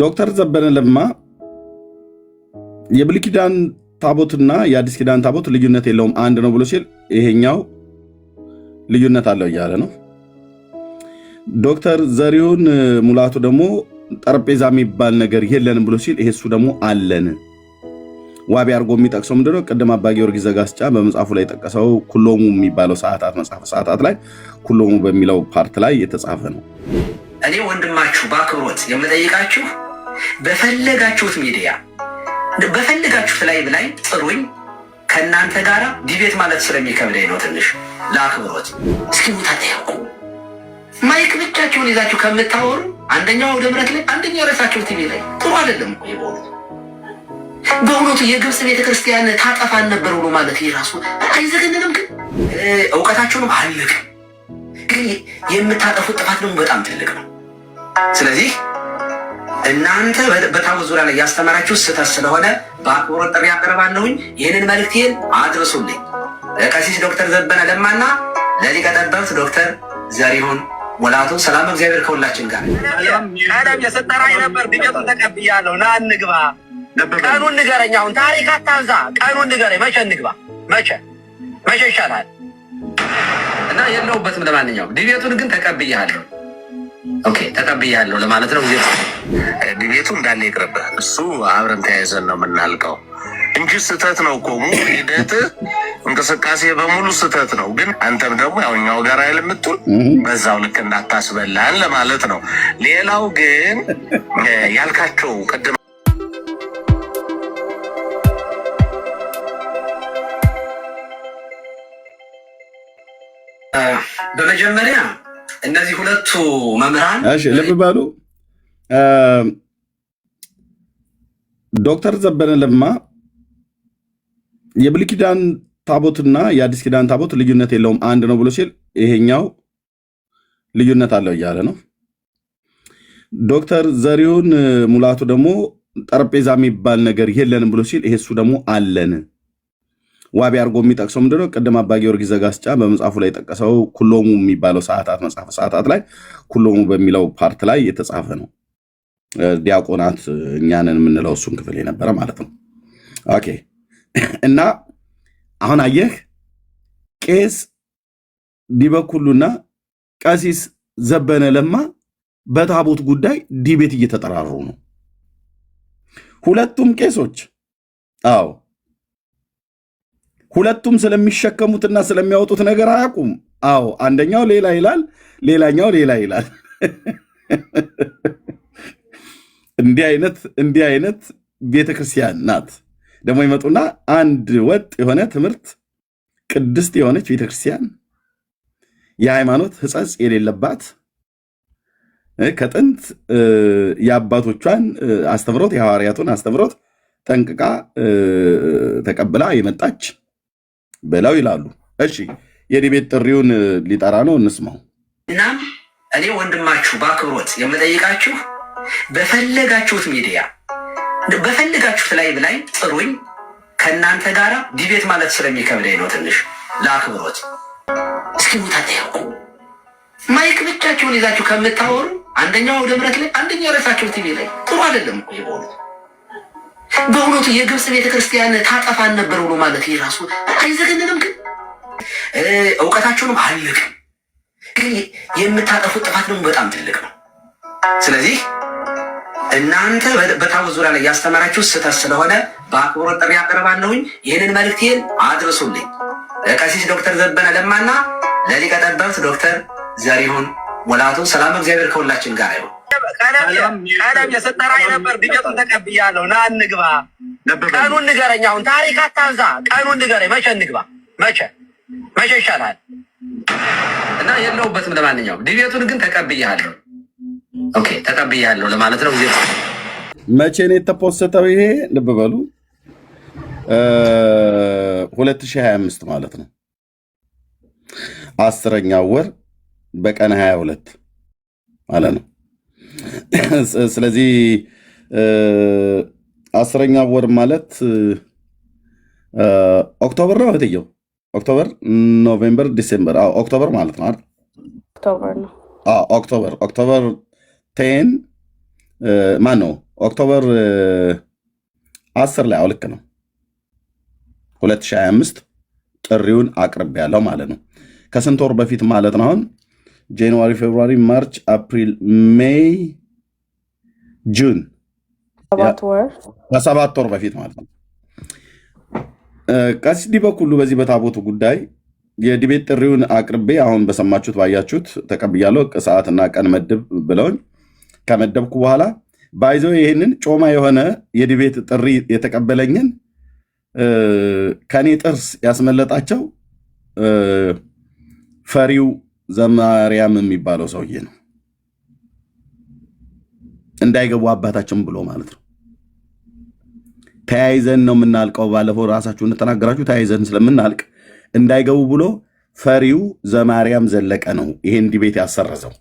ዶክተር ዘበነ ለማ የብሉይ ኪዳን ታቦትና የአዲስ ኪዳን ታቦት ልዩነት የለውም አንድ ነው ብሎ ሲል ይሄኛው ልዩነት አለው እያለ ነው። ዶክተር ዘሪሁን ሙላቱ ደግሞ ጠረጴዛ የሚባል ነገር የለንም ብሎ ሲል ይሄሱ ደግሞ አለን። ዋቢ አድርጎ የሚጠቅሰው ምንድነው? ቅድም አባ ጊዮርጊስ ዘጋስጫ በመጽሐፉ ላይ የጠቀሰው ኩሎሙ የሚባለው ሰዓታት መጽሐፍ ሰዓታት ላይ ኩሎሙ በሚለው ፓርት ላይ የተጻፈ ነው። እኔ ወንድማችሁ በአክብሮት የምጠይቃችሁ በፈለጋችሁት ሚዲያ በፈለጋችሁት ላይ ጥሩኝ። ከእናንተ ጋር ዲቤት ማለት ስለሚከብደኝ ነው። ትንሽ ለአክብሮት እስኪ ቦታ ጠያቁ። ማይክ ብቻችሁን ይዛችሁ ከምታወሩ አንደኛው ወደ ምረት ላይ አንደኛው ራሳችሁ ቲቪ ላይ ጥሩ አይደለም እኮ ይቦሉት። በእውነቱ የግብፅ ቤተክርስቲያን ታጠፋን ነበር ብሎ ማለት ይራሱ አይዘገንንም። ግን እውቀታችሁንም አልቅ ግን የምታጠፉት ጥፋት ደግሞ በጣም ትልቅ ነው። ስለዚህ እናንተ በታቦት ዙሪያ ላይ ያስተማራችሁ ስህተት ስለሆነ በአክብሮት ጥሪ አቀርባለሁኝ። ይህንን መልእክቴን አድርሱልኝ ለቀሲስ ዶክተር ዘበነ ለማና ለሊቀ ጠበብት ዶክተር ዘሪሁን ሙላቱ። ሰላም እግዚአብሔር ከሁላችን ጋር። ቀደም የሰጠራኝ ነበር ቢቀጡን ተቀብያለሁ። ና እንግባ። ቀኑን ንገረኝ። አሁን ታሪክ አታንሳ። ቀኑን ንገረኝ። መቼ እንግባ? መቼ ይሻላል? እና የለውበትም። ለማንኛውም ዲቤቱን ግን ተቀብያለሁ። ኦኬ ተቀብያለሁ ለማለት ነው። ዲቤቱ እንዳለ ይቅርብህ። እሱ አብረን ተያይዘን ነው የምናልቀው እንጂ ስህተት ነው እኮ ሙሉ ሂደት እንቅስቃሴ በሙሉ ስህተት ነው። ግን አንተም ደግሞ ያው እኛው ጋር አይልምጡን በዛው ልክ እንዳታስበላን ለማለት ነው። ሌላው ግን ያልካቸው ቅድም በመጀመሪያ እነዚህ ሁለቱ መምህራን ልብ በሉ። ዶክተር ዘበነ ለማ የብሉይ ኪዳን ታቦትና የአዲስ ኪዳን ታቦት ልዩነት የለውም አንድ ነው ብሎ ሲል ይሄኛው ልዩነት አለው እያለ ነው። ዶክተር ዘሪሁን ሙላቱ ደግሞ ጠረጴዛ የሚባል ነገር የለንም ብሎ ሲል ይሄሱ ደግሞ አለን። ዋቢ አድርጎ የሚጠቅሰው ምንድነው? ቅድም አባ ጊዮርጊስ ዘጋስጫ በመጽሐፉ ላይ የጠቀሰው ኩሎሙ የሚባለው ሰዓታት መጽሐፍ ሰዓታት ላይ ኩሎሙ በሚለው ፓርት ላይ የተጻፈ ነው። ዲያቆናት እኛንን የምንለው እሱን ክፍል የነበረ ማለት ነው። ኦኬ። እና አሁን አየህ ቄስ ዲበኩሉና ቀሲስ ዘበነ ለማ በታቦት ጉዳይ ዲቤት እየተጠራሩ ነው። ሁለቱም ቄሶች አዎ ሁለቱም ስለሚሸከሙትና ስለሚያወጡት ነገር አያውቁም። አዎ አንደኛው ሌላ ይላል፣ ሌላኛው ሌላ ይላል። እንዲህ አይነት ቤተክርስቲያን ናት። ደግሞ ይመጡና አንድ ወጥ የሆነ ትምህርት ቅድስት የሆነች ቤተክርስቲያን የሃይማኖት ሕጸጽ የሌለባት ከጥንት የአባቶቿን አስተምሮት የሐዋርያቱን አስተምሮት ጠንቅቃ ተቀብላ የመጣች በላው ይላሉ። እሺ የዲቤት ጥሪውን ሊጠራ ነው፣ እንስማው። እናም እኔ ወንድማችሁ በአክብሮት የምጠይቃችሁ በፈለጋችሁት ሚዲያ በፈለጋችሁት ላይ ጥሩኝ። ከእናንተ ጋር ዲቤት ማለት ስለሚከብደኝ ነው። ትንሽ ለአክብሮት እስኪ ቦታ ጠያቁ። ማይክ ብቻችሁን ይዛችሁ ከምታወሩ አንደኛው ወደ ምረት ላይ አንደኛው ራሳችሁ ቲቪ ላይ ጥሩ አይደለም እኮ ይቦሉት። በእውነቱ የግብፅ ቤተክርስቲያን ታጠፋን ነበር ብሎ ማለት ይራሱ አይዘገንንም። ግን እውቀታችሁንም አልቅ ግን የምታጠፉት ጥፋት ደግሞ በጣም ትልቅ ነው። ስለዚህ እናንተ በታቦት ዙሪያ ላይ ያስተማራችሁ ስህተት ስለሆነ በአክብሮት ጥሪ አቀርባለሁኝ። ይህንን መልእክቴን አድርሱልኝ ለቀሲስ ዶክተር ዘበነ ለማና ለሊቀ ጠበብት ዶክተር ዘሪሁን ሙላቱ። ሰላም እግዚአብሔር ከሁላችን ጋር ይሁን። ቀደም የሰጠራኝ ነበር ቢቀጡን ተቀብያለሁ። ና እንግባ። ቀኑን ንገረኝ። አሁን ታሪክ አታንሳ። ቀኑን ንገረኝ። መቼ እንግባ? መቼ ይሻላል? እና የለውበትም። ለማንኛውም ዲቤቱን ግን ተቀብያለሁ። ኦኬ ተቀብያለሁ ለማለት ነው። መቼ ነው የተፖስተው? ይሄ ልብ በሉ 2025 ማለት ነው። 10ኛው ወር በቀን 22 ማለት ነው። ስለዚህ 10ኛው ወር ማለት ኦክቶበር ነው። እህትየው ኦክቶበር፣ ኖቬምበር፣ ዲሴምበር ኦክቶበር ማለት ነው አይደል? ኦክቶበር ነው። ኦክቶበር 10 ማን ነው? ኦክቶበር 10 ላይ ልክ ነው 2025 ጥሪውን አቅርብ ያለው ማለት ነው። ከስንት ወር በፊት ማለት ነው? አሁን ጃንዋሪ፣ ፌብሩዋሪ፣ ማርች፣ አፕሪል፣ ሜይ፣ ጁን ከ7 ወር በፊት ማለት ነው። ቀሲስ ዲበኩሉ በዚህ በታቦቱ ጉዳይ የዲቤት ጥሪውን አቅርቤ አሁን በሰማችሁት ባያችሁት ተቀብያለሁ። ሰዓትና ቀን መድብ ብለውኝ ከመደብኩ በኋላ ባይዘው ይህንን ጮማ የሆነ የዲቤት ጥሪ የተቀበለኝን ከኔ ጥርስ ያስመለጣቸው ፈሪው ዘማርያም የሚባለው ሰውዬ ነው። እንዳይገቡ አባታችን ብሎ ማለት ነው። ተያይዘን ነው የምናልቀው። ባለፈው ራሳችሁ እንደተናገራችሁ ተያይዘን ስለምናልቅ እንዳይገቡ ብሎ ፈሪው ዘማርያም ዘለቀ ነው ይሄን ዲቤት ያሰረዘው።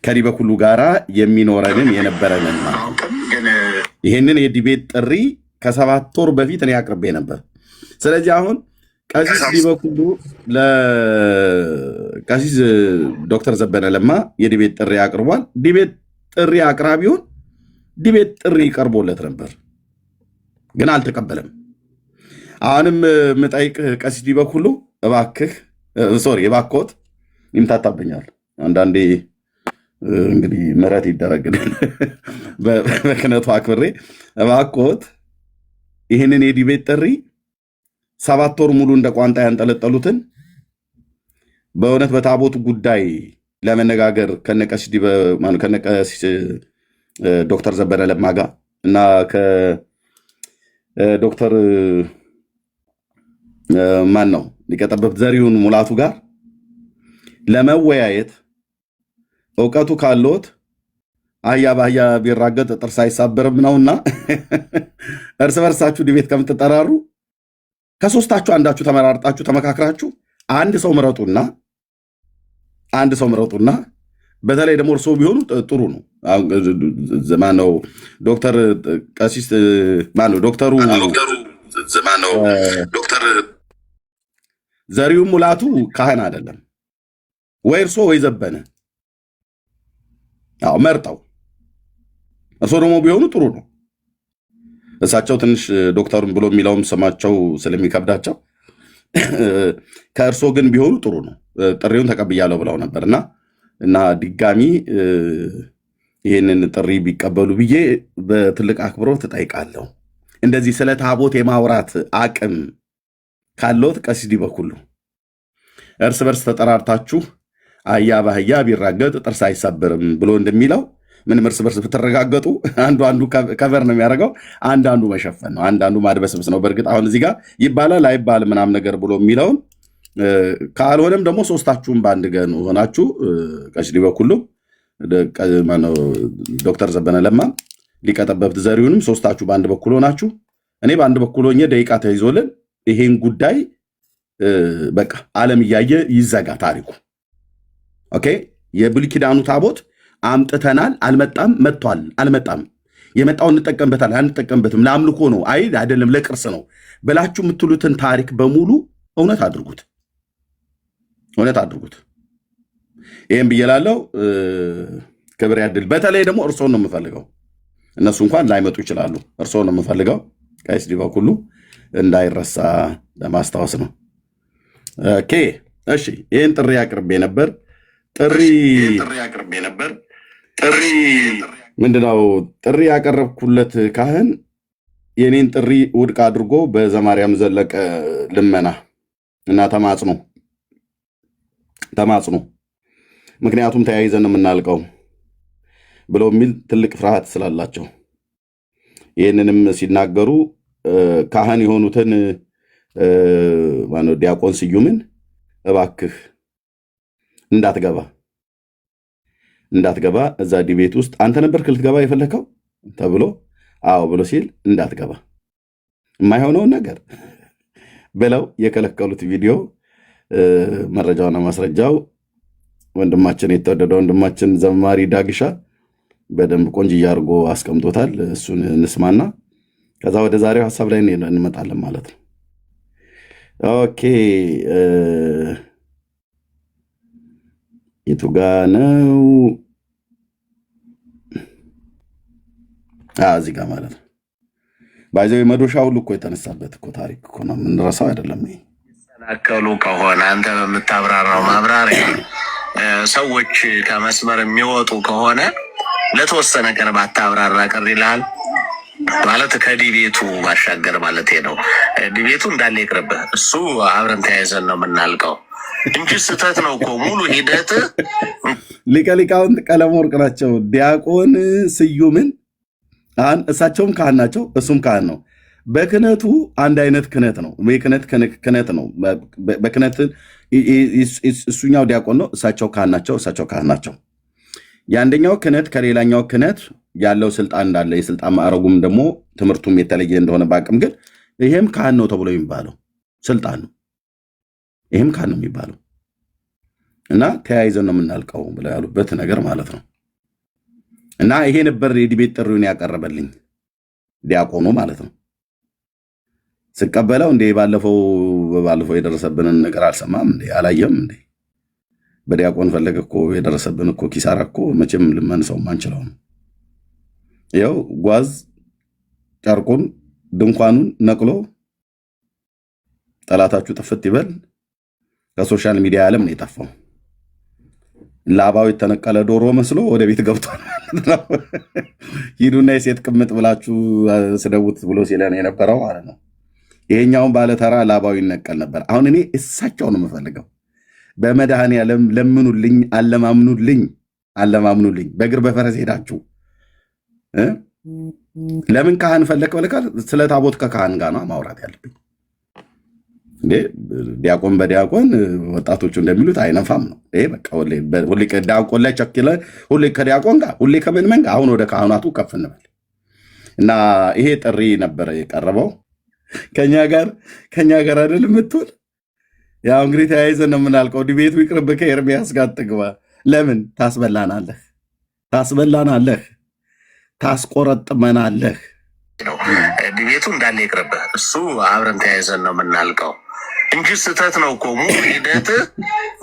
ከዲበኩሉ ጋራ የሚኖረንን የነበረንን ይህንን የዲቤት ጥሪ ከ7 ወር በፊት እኔ አቅርቤ ነበር። ስለዚህ አሁን ቀሲስ ዲበኩሉ ለቀሲስ ዶክተር ዘበነ ለማ የዲቤት ጥሪ አቅርቧል። ዲቤት ጥሪ አቅራቢውን ዲቤት ጥሪ ቀርቦለት ነበር፣ ግን አልተቀበለም። አሁንም ምጠይቅ ቀሲስ ዲበኩሉ እባክህ እባክዎት ይምታታብኛል አንዳንዴ እንግዲህ ምሕረት ይደረግልን በክነቱ አክብሬ እባክዎት ይህንን የዲቤት ጥሪ 7 ወር ሙሉ እንደ ቋንጣ ያንጠለጠሉትን በእውነት በታቦቱ ጉዳይ ለመነጋገር ከነቀሲስ ዶክተር ዘበነ ለማ ጋር እና ከዶክተር ማን ነው ሊቀ ጠበብት ዘሪሁን ሙላቱ ጋር ለመወያየት እውቀቱ ካለዎት አህያ በአህያ ቢራገጥ ጥርስ አይሳበርም ነውና እርስ በርሳችሁ ዲቤት ከምትጠራሩ ከሶስታችሁ አንዳችሁ ተመራርጣችሁ ተመካክራችሁ አንድ ሰው ምረጡና በተለይ ደግሞ እርስዎ ቢሆኑ ጥሩ ነው። ማነው ዶክተር ቀሲስ ማነው ዶክተሩ ዶክተር ዘሪሁን ሙላቱ ካህን አይደለም ወይ እርስዎ ወይ ዘበነ መርጠው እርስዎ ደግሞ ቢሆኑ ጥሩ ነው። እሳቸው ትንሽ ዶክተሩን ብሎ የሚለውም ስማቸው ስለሚከብዳቸው ከእርስዎ ግን ቢሆኑ ጥሩ ነው። ጥሪውን ተቀብያለሁ ብለው ነበር እና ድጋሚ ይህንን ጥሪ ቢቀበሉ ብዬ በትልቅ አክብሮት እጠይቃለሁ። እንደዚህ ስለ ታቦት የማውራት አቅም ካለዎት ቀሲስ ዲበኩሉ እርስ በርስ ተጠራርታችሁ አህያ በአህያ ቢራገጥ ጥርስ አይሳበርም ብሎ እንደሚለው ምንም እርስ በርስ ብትረጋገጡ አንዱ ከቨር ነው የሚያደርገው፣ አንዳንዱ መሸፈን ነው፣ አንዳንዱ ማድበስብስ ነው። በእርግጥ አሁን እዚህ ጋር ይባላል አይባል ምናምን ነገር ብሎ የሚለውን ካልሆነም ደግሞ ሶስታችሁም በአንድ ገን ሆናችሁ ቀሲስ ዲበኩሉ ዶክተር ዘበነ ለማ ሊቀ ጠበብት ዘሪሁንም ሶስታችሁ በአንድ በኩል ሆናችሁ እኔ በአንድ በኩል ሆኜ ደቂቃ ተይዞልን ይሄን ጉዳይ በቃ ዓለም እያየ ይዘጋ ታሪኩ። ኦኬ የብሉይ ኪዳኑ ታቦት አምጥተናል፣ አልመጣም፣ መጥቷል፣ አልመጣም፣ የመጣውን እንጠቀምበታል፣ አንጠቀምበትም፣ ለአምልኮ ነው አይደለም ለቅርስ ነው ብላችሁ የምትሉትን ታሪክ በሙሉ እውነት አድርጉት። ይህም ብዬላለው። ክብር ያድል። በተለይ ደግሞ እርስዎን ነው የምፈልገው። እነሱ እንኳን ላይመጡ ይችላሉ። እርስዎን ነው የምፈልገው። ቀሲስ ዲበኩሉ እንዳይረሳ ለማስታወስ ነው። ኦኬ እሺ። ይህን ጥሪ አቅርቤ ነበር። ጥሪ ምንድነው? ጥሪ ያቀረብኩለት ካህን የኔን ጥሪ ውድቅ አድርጎ በዘማርያም ዘለቀ ልመና እና ተማጽኖ ምክንያቱም ተያይዘን የምናልቀው ብለው የሚል ትልቅ ፍርሃት ስላላቸው ይህንንም ሲናገሩ ካህን የሆኑትን ዲያቆን ስዩምን እባክህ እንዳትገባ እዛ ዲቤት ውስጥ አንተ ነበር ልትገባ የፈለከው ተብሎ አዎ ብሎ ሲል እንዳትገባ የማይሆነውን ነገር ብለው የከለከሉት ቪዲዮ መረጃውና ማስረጃው ወንድማችን የተወደደ ወንድማችን ዘማሪ ዳግሻ በደንብ ቆንጅዬ አድርጎ አስቀምጦታል። እሱን እንስማና ከዛ ወደ ዛሬው ሀሳብ ላይ እንመጣለን ማለት ነው። ኦኬ የቱ ጋ ነው? እዚህ ጋር ማለት ነው። ባይዘው መዶሻ ሁሉ እኮ የተነሳበት እኮ ታሪክ እኮ ነው፣ የምንረሳው አይደለም። ይሄ ሰናከሉ ከሆነ አንተ በምታብራራው ማብራሪያ ሰዎች ከመስመር የሚወጡ ከሆነ ለተወሰነ ቀን ባታብራራ ቅር ይልሃል ማለት ከዲቤቱ ማሻገር ማለት ነው። ዲቤቱ እንዳለ ይቅርብህ፣ እሱ አብረን ተያይዘን ነው የምናልቀው እንጂ ስህተት ነው እኮ ሙሉ ሂደት። ሊቀ ሊቃውንት ቀለመወርቅ ናቸው። ዲያቆን ስዩምን እሳቸውም ካህን ናቸው፣ እሱም ካህን ነው። በክህነቱ አንድ አይነት ክህነት ነው። ክህነት ነው። በክህነት እሱኛው ዲያቆን ነው፣ እሳቸው ካህን ናቸው፣ እሳቸው ካህን ናቸው። የአንደኛው ክህነት ከሌላኛው ክህነት ያለው ስልጣን እንዳለ የስልጣን ማዕረጉም ደግሞ ትምህርቱም የተለየ እንደሆነ በአቅም ግን ይሄም ካህን ነው ተብሎ የሚባለው ስልጣን ነው። ይሄም ካህን ነው የሚባለው እና ተያይዘን ነው የምናልቀው ብለው ያሉበት ነገር ማለት ነው። እና ይሄ ነበር የዲቤት ጥሪውን ያቀረበልኝ ዲያቆኑ ማለት ነው። ስቀበለው እንዴ ባለፈው የደረሰብንን ነገር አልሰማም እንዴ አላየም እንዴ? በዲያቆን ፈለገ እኮ የደረሰብን እኮ ኪሳራ እኮ መቼም ልመንሰው ማንችለው ነው። ያው ጓዝ ጨርቁን ድንኳኑን ነቅሎ ጠላታችሁ ጥፍት ይበል ከሶሻል ሚዲያ ዓለም ነው የጠፋው። ላባው የተነቀለ ዶሮ መስሎ ወደ ቤት ገብቷል። ሂዱና የሴት ቅምጥ ብላችሁ ስደቡት ብሎ ሲለን የነበረው ማለት ነው። ይሄኛውን ባለተራ ላባው ይነቀል ነበር። አሁን እኔ እሳቸው ነው የምፈልገው። በመድኃኔዓለም ለምኑልኝ፣ አለማምኑልኝ። በእግር በፈረስ ሄዳችሁ ለምን ካህን ፈለክ በለካል? ስለ ታቦት ከካህን ጋር ነው ማውራት ያለብኝ። ዲያቆን በዲያቆን ወጣቶቹ እንደሚሉት አይነፋም ነው። ይሄ በቃ ሁሌ ዲያቆን ላይ ቸክለ ሁሌ ከዲያቆን ጋር ሁሌ ከምንመን ጋር አሁን ወደ ካህናቱ ከፍ እንበል እና ይሄ ጥሪ ነበረ የቀረበው ከኛ ጋር አይደል የምትውል። ያው እንግዲህ ተያይዘን ነው የምናልቀው። ዲቤቱ ይቅርብ፣ ከኤርሚያስ ጋር ትግባ። ለምን ታስበላናለህ፣ ታስቆረጥመናለህ። ዲቤቱ እንዳለ ይቅርብህ፣ እሱ አብረን ተያይዘን ነው የምናልቀው እንጂ ስህተት ነው እኮ ሙሉ ሂደት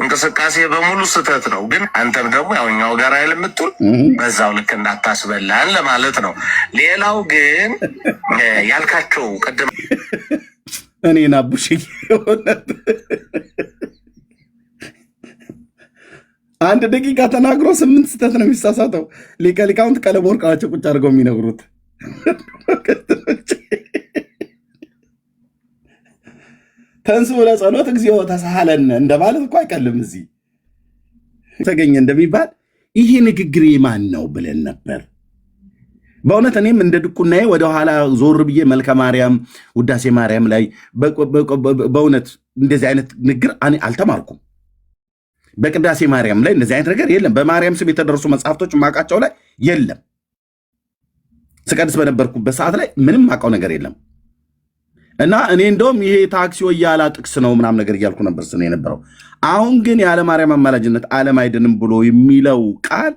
እንቅስቃሴ በሙሉ ስህተት ነው። ግን አንተም ደግሞ ያው እኛው ጋር አይደል የምትውል፣ በዛው ልክ እንዳታስበላን ለማለት ነው። ሌላው ግን ያልካቸው ቅድም እኔን አቡሽ አንድ ደቂቃ ተናግሮ 8 ስህተት ነው የሚሳሳተው። ሊቀ ሊቃውንት ቀለመወርቅ ናቸው ቁጭ አድርገው የሚነግሩት። ተንሥኡ ለጸሎት እግዚኦ ተሳሃለነ እንደማለት እኮ አይቀልም። እዚህ ተገኘ እንደሚባል ይሄ ንግግር የማን ነው ብለን ነበር። በእውነት እኔም እንደ ድቁናዬ ወደኋላ ዞር ብዬ መልከ ማርያም፣ ውዳሴ ማርያም ላይ በእውነት እንደዚህ አይነት ንግግር አልተማርኩም። በቅዳሴ ማርያም ላይ እንደዚህ አይነት ነገር የለም። በማርያም ስም የተደረሱ መጽሐፍቶች ማቃቸው ላይ የለም። ስቀድስ በነበርኩበት ሰዓት ላይ ምንም ማቃው ነገር የለም። እና እኔ እንደውም ይሄ ታክሲ ወያላ ጥቅስ ነው ምናምን ነገር እያልኩ ነበር ስለ የነበረው። አሁን ግን ያለ ማርያም አማላጅነት ዓለም አይድንም ብሎ የሚለው ቃል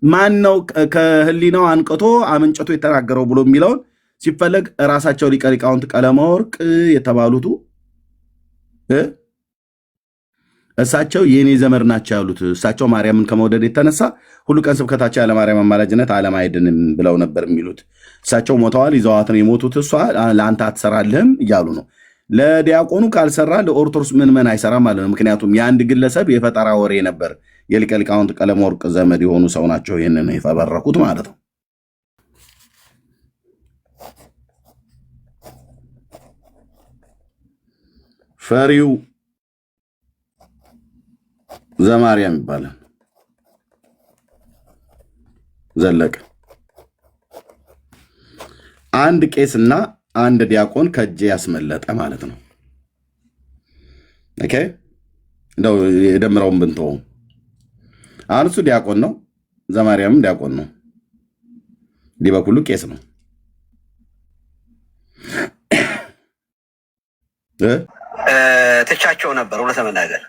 ማን ነው ከህሊናው አንቅቶ አመንጭቶ የተናገረው ብሎ የሚለውን ሲፈለግ ራሳቸው ሊቀ ሊቃውንት ቀለመወርቅ የተባሉቱ እሳቸው የኔ ዘመድ ናቸው ያሉት። እሳቸው ማርያምን ከመውደድ የተነሳ ሁሉ ቀን ስብከታቸው ያለ ማርያም አማላጅነት ዓለም አይድንም ብለው ነበር የሚሉት። እሳቸው ሞተዋል፣ ይዘዋት ነው የሞቱት። እሷ ለአንተ አትሰራልህም እያሉ ነው። ለዲያቆኑ ካልሰራ ለኦርቶዶክስ ምንመን አይሰራም ማለት ነው። ምክንያቱም የአንድ ግለሰብ የፈጠራ ወሬ ነበር። የሊቀ ሊቃውንት ቀለመወርቅ ዘመድ የሆኑ ሰው ናቸው ይህንን የፈበረኩት ማለት ነው። ፈሪው ዘማርያም ይባላል። ዘለቀ አንድ ቄስና አንድ ዲያቆን ከእጄ ያስመለጠ ማለት ነው። ኦኬ እንደው የደምረውን ብንተው አሁን እሱ ዲያቆን ነው፣ ዘማርያምም ዲያቆን ነው፣ ዲበኩሉ ቄስ ነው። ትቻቸው ነበር እውነት ለመናገር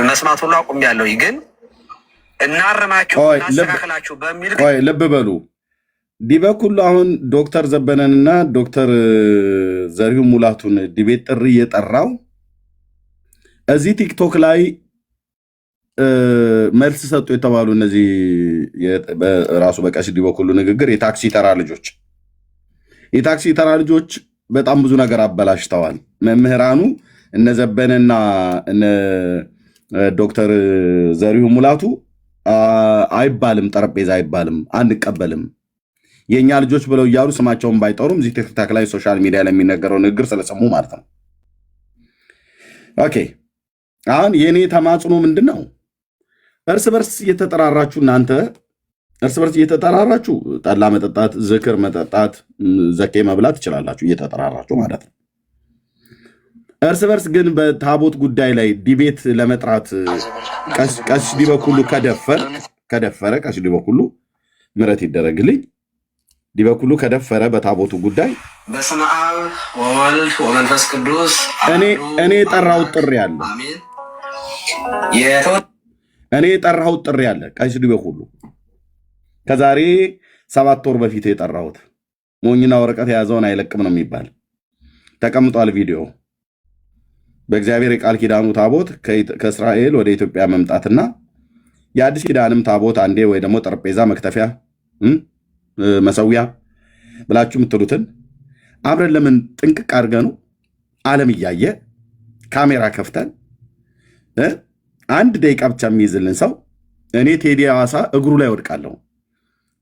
መስማት ሁሉ አቁሜያለሁ። ግን እናርማችሁ እናስተካክላችሁ በሚል ልብ በሉ። ዲበኩሉ አሁን ዶክተር ዘበነንና ዶክተር ዘሪሁን ሙላቱን ዲቤት ጥሪ የጠራው እዚህ ቲክቶክ ላይ መልስ ሰጡ የተባሉ እነዚህ ራሱ በቀሲስ ዲበኩሉ ንግግር የታክሲ ተራ ልጆች የታክሲ ተራ ልጆች በጣም ብዙ ነገር አበላሽተዋል። መምህራኑ እነ ዘበነና እነ ዶክተር ዘሪሁን ሙላቱ አይባልም፣ ጠረጴዛ አይባልም፣ አንቀበልም የእኛ ልጆች ብለው እያሉ ስማቸውን ባይጠሩም እዚህ ቲክታክ ላይ ሶሻል ሚዲያ ላይ የሚነገረው ንግግር ስለሰሙ ማለት ነው። ኦኬ አሁን የእኔ ተማጽኖ ምንድን ነው? እርስ በርስ እየተጠራራችሁ እናንተ እርስ በርስ እየተጠራራችሁ ጠላ መጠጣት፣ ዝክር መጠጣት፣ ዘኬ መብላት ትችላላችሁ እየተጠራራችሁ ማለት ነው። እርስ በርስ ግን በታቦት ጉዳይ ላይ ዲቤት ለመጥራት ቀሲስ ዲበኩሉ ከደፈረ ቀሲስ ዲበኩሉ ምሕረት ይደረግልኝ፣ ዲበኩሉ ከደፈረ በታቦቱ ጉዳይ በስመ አብ ወወልድ ወመንፈስ ቅዱስ እኔ የጠራሁት ጥሪ አለ። እኔ የጠራሁት ጥሪ አለ። ቀሲስ ዲበኩሉ ከዛሬ 7 ወር በፊት የጠራሁት ሞኝና ወረቀት የያዘውን አይለቅም ነው የሚባል ተቀምጧል ቪዲዮ። በእግዚአብሔር የቃል ኪዳኑ ታቦት ከእስራኤል ወደ ኢትዮጵያ መምጣትና የአዲስ ኪዳንም ታቦት አንዴ ወይ ደግሞ ጠረጴዛ፣ መክተፊያ፣ መሰዊያ ብላችሁ የምትሉትን አብረን ለምን ጥንቅቅ አድርገ ነው ዓለም እያየ ካሜራ ከፍተን 1 ደቂቃ ብቻ የሚይዝልን ሰው እኔ ቴዲ ሐዋሳ እግሩ ላይ ወድቃለሁ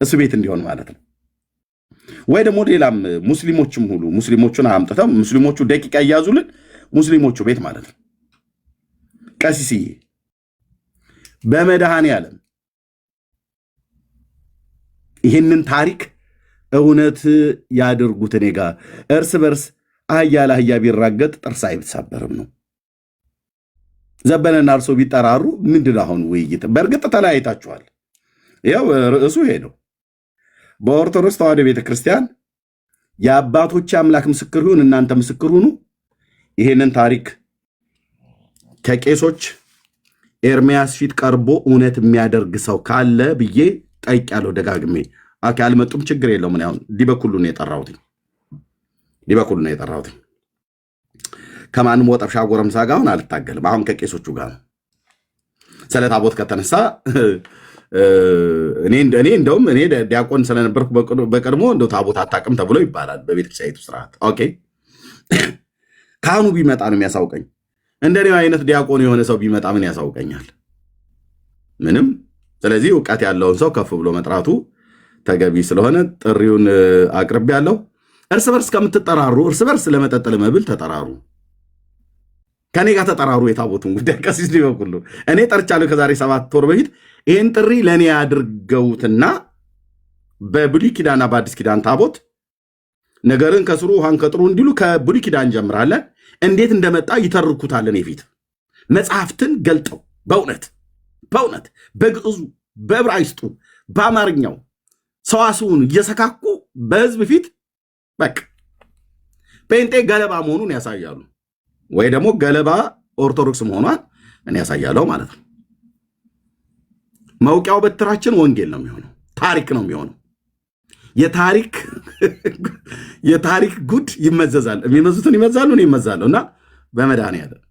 እሱ ቤት እንዲሆን ማለት ነው። ወይ ደግሞ ሌላም ሙስሊሞችም ሁሉ ሙስሊሞቹን አምጥተው ሙስሊሞቹ ደቂቃ እያዙልን ሙስሊሞቹ ቤት ማለት ነው። ቀሲስዬ በመድኃኔዓለም ይህንን ታሪክ እውነት ያድርጉት። እኔ ጋር እርስ በርስ አህያ ለአህያ ቢራገጥ ጥርስ አይሰበርም ነው። ዘበነና እርሶ ቢጠራሩ ምንድን አሁን ውይይት? በእርግጥ ተለያይታችኋል። ያው ርዕሱ ሄደው በኦርቶዶክስ ተዋሕዶ ቤተክርስቲያን የአባቶች አምላክ ምስክር ይሁን እናንተ ምስክር ሁኑ። ይሄንን ታሪክ ከቄሶች ኤርሚያስ ፊት ቀርቦ እውነት የሚያደርግ ሰው ካለ ብዬ ጠይቄያለሁ ደጋግሜ። አኬ አልመጡም፣ ችግር የለውም። ምን ያሁን ዲበኩሉ ነው የጠራሁት። ከማንም ወጠብሻ ጎረምሳ ጋር አሁን አልታገልም። አሁን ከቄሶቹ ጋር ነው። ስለ ታቦት ከተነሳ እኔ እንደውም እኔ ዲያቆን ስለነበርኩ በቀድሞ እንደው ታቦት አታውቅም ተብሎ ይባላል በቤተክርስቲያኒቱ ስርዓት። ኦኬ ካህኑ ቢመጣ ነው የሚያሳውቀኝ። እንደኔው አይነት ዲያቆን የሆነ ሰው ቢመጣ ምን ያሳውቀኛል? ምንም። ስለዚህ እውቀት ያለውን ሰው ከፍ ብሎ መጥራቱ ተገቢ ስለሆነ ጥሪውን አቅርቤያለሁ። እርስ በርስ ከምትጠራሩ እርስ በርስ ለመጠጥ ለመብል ተጠራሩ። ከኔ ጋር ተጠራሩ። የታቦቱን ጉዳይ ቀሲስ ዲበኩሉ እኔ ጠርቻለሁ ከዛሬ 7 ወር በፊት። ይህን ጥሪ ለእኔ ያድርገውትና በብሉይ ኪዳንና በአዲስ ኪዳን ታቦት ነገርን ከስሩ ውሃን ከጥሩ እንዲሉ ከብሉይ ኪዳን እንጀምራለን። እንዴት እንደመጣ ይተርኩታለን። የፊት መጽሐፍትን ገልጠው በእውነት በግዕዙ፣ በዕብራይስጡ፣ በአማርኛው ሰዋስውን እየሰካኩ በህዝብ ፊት በቃ ጴንጤ ገለባ መሆኑን ያሳያሉ። ወይ ደግሞ ገለባ ኦርቶዶክስ መሆኗን እኔ ያሳያለሁ ማለት ነው። መውቂያው በትራችን ወንጌል ነው የሚሆነው፣ ታሪክ ነው የሚሆነው። የታሪክ ጉድ ይመዘዛል። የሚመዙትን ይመዛሉ፣ እኔ ይመዛለሁ። እና በመድኃኔዓለም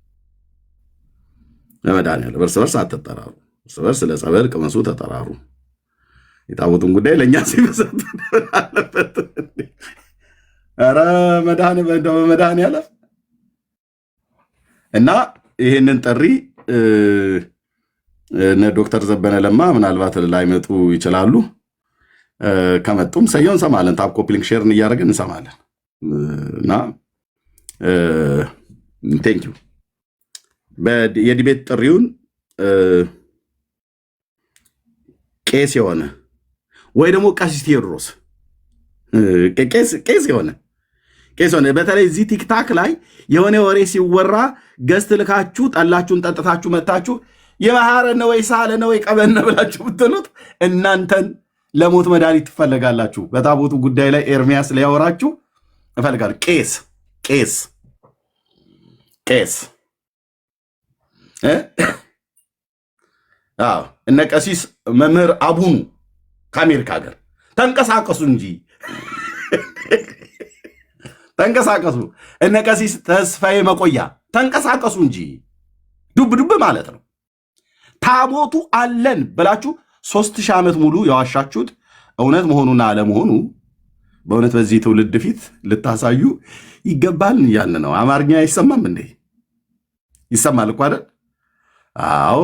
እርስ በርስ አትጠራሩ። እርስ በርስ ለጸበል ቅመሱ ተጠራሩ። የታቦቱን ጉዳይ ለእኛ ሲመሰጥ አለበት። ኧረ መድኃኔዓለም እና ይህንን ጥሪ እነ ዶክተር ዘበነ ለማ ምናልባት ላይመጡ ይችላሉ። ከመጡም ሰየው እንሰማለን። ታፕ ኮፕሊንግ ሼርን እያደረግን እንሰማለን። እና ቴንኪው የዲቤት ጥሪውን ቄስ የሆነ ወይ ደግሞ ቀሲስ ቴዎድሮስ ቄስ የሆነ በተለይ እዚህ ቲክታክ ላይ የሆነ ወሬ ሲወራ ገስት ልካችሁ ጠላችሁን ጠጥታችሁ መታችሁ የባህረ ነው ወይ ሳለ ነው ወይ ቀበነ ብላችሁ ብትሉት እናንተን ለሞት መድኃኒት ትፈለጋላችሁ። በታቦቱ ጉዳይ ላይ ኤርሚያስ ሊያወራችሁ እፈልጋለሁ። ቄስ እነ ቀሲስ መምህር አቡኑ ከአሜሪካ ሀገር ተንቀሳቀሱ እንጂ ተንቀሳቀሱ። እነ ቀሲስ ተስፋዬ መቆያ ተንቀሳቀሱ እንጂ ዱብ ማለት ነው። ታቦቱ አለን ብላችሁ 3000 ዓመት ሙሉ የዋሻችሁት እውነት መሆኑና አለመሆኑ በእውነት በዚህ ትውልድ ፊት ልታሳዩ ይገባል እያልን ነው። አማርኛ አይሰማም እንዴ? ይሰማል እኮ አይደል? አዎ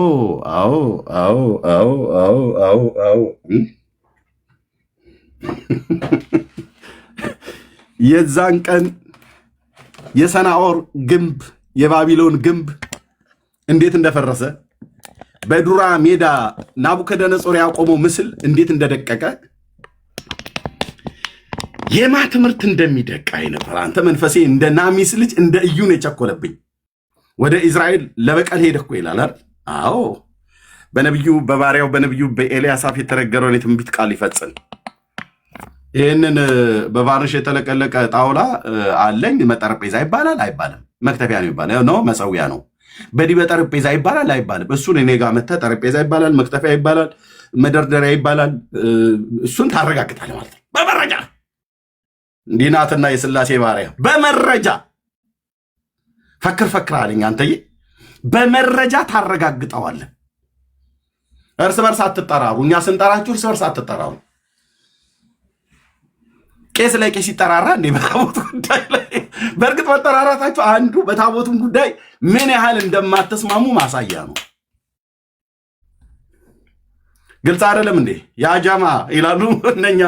አዎ አዎ አዎ አዎ አዎ አዎ። የዛን ቀን የሰናዖር ግንብ የባቢሎን ግንብ እንዴት እንደፈረሰ በዱራ ሜዳ ናቡከደነጾር ያቆመው ምስል እንዴት እንደደቀቀ የማ ትምህርት እንደሚደቃ ነበር። አንተ መንፈሴ እንደ ናሚስ ልጅ እንደ እዩ ነው የቸኮለብኝ። ወደ ኢዝራኤል ለበቀል ሄደ እኮ ይላል አይደል? አዎ በነብዩ በባሪያው በነብዩ በኤልያስ አፍ የተነገረውን የትንቢት ቃል ይፈጽም። ይህንን በቫርሽ የተለቀለቀ ጣውላ አለኝ። መጠረጴዛ ይባላል አይባልም? መክተፊያ ነው ይባላል ነው መሰዊያ ነው። በዲበ ጠረጴዛ ይባላል አይባልም? እሱን እኔ ጋር መተህ ጠረጴዛ ይባላል፣ መክተፊያ ይባላል፣ መደርደሪያ ይባላል። እሱን ታረጋግጣለህ ማለት ነው በመረጃ። እንዲህ ናትና የሥላሴ ባሪያ በመረጃ ፈክር ፈክር አለኝ። አንተዬ በመረጃ ታረጋግጠዋለህ። እርስ በርስ አትጠራሩ። እኛ ስንጠራችሁ እርስ በርስ አትጠራሩ። ቄስ ላይ ቄስ ይጠራራ እንዴ? በታቦቱ ጉዳይ ላይ በእርግጥ መጠራራታችሁ አንዱ በታቦቱም ጉዳይ ምን ያህል እንደማትስማሙ ማሳያ ነው። ግልጽ አይደለም እንዴ? ያጀማ ይላሉ እነኛ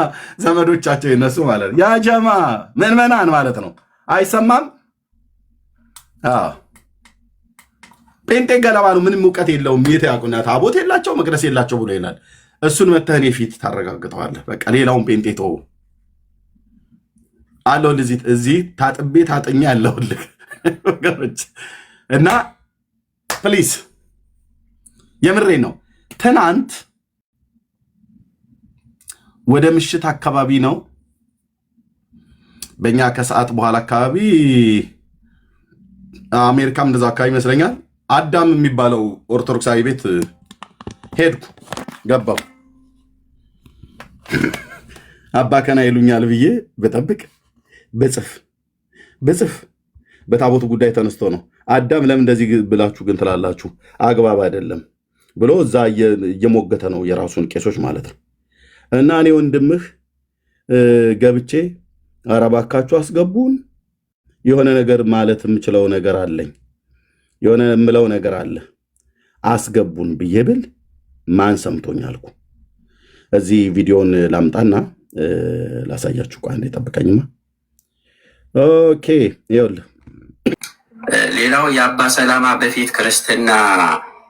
ዘመዶቻቸው ይነሱ ማለት ነው። ያጀማ ምዕመናን ማለት ነው። አይሰማም? ጴንጤ ገለባ ነው። ምንም እውቀት የለውም። ያቁና ታቦት የላቸው መቅደስ የላቸው ብሎ ይላል። እሱን መተህ እኔ ፊት ታረጋግጠዋለህ። በቃ ሌላውን ጴንጤ ተወው አለው። እዚህ ታጥቤ ታጥኛ ያለውልህ ወገኖች እና ፕሊዝ የምሬ ነው። ትናንት ወደ ምሽት አካባቢ ነው በእኛ ከሰዓት በኋላ አካባቢ አሜሪካም እንደዛ አካባቢ ይመስለኛል አዳም የሚባለው ኦርቶዶክሳዊ ቤት ሄድኩ ገባሁ። አባ ከና ይሉኛል ብዬ በጠብቅ በጽፍ በታቦቱ ጉዳይ ተነስቶ ነው። አዳም ለምን እንደዚህ ብላችሁ ግን ትላላችሁ? አግባብ አይደለም ብሎ እዛ እየሞገተ ነው የራሱን ቄሶች ማለት ነው። እና እኔ ወንድምህ ገብቼ ኧረ እባካችሁ አስገቡን፣ የሆነ ነገር ማለት የምችለው ነገር አለኝ፣ የሆነ የምለው ነገር አለ፣ አስገቡን ብዬ ብል ማን ሰምቶኝ አልኩ። እዚህ ቪዲዮን ላምጣና ላሳያችሁ። ቋንዴ ጠብቀኝማ። ኦኬ ይኸውልህ፣ ሌላው የአባ ሰላማ በፊት ክርስትና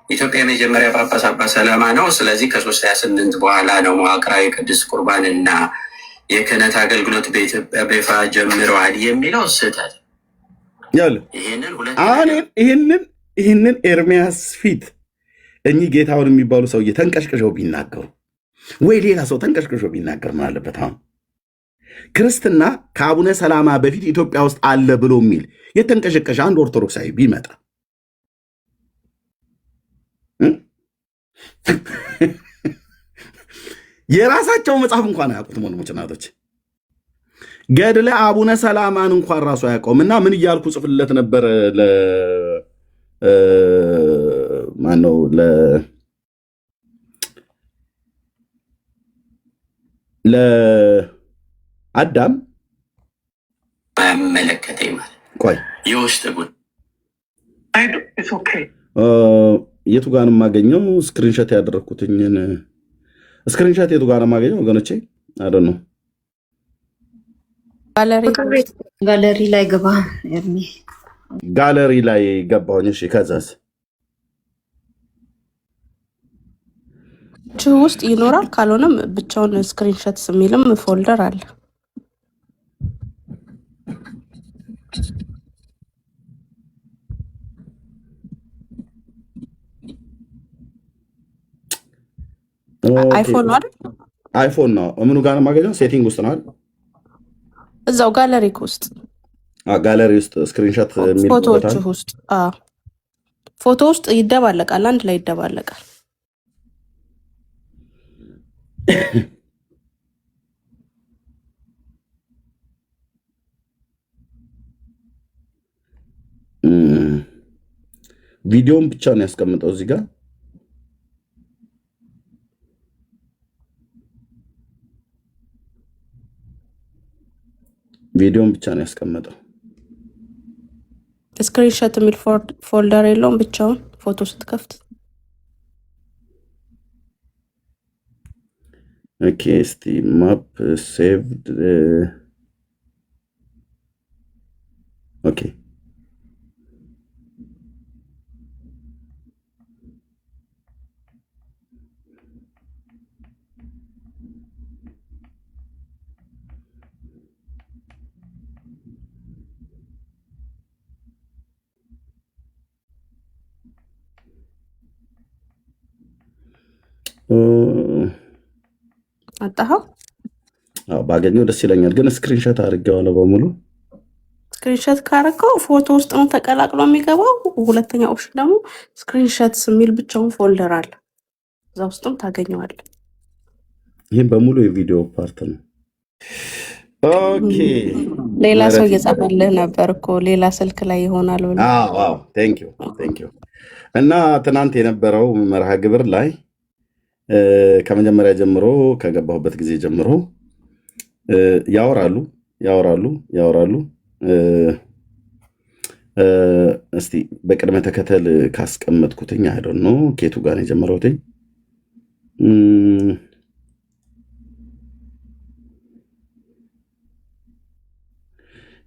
ኢትዮጵያ የመጀመሪያ ጳጳስ አባ ሰላማ ነው። ስለዚህ ከ328 በኋላ ነው መዋቅራዊ ቅዱስ ቁርባንና የክህነት አገልግሎት በኢትዮጵያ በይፋ ጀምረዋል የሚለው ስህተት። ይህንን ኤርሚያስ ፊት እኚህ ጌታውን የሚባሉ ሰውዬ ተንቀሽቅሸው ቢናገሩ ወይ ሌላ ሰው ተንቀሽቅሸው ቢናገር ምን አለበት? አሁን ክርስትና ከአቡነ ሰላማ በፊት ኢትዮጵያ ውስጥ አለ ብሎ የሚል የተንቀሸቀሸ አንድ ኦርቶዶክሳዊ ቢመጣ የራሳቸው መጽሐፍ እንኳን አያውቁትም። ወንድሞች እናቶች፣ ገድለ አቡነ ሰላማን እንኳን ራሱ አያውቀውም። እና ምን እያልኩ ጽፍለት ነበረ ማነው ለአዳም መለከተኝ ማለት ቆይ የውስጥ የቱ ጋር ነው የማገኘው? ስክሪንሾት ያደረግኩትኝን ስክሪንሾት የቱ ጋር ነው የማገኘው ወገኖቼ? አይ ነው ጋለሪ ላይ ገባ። ጋለሪ ላይ ገባሁኝ። እሺ ከዛስ ውስጥ ይኖራል። ካልሆነም ብቻውን ስክሪንሾት የሚልም ፎልደር አለ። አይፎን ነው አይደል? አይፎን ነው። ምኑ ጋር ነው የማገኘው? ሴቲንግ ውስጥ ነው አይደል? እዛው ጋለሪ ውስጥ ጋለሪ ውስጥ ስክሪንሾት የሚል ፎቶዎች ውስጥ ፎቶ ውስጥ ይደባለቃል፣ አንድ ላይ ይደባለቃል። ቪዲዮን ብቻ ነው ያስቀምጠው እዚህ ጋር። ቪዲዮን ብቻ ነው ያስቀመጠው። ስክሪንሾት የሚል ፎልደር የለውም ብቻውን ፎቶ ስትከፍት። ኦኬ እስቲ ማፕ ሴቭድ ኦኬ አጣኸው? ባገኘው ደስ ይለኛል፣ ግን ስክሪንሾት አድርጌዋለሁ በሙሉ። ስክሪንሾት ካረከው ፎቶ ውስጥ ነው ተቀላቅሎ የሚገባው። ሁለተኛ ኦፕሽን ደግሞ ስክሪንሾት የሚል ብቻውን ፎልደር አለ፣ እዛ ውስጥም ታገኘዋለህ። ይህም በሙሉ የቪዲዮ ፓርት ነው። ኦኬ ሌላ ሰው እየጻፈልህ ነበር እኮ ሌላ ስልክ ላይ ይሆናል ብለህ። ቴንክ ዩ። እና ትናንት የነበረው መርሃ ግብር ላይ ከመጀመሪያ ጀምሮ ከገባሁበት ጊዜ ጀምሮ ያወራሉ። እስቲ በቅድመ ተከተል ካስቀመጥኩትኝ አይደል ነው ኬቱ ጋር የጀመረውትኝ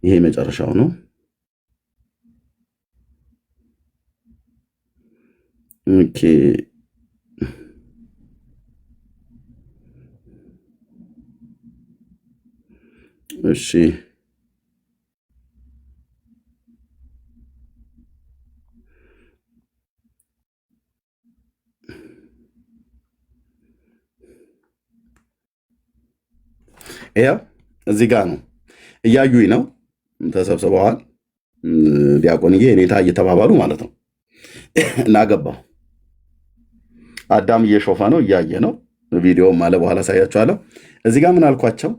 ይሄ መጨረሻው ነው። ኦኬ እሺ ያው እዚህ ጋር ነው እያዩኝ ነው። ተሰብስበዋል። ዲያቆንዬ እኔታ እየተባባሉ ማለት ነው። እናገባው አዳም እየሾፈ ነው፣ እያየ ነው። ቪዲዮም አለ በኋላ ሳያቸዋለሁ። እዚህ ጋር ምን አልኳቸው?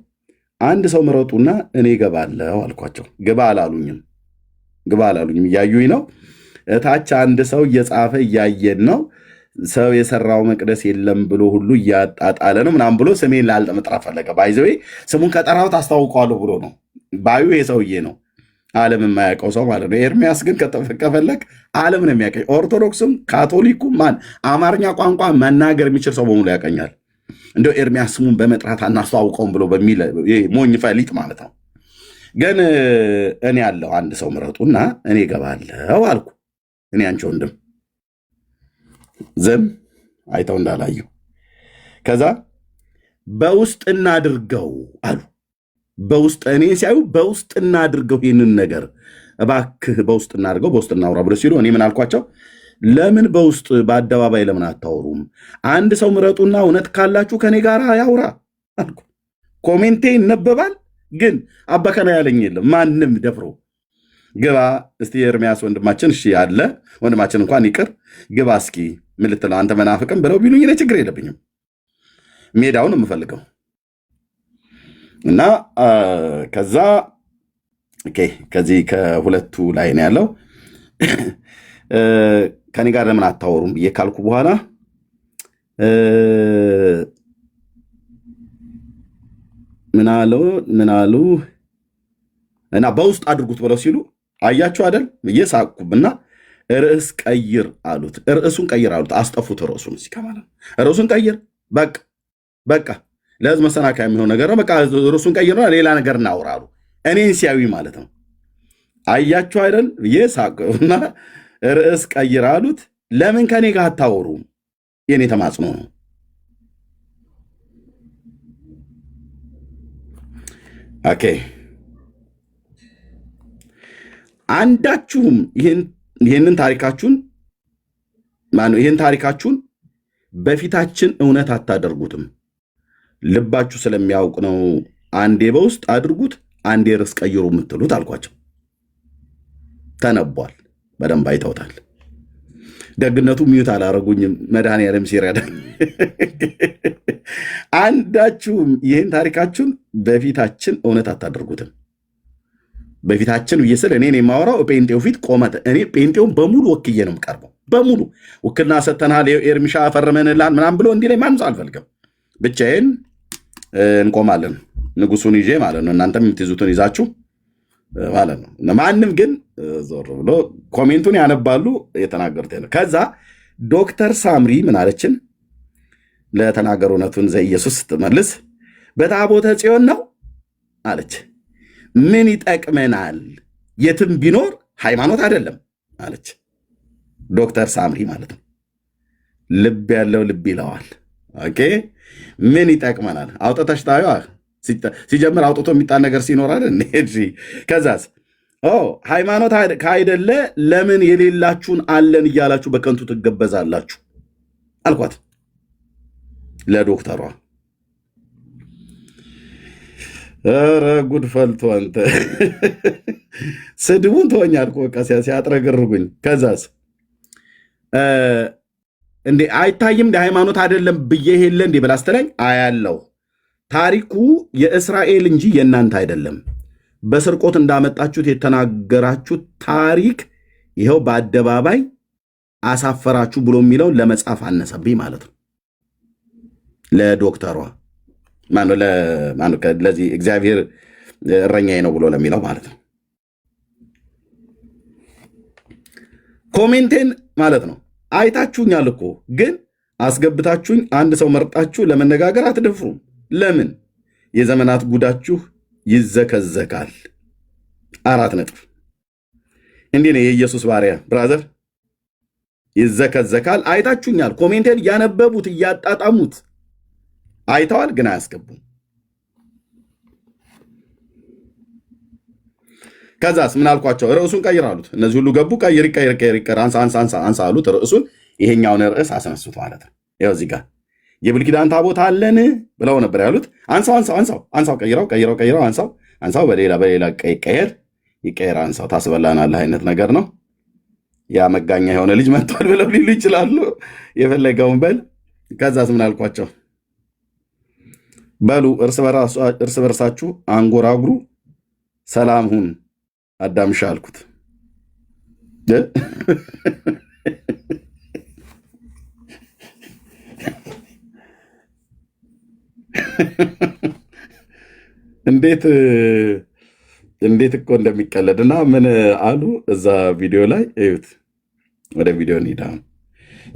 አንድ ሰው ምረጡና እኔ ገባለሁ አልኳቸው። ግባ አላሉኝም። እያዩኝ ነው። እታች አንድ ሰው እየጻፈ እያየን ነው። ሰው የሰራው መቅደስ የለም ብሎ ሁሉ እያጣጣለ ነው ምናምን ብሎ ስሜን ላልመጥራት ፈለገ። ባይዘዌ ስሙን ከጠራሁት አስታውቀዋለሁ ብሎ ነው ባዩ። የሰውዬ ነው ዓለም የማያውቀው ሰው ማለት ነው። ኤርሚያስ ግን ከፈለግ ዓለም ነው የሚያውቀኝ። ኦርቶዶክስም ካቶሊኩም አማርኛ ቋንቋ መናገር የሚችል ሰው በሙሉ ያውቀኛል። እንደው ኤርሚያስ ስሙን በመጥራት አናስተዋውቀውም ብሎ በሚል ሞኝ ፈሊጥ ማለት ነው። ግን እኔ ያለው አንድ ሰው ምረጡና እኔ ገባለሁ አልኩ። እኔ አንቺ ወንድም ዝም አይተው እንዳላዩ። ከዛ በውስጥ እናድርገው አሉ። በውስጥ እኔ ሲያዩ በውስጥ እናድርገው፣ ይህንን ነገር እባክህ በውስጥ እናድርገው፣ በውስጥ እናውራ ብሎ ሲሉ እኔ ምን አልኳቸው? ለምን በውስጥ በአደባባይ ለምን አታወሩም? አንድ ሰው ምረጡና እውነት ካላችሁ ከኔ ጋር ያውራ አልኩ። ኮሜንቴ ይነበባል፣ ግን አባከና ያለኝ የለም ማንም ደፍሮ ግባ እስቲ ኤርሚያስ ወንድማችን፣ እሺ ያለ ወንድማችን እንኳን ይቅር ግባ እስኪ ምን ልትለው አንተ መናፍቅም ብለው ቢሉኝ እኔ ችግር የለብኝም። ሜዳውን የምፈልገው እና ከዛ ከዚህ ከሁለቱ ላይ ነው ያለው። ከኔ ጋር ለምን አታወሩም ብዬ ካልኩ በኋላ ምን አሉ እና በውስጥ አድርጉት ብለው ሲሉ አያችሁ አይደል ብዬ ሳቅኩብና ርዕስ ቀይር አሉት። ርዕሱን ቀይር አሉት። አስጠፉት ርዕሱን። እዚህ ከማለት ርዕሱን ቀይር፣ በቃ ለህዝብ መሰናከያ የሚሆን ነገር ነው። በቃ ርዕሱን ቀይርና ሌላ ነገር እናውራ አሉ። እኔን ሲያዊ ማለት ነው። አያችሁ አይደል ብዬ ሳቅኩና ርዕስ ቀይር አሉት። ለምን ከኔ ጋር አታወሩም? የኔ ተማጽኖ ነው። ኦኬ አንዳችሁም ይህን ታሪካችሁን በፊታችን እውነት አታደርጉትም። ልባችሁ ስለሚያውቅ ነው አንዴ በውስጥ አድርጉት፣ አንዴ ርዕስ ቀይሩ የምትሉት አልኳቸው። ተነቧል። በደንብ አይተውታል። ደግነቱ ሚዩት አላረጉኝም። መድኃኔዓለም ሲረዳ አንዳችሁም ይህን ታሪካችሁን በፊታችን እውነት አታደርጉትም። በፊታችን ብዬ ስል እኔን የማወራው ጴንጤው ፊት ቆመተ። እኔ ጴንጤውን በሙሉ ወክዬ ነው የምቀርበው። በሙሉ ውክልና ሰጥተናል፣ ኤርሚሻ ፈርመንላል ምናምን ብሎ እንዲህ ላይ ማንም ሰው አልፈልግም። ብቻዬን እንቆማለን፣ ንጉሱን ይዤ ማለት ነው። እናንተም የምትይዙትን ይዛችሁ ማለት ነው። ማንም ግን ዞር ብሎ ኮሜንቱን ያነባሉ። የተናገሩት ነው። ከዛ ዶክተር ሳምሪ ምን አለችን? ለተናገሩ እውነቱን ዘኢየሱስ ስትመልስ በታቦተ ጽዮን ነው አለች። ምን ይጠቅመናል? የትም ቢኖር ሃይማኖት አይደለም አለች። ዶክተር ሳምሪ ማለት ነው። ልብ ያለው ልብ ይለዋል። ኦኬ ምን ይጠቅመናል? አውጥተሽ ታዩ። ሲጀምር አውጥቶ የሚጣል ነገር ሲኖራል። ከዛስ ሃይማኖት ካይደለ ለምን የሌላችሁን አለን እያላችሁ በከንቱ ትገበዛላችሁ አልኳት ለዶክተሯ። ኧረ ጉድ ፈልቶ አንተ ስድቡን ተወኛል እኮ ሲያጥረግርጉኝ። ከዛስ እንዴ አይታይም እንደ ሃይማኖት አይደለም ብዬ ሄለ እንዴ ብላ ስትለኝ አያለው ታሪኩ የእስራኤል እንጂ የእናንተ አይደለም። በስርቆት እንዳመጣችሁት የተናገራችሁት ታሪክ ይኸው በአደባባይ አሳፈራችሁ ብሎ የሚለውን ለመጻፍ አነሰብኝ ማለት ነው። ለዶክተሯ ለዚህ እግዚአብሔር እረኛዬ ነው ብሎ ለሚለው ማለት ነው። ኮሜንቴን ማለት ነው አይታችሁኛል እኮ ግን አስገብታችሁኝ አንድ ሰው መርጣችሁ ለመነጋገር አትደፍሩም። ለምን? የዘመናት ጉዳችሁ ይዘከዘካል። 4 ነጥብ። እንዲህ ነው የኢየሱስ ባሪያ ብራዘር፣ ይዘከዘካል። አይታችሁኛል። ኮሜንቴን እያነበቡት እያጣጣሙት አይተዋል፣ ግን አያስገቡም። ከዛስ ምን አልኳቸው? ርዕሱን ቀይር አሉት። እነዚህ ሁሉ ገቡ። ቀይር፣ አንሳ አሉት ርዕሱን። ይሄኛውን ርዕስ አስነሱት ማለት ነው። ይኸው እዚህ ጋር የብሉይ ኪዳን ታቦት አለን ብለው ነበር ያሉት። አንሳው፣ ቀይረው፣ አንሳው፣ በሌላ ይቀየር፣ አንሳው፣ ታስበላናለህ አይነት ነገር ነው። ያ መጋኛ የሆነ ልጅ መጥቷል ብለው ሊሉ ይችላሉ። የፈለገውን በል። ከዛስ ምን አልኳቸው? በሉ እርስ በርሳችሁ አንጎራጉሩ፣ ሰላም ሁን አዳምሻ አልኩት። እንዴት እኮ እንደሚቀለድና ምን አሉ እዛ ቪዲዮ ላይ እዩት። ወደ ቪዲዮ እንሂድ።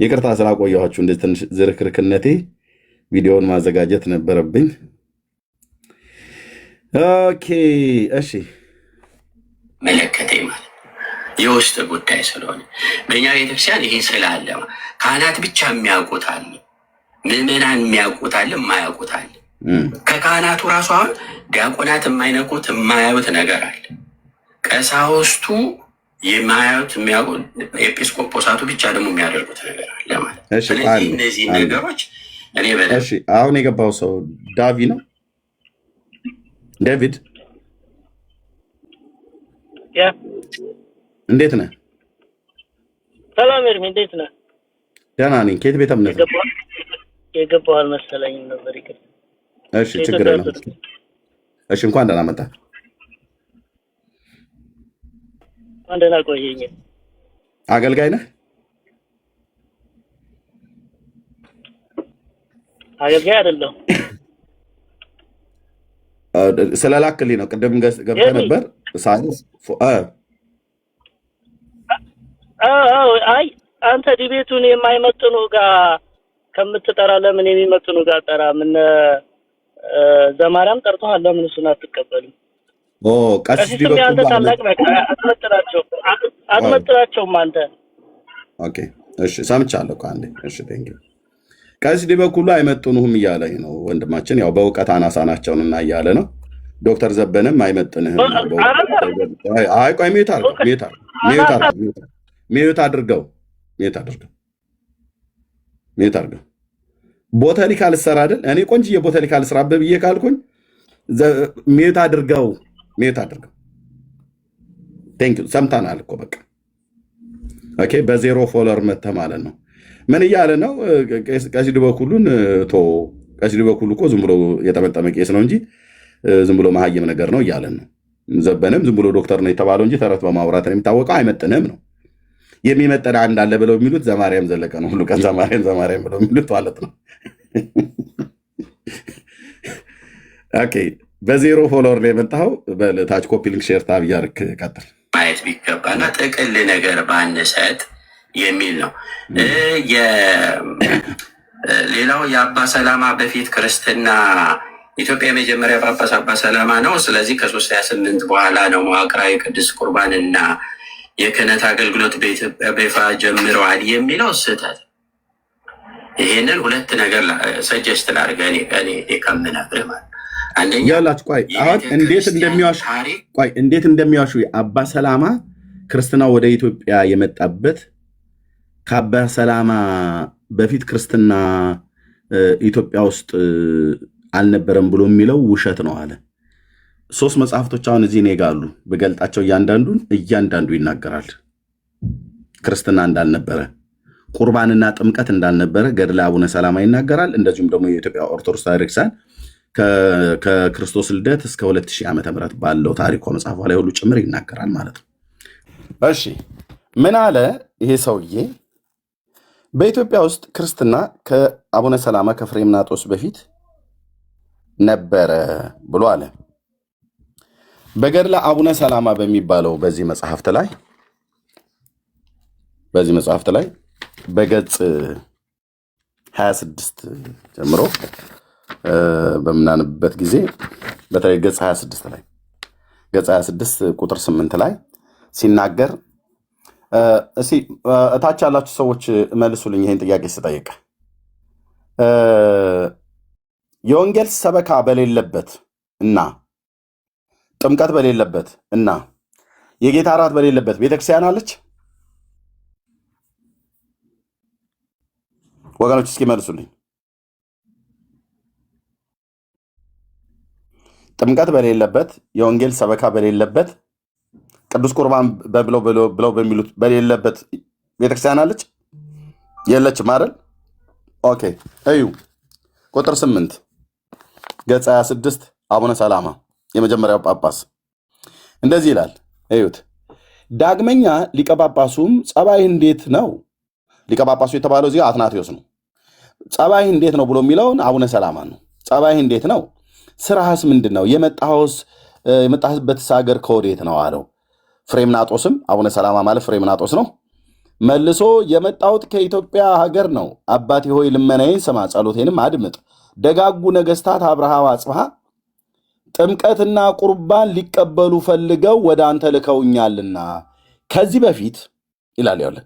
ይቅርታ ስላቆየኋችሁ እንደዚህ ትንሽ ዝርክርክነቴ ቪዲዮውን ማዘጋጀት ነበረብኝ። ኦኬ እሺ። መለከቴ ማለት የውስጥ ጉዳይ ስለሆነ በእኛ ቤተክርስቲያን ይሄ ስላለ ካህናት ብቻ የሚያውቁት አለ፣ ምዕመናን የሚያውቁት አለ፣ የማያውቁት አለ። ከካህናቱ ራሱ አሁን ዲያቆናት የማይነቁት የማያዩት ነገር አለ። ቀሳውስቱ የማያዩት የሚያውቁት፣ ኤጲስቆጶሳቱ ብቻ ደግሞ የሚያደርጉት ነገር አለ ማለት። ስለዚህ እነዚህ ነገሮች እኔ አሁን የገባው ሰው ዳቪ ነው። ዴቪድ እንዴት ነህ? ሰላም ኤርሚ፣ እንዴት ነህ? ደህና ነኝ። ከየት ቤተ እምነት ነው? የገባው አልመሰለኝም ነበር። ይቅር። እሺ፣ ችግር የለም። እሺ፣ እንኳን ደህና መጣህ። እንኳን ደህና ቆየኝ። አገልጋይ ነህ? አገልጋይ አይደለሁም። ስለላክልኝ ነው። ቅድም ገብተህ ነበር ሳይንስ አይ አንተ ዲቤቱን የማይመጥኑ ጋር ከምትጠራ ለምን የሚመጥኑ ጋር ጠራ? ምን ዘማሪያም ጠርቶሃል፣ ለምን እሱን አትቀበልም? ቀሲስ አንተ ታላቅ አትመጥናቸውም አንተ። ኦኬ እሺ፣ ሰምቻለሁ። አንዴ እሺ፣ ቴንኪው። ቀሲስ ዲበኩሉ አይመጥኑህም እያለኝ ነው ወንድማችን። ያው በእውቀት አናሳ ናቸውንና እያለ ነው። ዶክተር ዘበንም አይመጥንህም። አይ ቆይ ሚዩት አድርገው ቦታኒካ ልሰራ አይደል? እኔ ቆንጅዬ ቦታኒካ ልስራ ብዬ ካልኩኝ ሚዩት አድርገው። ቴንኪው። ሰምተናል እኮ በቃ ኦኬ። በዜሮ ፎሎወር መተህ ማለት ነው። ምን እያለ ነው? ቀሲስ ዲበኩሉን ቀሲስ ዲበኩሉ እኮ ዝም ብሎ የጠመጠመ ቄስ ነው እንጂ ዝም ብሎ መሀይም ነገር ነው እያለን ነው። ዘበንም ዝም ብሎ ዶክተር ነው የተባለው እንጂ ተረት በማውራት ነው የሚታወቀው። አይመጥንም ነው የሚመጠን አንድ አለ ብለው የሚሉት ዘማርያም ዘለቀ ነው። ሁሉ ቀን ዘማርያም ብለው የሚሉት ማለት ነው። ኦኬ በዜሮ ፎሎወር ላይ የመጣኸው በታች ኮፒ ሊንክ ሼር ታብ እያደረክ ቀጥል። ማየት ቢገባና ጥቅል ነገር ባንሰጥ የሚል ነው። ሌላው የአባ ሰላማ በፊት ክርስትና ኢትዮጵያ የመጀመሪያ ጳጳስ አባ ሰላማ ነው። ስለዚህ ከ328 በኋላ ነው መዋቅራዊ ቅዱስ ቁርባን እና የክህነት አገልግሎት በኢትዮጵያ በይፋ ጀምረዋል የሚለው ስህተት። ይሄንን ሁለት ነገር ሰጀስት ላድርግ እኔ ከምነግርህ ማለት አንደኛ ያላችሁ ቆይ አሁን እንዴት እንደሚዋሹ አባ ሰላማ ክርስትና ወደ ኢትዮጵያ የመጣበት ከአባ ሰላማ በፊት ክርስትና ኢትዮጵያ ውስጥ አልነበረም ብሎ የሚለው ውሸት ነው አለ። 3 መጽሐፍቶች አሁን እዚህ እኔ ጋር አሉ። በገልጣቸው እያንዳንዱ ይናገራል። ክርስትና እንዳልነበረ፣ ቁርባንና ጥምቀት እንዳልነበረ ገድለ አቡነ ሰላማ ይናገራል። እንደዚሁም ደግሞ የኢትዮጵያ ኦርቶዶክስ ታሪክሳን ከክርስቶስ ልደት እስከ 2000 ዓመተ ምህረት ባለው ታሪኮ መጽሐፏ ላይ ሁሉ ጭምር ይናገራል ማለት ነው። እሺ ምን አለ ይሄ ሰውዬ? በኢትዮጵያ ውስጥ ክርስትና ከአቡነ ሰላማ ከፍሬምናጦስ በፊት ነበረ ብሎ አለ። በገድለ አቡነ ሰላማ በሚባለው በዚህ መጽሐፍት ላይ በገጽ 26 ጀምሮ በምናንበት ጊዜ በተለይ ገጽ 26 ቁጥር 8 ላይ ሲናገር እስኪ እታች ያላችሁ ሰዎች መልሱልኝ ይሄን ጥያቄ ስጠይቅ። የወንጌል ሰበካ በሌለበት እና ጥምቀት በሌለበት እና የጌታ እራት በሌለበት ቤተክርስቲያን አለች? ወገኖች እስኪ መልሱልኝ። ጥምቀት በሌለበት፣ የወንጌል ሰበካ በሌለበት፣ ቅዱስ ቁርባን ብለው በሚሉት በሌለበት ቤተክርስቲያን አለች? የለችም አይደል? ኦኬ እዩ ቁጥር 8 ገጽ 26 አቡነ ሰላማ የመጀመሪያው ጳጳስ እንደዚህ ይላል። እዩት። ዳግመኛ ሊቀ ጳጳሱም ጸባይህ እንዴት ነው? ሊቀ ጳጳሱ የተባለው እዚህ አትናቴዎስ ነው። ጸባይህ እንዴት ነው ብሎ የሚለውን አቡነ ሰላማ ነው። ጸባይህ እንዴት ነው? ስራህስ ምንድን ነው? የመጣህበትስ ሀገር ከወዴት ነው አለው። ፍሬምናጦስም አቡነ ሰላማ ማለት ፍሬምናጦስ ነው። መልሶ የመጣሁት ከኢትዮጵያ ሀገር ነው። አባቴ ሆይ ልመናዬን ስማ፣ ጸሎቴንም አድምጥ። ደጋጉ ነገስታት አብርሃም አጽብሃ ጥምቀትና ቁርባን ሊቀበሉ ፈልገው ወደ አንተ ልከውኛልና ከዚህ በፊት ይላል ያለ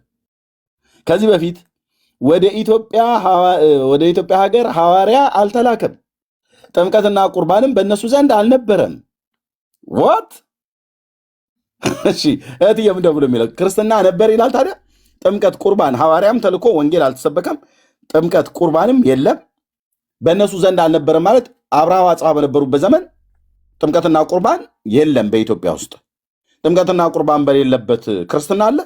ከዚህ በፊት ወደ ኢትዮጵያ ሀገር ሐዋርያ አልተላከም፣ ጥምቀትና ቁርባንም በእነሱ ዘንድ አልነበረም። ዋት እሺ እህትዬ ምንድን ብሎ የሚለው ክርስትና ነበር ይላል። ታዲያ ጥምቀት ቁርባን ሐዋርያም ተልኮ ወንጌል አልተሰበከም፣ ጥምቀት ቁርባንም የለም፣ በእነሱ ዘንድ አልነበረም ማለት አብርሃም አጽብሃ በነበሩበት ዘመን ጥምቀትና ቁርባን የለም በኢትዮጵያ ውስጥ። ጥምቀትና ቁርባን በሌለበት ክርስትና አለ?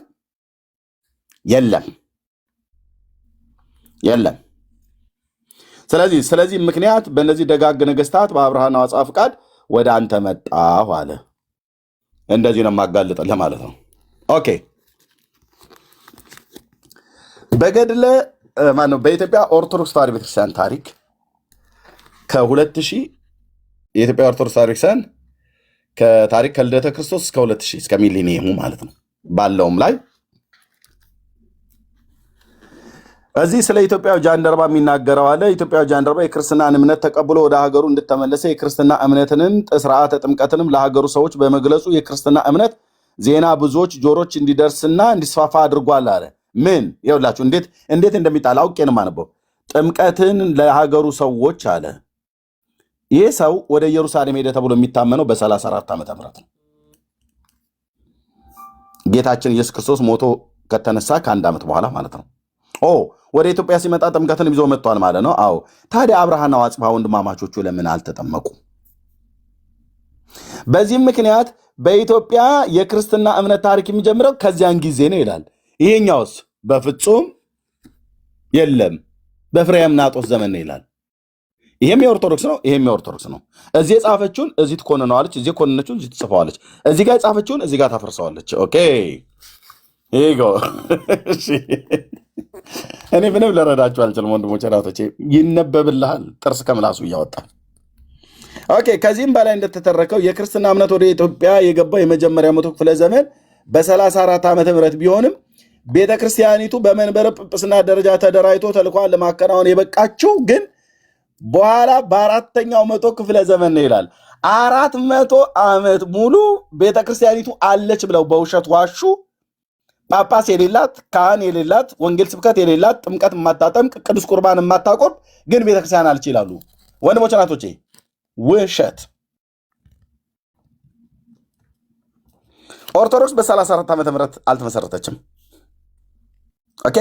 የለም። ስለዚህ ምክንያት በእነዚህ ደጋግ ነገስታት በአብርሃና አጽብሃ ፍቃድ ወደ አንተ መጣሁ አለ። እንደዚህ ነው የማጋልጥልህ ማለት ነው። ኦኬ በገድለ ማነው በኢትዮጵያ ኦርቶዶክስ ተዋሕዶ ቤተክርስቲያን ታሪክ ከ2000 የኢትዮጵያ ኦርቶዶክስ ታሪክሳን ከታሪክ ከልደተ ክርስቶስ እስከ 2000 እስከ ሚሊኒየሙ ማለት ነው ባለውም ላይ እዚህ ስለ ኢትዮጵያው ጃንደረባ የሚናገረው አለ። ኢትዮጵያው ጃንደረባ የክርስትናን እምነት ተቀብሎ ወደ ሀገሩ እንድተመለሰ የክርስትና እምነትንም ስርዓተ ጥምቀትንም ለሀገሩ ሰዎች በመግለጹ የክርስትና እምነት ዜና ብዙዎች ጆሮች እንዲደርስና እንዲስፋፋ አድርጓል አለ። ምን ይኸውላችሁ እንዴት እንደሚጣል አውቄ ነው የማነበው። ጥምቀትን ለሀገሩ ሰዎች አለ። ይህ ሰው ወደ ኢየሩሳሌም ሄደ ተብሎ የሚታመነው በ34 ዓመተ ምህረት ነው። ጌታችን ኢየሱስ ክርስቶስ ሞቶ ከተነሳ ከ1 ዓመት በኋላ ማለት ነው። ወደ ኢትዮጵያ ሲመጣ ጥምቀትን ይዞ መጥቷል ማለት ነው። አዎ ታዲያ አብርሃና አጽብሃ ወንድማማቾቹ ለምን አልተጠመቁ? በዚህም ምክንያት በኢትዮጵያ የክርስትና እምነት ታሪክ የሚጀምረው ከዚያን ጊዜ ነው ይላል። ይሄኛውስ በፍጹም የለም በፍሬምናጦስ ዘመን ነው ይላል። ይሄም የኦርቶዶክስ ነው፣ ይሄም የኦርቶዶክስ ነው። እዚህ የጻፈችውን እዚህ ትኮንነዋለች፣ እዚህ የኮንነችውን እዚህ ትጽፈዋለች፣ እዚህ ጋር የጻፈችውን እዚህ ጋር ታፈርሰዋለች። ኦኬ ይጎ እኔ ምንም ልረዳችሁ አልችልም ወንድሞቼ፣ እናቶቼ። ይነበብልሃል ጥርስ ከምላሱ እያወጣ ኦኬ። ከዚህም በላይ እንደተተረከው የክርስትና እምነት ወደ ኢትዮጵያ የገባው የመጀመሪያ መቶ ክፍለ ዘመን በ34 ዓመተ ምህረት ቢሆንም ቤተ ክርስቲያኒቱ በመንበረ ጵጵስና ደረጃ ተደራጅቶ ተልኳን ለማከናወን የበቃችው ግን በኋላ በአራተኛው መቶ ክፍለ ዘመን ነው ይላል። 400 ዓመት ሙሉ ቤተ ክርስቲያኒቱ አለች ብለው በውሸት ዋሹ። ጳጳስ የሌላት፣ ካህን የሌላት፣ ወንጌል ስብከት የሌላት፣ ጥምቀት የማታጠምቅ፣ ቅዱስ ቁርባን የማታቆርብ ግን ቤተክርስቲያን አለች ይላሉ። ወንድሞች ናቶቼ፣ ውሸት። ኦርቶዶክስ በ34 ዓመተ ምህረት አልተመሰረተችም። ኦኬ፣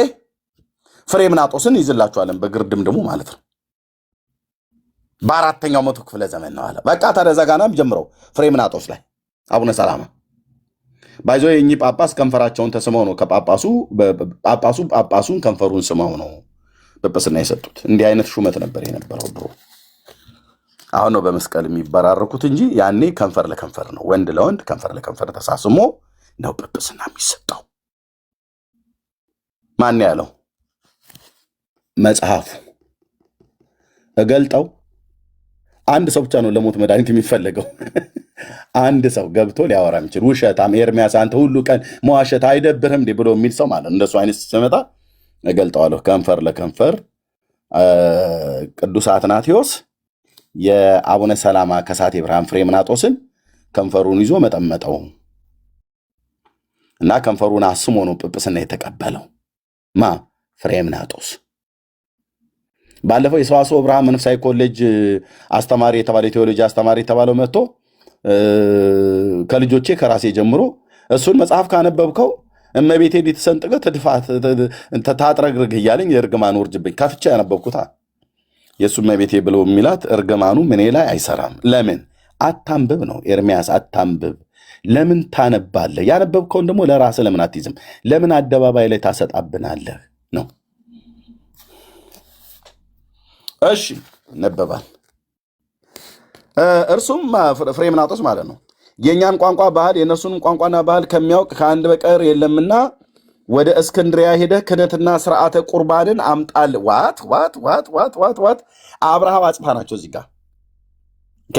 ፍሬምናጦስን ይዝላችኋለን በግርድም ደግሞ ማለት ነው። በአራተኛው መቶ ክፍለ ዘመን ነው አለ። በቃ ተደዘጋናም ጀምረው ፍሬምናጦስ ላይ አቡነ ሰላማ ባይዞ የእኚህ ጳጳስ ከንፈራቸውን ተስመው ነው ጳጳሱን ከንፈሩን ስመው ነው ጵጵስና የሰጡት። እንዲህ አይነት ሹመት ነበር የነበረው ድሮ። አሁን ነው በመስቀል የሚበራረኩት እንጂ ያኔ ከንፈር ለከንፈር ነው፣ ወንድ ለወንድ ከንፈር ለከንፈር ተሳስሞ ነው ጵጵስና የሚሰጠው። ማን ያለው? መጽሐፉ። እገልጠው አንድ ሰው ብቻ ነው ለሞት መድኃኒት የሚፈለገው። አንድ ሰው ገብቶ ሊያወራ የሚችል ውሸታም ኤርሚያስ አንተ ሁሉ ቀን መዋሸት አይደብርህም ብሎ የሚል ሰው ማለት እንደሱ አይነት ሲመጣ እገልጠዋለሁ። ከንፈር ለከንፈር ቅዱስ አትናቴዎስ የአቡነ ሰላማ ከሳቴ ብርሃን ፍሬምናጦስን ከንፈሩን ይዞ መጠመጠው እና ከንፈሩን አስሞ ነው ጵጵስና የተቀበለው። ማ ፍሬምናጦስ። ባለፈው የሰዋስወ ብርሃን መንፈሳዊ ኮሌጅ አስተማሪ የተባለ ቴዎሎጂ አስተማሪ የተባለው መጥቶ ከልጆቼ ከራሴ ጀምሮ እሱን መጽሐፍ ካነበብከው እመቤቴ ሊተሰንጥቀ ትድፋት ታጥረግርግ እያለኝ የእርግማን ውርጅብኝ ከፍቻ ያነበብኩታ የእሱ እመቤቴ ብሎ የሚላት እርግማኑ ምኔ ላይ አይሰራም። ለምን አታንብብ ነው ኤርሚያስ፣ አታንብብ። ለምን ታነባለህ? ያነበብከውን ደግሞ ለራስህ ለምን አትይዝም? ለምን አደባባይ ላይ ታሰጣብናለህ ነው። እሺ ነበባል። እርሱም ፍሬምናጦስ ማለት ነው የእኛን ቋንቋ ባህል የእነርሱን ቋንቋና ባህል ከሚያውቅ ከአንድ በቀር የለምና ወደ እስክንድሪያ ሄደህ ክህነትና ስርዓተ ቁርባንን አምጣል። ዋት አብርሃ አጽብሃ ናቸው እዚህ ጋር።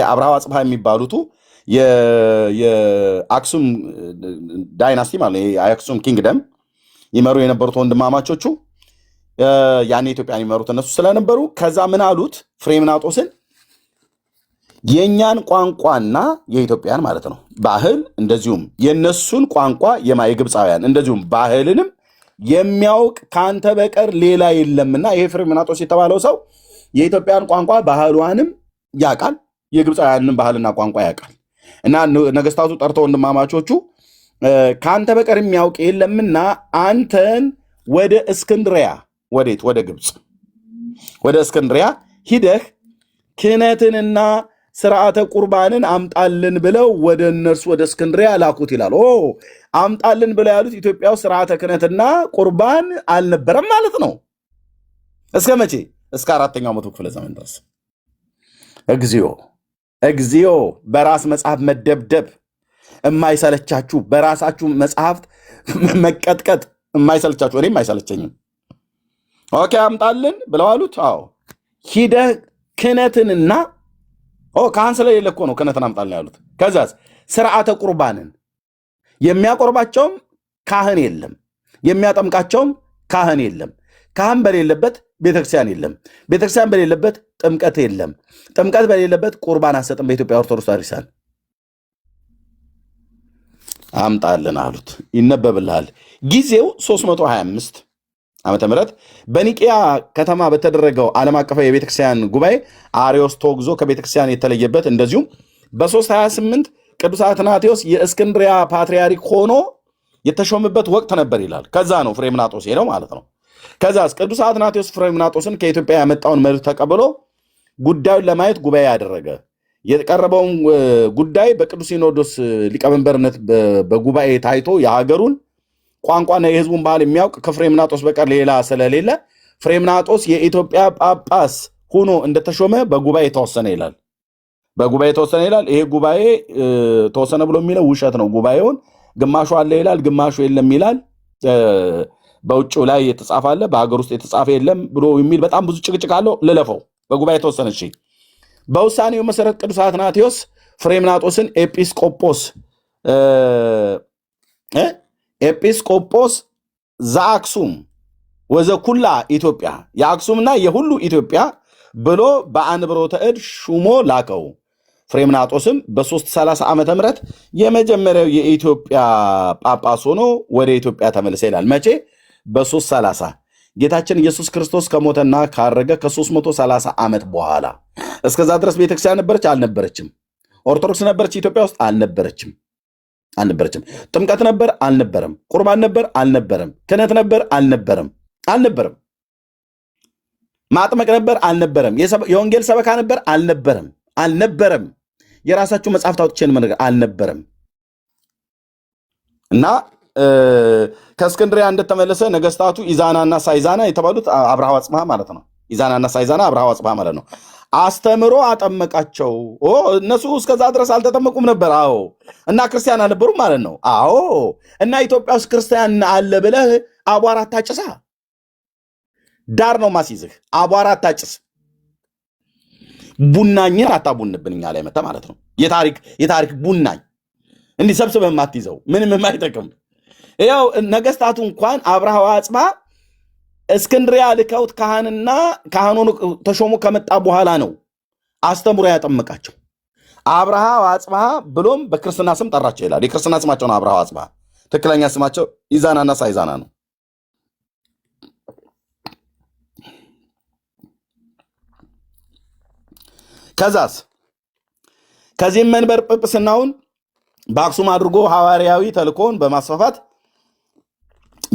አብርሃ አጽብሃ የሚባሉቱ የአክሱም ዳይናስቲ ማለት የአክሱም ኪንግደም ይመሩ የነበሩት ወንድማማቾቹ ያኔ ኢትዮጵያን ይመሩት እነሱ ስለነበሩ ከዛ ምን አሉት ፍሬምናጦስን የእኛን ቋንቋና የኢትዮጵያን ማለት ነው ባህል እንደዚሁም የነሱን ቋንቋ የግብፃውያን እንደዚሁም ባህልንም የሚያውቅ ከአንተ በቀር ሌላ የለምና ይሄ ፍሬምናጦስ የተባለው ሰው የኢትዮጵያን ቋንቋ ባህሏንም ያውቃል፣ የግብፃውያንን ባህልና ቋንቋ ያውቃል። እና ነገስታቱ ጠርተው ወንድማማቾቹ ከአንተ በቀር የሚያውቅ የለምና አንተን ወደ እስክንድሪያ ወዴት? ወደ ግብፅ ወደ እስክንድሪያ ሂደህ ክህነትንና ስርዓተ ቁርባንን አምጣልን ብለው ወደ እነርሱ ወደ እስክንድሪያ ላኩት ይላል። አምጣልን ብለው ያሉት ኢትዮጵያ ውስጥ ስርዓተ ክህነትና ቁርባን አልነበረም ማለት ነው። እስከ መቼ? እስከ አራተኛው መቶ ክፍለ ዘመን ድረስ። እግዚኦ! በራስ መጽሐፍ መደብደብ የማይሰለቻችሁ፣ በራሳችሁ መጽሐፍት መቀጥቀጥ የማይሰለቻችሁ፣ እኔም አይሰለቸኝም። ኦኬ አምጣልን ብለው አሉት። አዎ ሂደህ ክህነትንና ካህን ስለሌለ እኮ ነው ክህነትን አምጣልን ያሉት። ከዛስ ስርዓተ ቁርባንን የሚያቆርባቸውም ካህን የለም፣ የሚያጠምቃቸውም ካህን የለም። ካህን በሌለበት ቤተክርስቲያን የለም፣ ቤተክርስቲያን በሌለበት ጥምቀት የለም፣ ጥምቀት በሌለበት ቁርባን አሰጥም። በኢትዮጵያ ኦርቶዶክስ ታሪሳን አምጣልን አሉት። ይነበብልሃል። ጊዜው 325 ዓመተ ምህረት በኒቅያ ከተማ በተደረገው ዓለም አቀፋዊ የቤተክርስቲያን ጉባኤ አርዮስ ተወግዞ ከቤተክርስቲያን የተለየበት እንደዚሁም በ328 ቅዱስ አትናቴዎስ የእስክንድሪያ ፓትርያርክ ሆኖ የተሾመበት ወቅት ነበር ይላል። ከዛ ነው ፍሬምናጦስ ሄደው ማለት ነው። ከዛስ ቅዱስ አትናቴዎስ ፍሬምናጦስን ከኢትዮጵያ ያመጣውን መልእክት ተቀብሎ ጉዳዩን ለማየት ጉባኤ ያደረገ። የቀረበውን ጉዳይ በቅዱስ ሲኖዶስ ሊቀመንበርነት በጉባኤ ታይቶ የሀገሩን ቋንቋና የህዝቡን ባህል የሚያውቅ ከፍሬምናጦስ በቀር ሌላ ስለሌለ ፍሬምናጦስ የኢትዮጵያ ጳጳስ ሆኖ እንደተሾመ በጉባኤ ተወሰነ ይላል። በጉባኤ ተወሰነ ይላል። ይሄ ጉባኤ ተወሰነ ብሎ የሚለው ውሸት ነው። ጉባኤውን ግማሹ አለ ይላል፣ ግማሹ የለም ይላል። በውጭው ላይ የተጻፈ አለ፣ በሀገር ውስጥ የተጻፈ የለም ብሎ የሚል በጣም ብዙ ጭቅጭቅ አለው። ልለፈው። በጉባኤ ተወሰነ። እሺ በውሳኔው መሰረት ቅዱስ አትናቴዎስ ፍሬምናጦስን ኤጲስቆጶስ ዘአክሱም ወዘኩላ ኢትዮጵያ የአክሱምና የሁሉ ኢትዮጵያ ብሎ በአንብሮተ እድ ሹሞ ላከው። ፍሬምናጦስም በ330 ዓመተ ምህረት የመጀመሪያው የኢትዮጵያ ጳጳስ ሆኖ ወደ ኢትዮጵያ ተመለሰ ይላል። መቼ? በ330 ጌታችን ኢየሱስ ክርስቶስ ከሞተና ካረገ ከ330 ዓመት በኋላ። እስከዛ ድረስ ቤተክርስቲያን ነበረች? አልነበረችም። ኦርቶዶክስ ነበረች ኢትዮጵያ ውስጥ? አልነበረችም። ጥምቀት ነበር? አልነበረም። ቁርባን ነበር? አልነበረም። ክህነት ነበር? አልነበረም። ማጥመቅ ነበር? አልነበረም። የወንጌል ሰበካ ነበር? አልነበረም። የራሳችሁ መጽሐፍ ታውጥቼን መነገር አልነበረም። እና ከእስክንድሪያ እንደተመለሰ ነገስታቱ ኢዛናና ሳይዛና የተባሉት አብርሃ ወአጽብሃ ማለት ነው። ኢዛናና ሳይዛና አብርሃ ወአጽብሃ ማለት ነው። አስተምሮ አጠመቃቸው። እነሱ እስከዛ ድረስ አልተጠመቁም ነበር። አዎ። እና ክርስቲያን አልነበሩም ማለት ነው። አዎ። እና ኢትዮጵያ ውስጥ ክርስቲያን አለ ብለህ አቧራ አታጭሳ። ዳር ነው ማስይዝህ። አቧራ አታጭስ። ቡናኝን አታቡንብን እኛ ላይ መጣ ማለት ነው። የታሪክ ቡናኝ እንዲህ ሰብስበህ የማትይዘው ምንም የማይጠቅም። ያው ነገስታቱ እንኳን አብርሃ ወአጽብሃ እስክንድሪያ ልከውት ካህኑ ተሾሞ ከመጣ በኋላ ነው አስተምሮ ያጠመቃቸው። አብርሃ ወአጽብሃ ብሎም በክርስትና ስም ጠራቸው ይላል። የክርስትና ስማቸው ነው አብርሃ ወአጽብሃ። ትክክለኛ ስማቸው ኢዛናና ሳይዛና ነው። ከዛስ ከዚህም መንበር ጵጵስናውን በአክሱም አድርጎ ሐዋርያዊ ተልኮን በማስፋፋት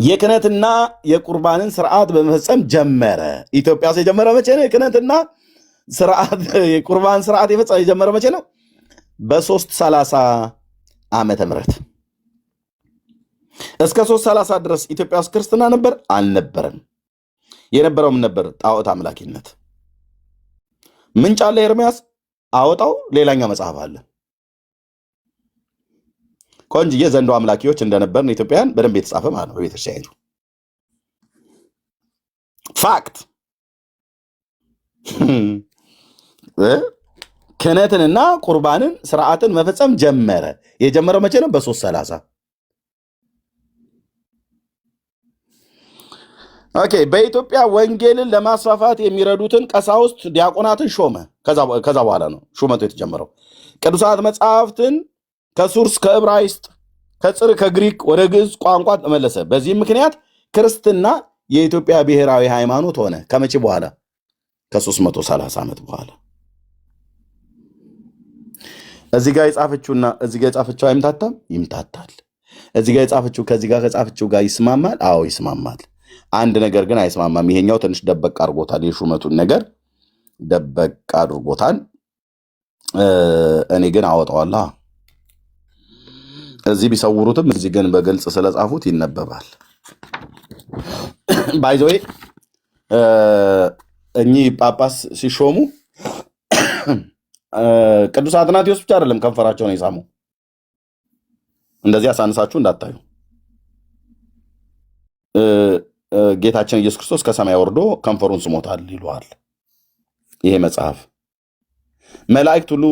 የክህነትና የቁርባንን ስርዓት በመፈጸም ጀመረ። ኢትዮጵያ ውስጥ የጀመረ መቼ ነው? የክህነትና የቁርባን ስርዓት የጀመረ መቼ ነው? በ330 ዓመተ ምህረት። እስከ 330 ድረስ ኢትዮጵያ ውስጥ ክርስትና ነበር? አልነበረም። የነበረው ምን ነበር? ጣዖት አምላኪነት። ምንጭ አለ ኤርምያስ አወጣው። ሌላኛው መጽሐፍ አለ። ቆንጅዬ ዘንዶ አምላኪዎች እንደነበርን ኢትዮጵያውያን በደንብ የተጻፈ ማለት ነው በቤተክርስቲያኒቱ። ፋክት። ክህነትንና ቁርባንን ስርዓትን መፈጸም ጀመረ። የጀመረው መቼ ነው? በ330። ኦኬ። በኢትዮጵያ ወንጌልን ለማስፋፋት የሚረዱትን ቀሳውስት፣ ዲያቆናትን ሾመ። ከዛ በኋላ ነው ሹመቱ የተጀመረው። ቅዱሳት መጽሐፍትን ከሱርስ ከዕብራይስጥ ከጽር ከግሪክ ወደ ግዕዝ ቋንቋ ተመለሰ። በዚህም ምክንያት ክርስትና የኢትዮጵያ ብሔራዊ ሃይማኖት ሆነ። ከመቼ በኋላ? ከ330 ዓመት በኋላ። እዚህ ጋር የጻፈችውና እዚህ ጋር የጻፈችው አይምታታም? ይምታታል። እዚህ ጋር የጻፈችው ከዚህ ጋር ከጻፈችው ጋር ይስማማል? አዎ ይስማማል። አንድ ነገር ግን አይስማማም። ይሄኛው ትንሽ ደበቅ አድርጎታል። የሹመቱን ነገር ደበቅ አድርጎታል። እኔ ግን አወጣዋለሁ። እዚህ ቢሰውሩትም እዚህ ግን በግልጽ ስለጻፉት ይነበባል። ባይዘዌ እኚህ ጳጳስ ሲሾሙ ቅዱስ አትናቴዎስ ብቻ አይደለም ከንፈራቸውን የሳሙ። እንደዚህ አሳንሳችሁ እንዳታዩ። ጌታችን ኢየሱስ ክርስቶስ ከሰማይ ወርዶ ከንፈሩን ስሞታል ይለዋል ይሄ መጽሐፍ። መላእክት ሁሉ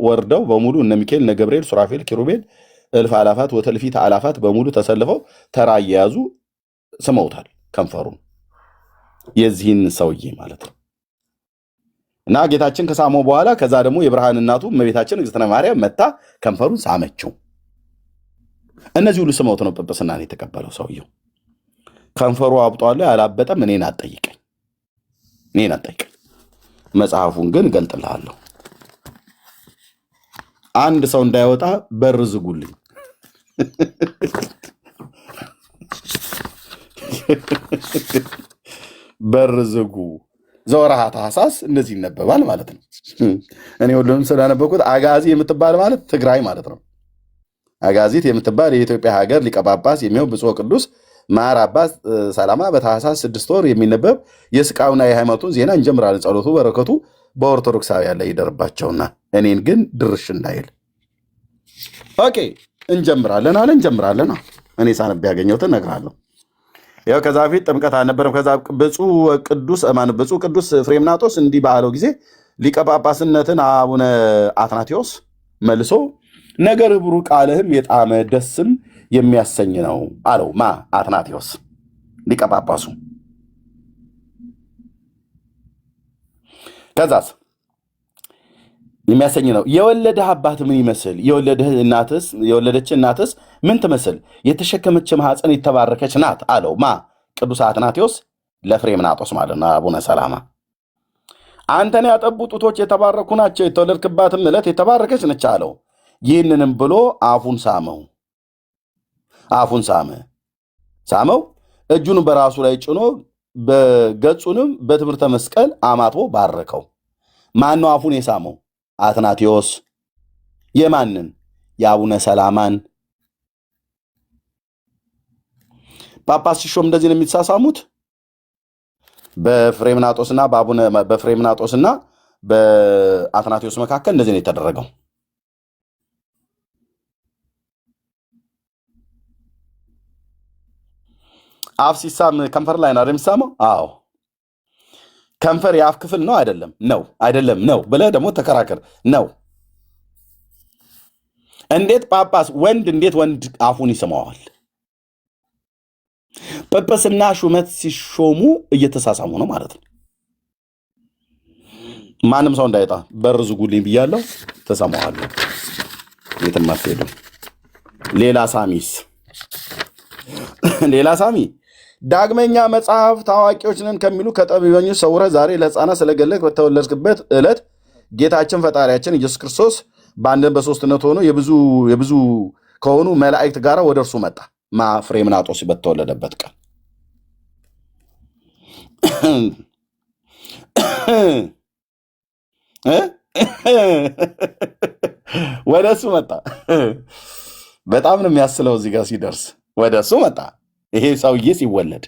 ወርደው በሙሉ እነ ሚካኤል እነ ገብርኤል ሱራፌል ኪሩቤል እልፍ አላፋት ወተልፊት አላፋት በሙሉ ተሰልፈው ተራ እየያዙ ስመውታል ከንፈሩን፣ የዚህን ሰውዬ ማለት ነው። እና ጌታችን ከሳመው በኋላ ከዛ ደግሞ የብርሃን እናቱ እመቤታችን እግዝእትነ ማርያም መታ ከንፈሩን ሳመችው። እነዚህ ሁሉ ስመውት ነው ጵጵስናን የተቀበለው ሰውየው። ከንፈሩ አብጧል ያላበጠም እኔን አትጠይቀኝ። መጽሐፉን ግን እገልጥልሃለሁ። አንድ ሰው እንዳይወጣ በር ዝጉልኝ። በር ዝጉ። ዘወርሃ ታኅሳስ እንደዚህ ይነበባል ማለት ነው። እኔ ሁሉንም ስላነበብኩት አጋዚ የምትባል ማለት ትግራይ ማለት ነው። አጋዚት የምትባል የኢትዮጵያ ሀገር ሊቀ ጳጳስ የሚሆን ብፁዕ ቅዱስ ማር አባት ሰላማ በታኅሳስ 6 ወር የሚነበብ የስቃዩና የሃይማኖቱን ዜና እንጀምራለን። ጸሎቱ በረከቱ በኦርቶዶክሳውያን ላይ ይደርባቸውና እኔን ግን ድርሽ እንዳይል። ኦኬ እንጀምራለን አለ። እንጀምራለን። እኔ ሳነብ ያገኘሁትን እነግርሃለሁ። ያው ከዛ በፊት ጥምቀት አልነበረም። ከዛ ብፁዕ ቅዱስ ፍሬምናጦስ እንዲህ ባለው ጊዜ ሊቀ ጳጳስነትን አቡነ አትናቴዎስ መልሶ ነገር ብሩክ ቃልህም የጣመ ደስም የሚያሰኝ ነው አለው። ማ አትናቴዎስ ሊቀ ጳጳሱ። ከዛስ የሚያሰኝ ነው። የወለደህ አባት ምን ይመስል? የወለደች እናትስ ምን ትመስል? የተሸከመች ማኅፀን የተባረከች ናት አለው። ማ ቅዱስ አትናቴዎስ ለፍሬምናጦስ ማለት ነው። አቡነ ሰላማ አንተን ያጠቡ ጡቶች የተባረኩ ናቸው፣ የተወለድክባትም ዕለት የተባረከች ነች አለው። ይህንንም ብሎ አፉን ሳመው፣ እጁን በራሱ ላይ ጭኖ በገጹንም በትምህርተ መስቀል አማትቦ ባረከው። ማን ነው አፉን የሳመው? አትናቴዎስ። የማንን? የአቡነ ሰላማን። ጳጳስ ሲሾም እንደዚህ ነው የሚሳሳሙት። በፍሬምናጦስና በአትናቴዎስ መካከል እንደዚህ ነው የተደረገው። አፍ ሲሳም ከንፈር ላይ ነው የሚሳመው። አዎ ከንፈር የአፍ ክፍል ነው አይደለም? ነው ብለህ ደግሞ ተከራከር። ነው እንዴት ጳጳስ እንዴት ወንድ አፉን ይስመዋል? ጵጵስና ሹመት ሲሾሙ እየተሳሳሙ ነው ማለት ነው። ማንም ሰው እንዳይጣ በር ዝጉልኝ ብያለሁ። ተሰማዋለሁ። የትም አትሄዱም። ሌላ ሳሚ ዳግመኛ መጽሐፍ ታዋቂዎች ነን ከሚሉ ከጠቢበኞች ሰውረህ ዛሬ ለሕፃናት ስለገለጥክ በተወለድክበት ዕለት ጌታችን ፈጣሪያችን ኢየሱስ ክርስቶስ በአንድነት በሦስትነት ሆኖ የብዙ ከሆኑ መላእክት ጋር ወደ እርሱ መጣ። ፍሬምናጦስ በተወለደበት ቀን ወደ እሱ መጣ። በጣም ነው የሚያስለው። እዚህ ጋር ሲደርስ ወደ እሱ መጣ። ይሄ ሰውዬ ሲወለድ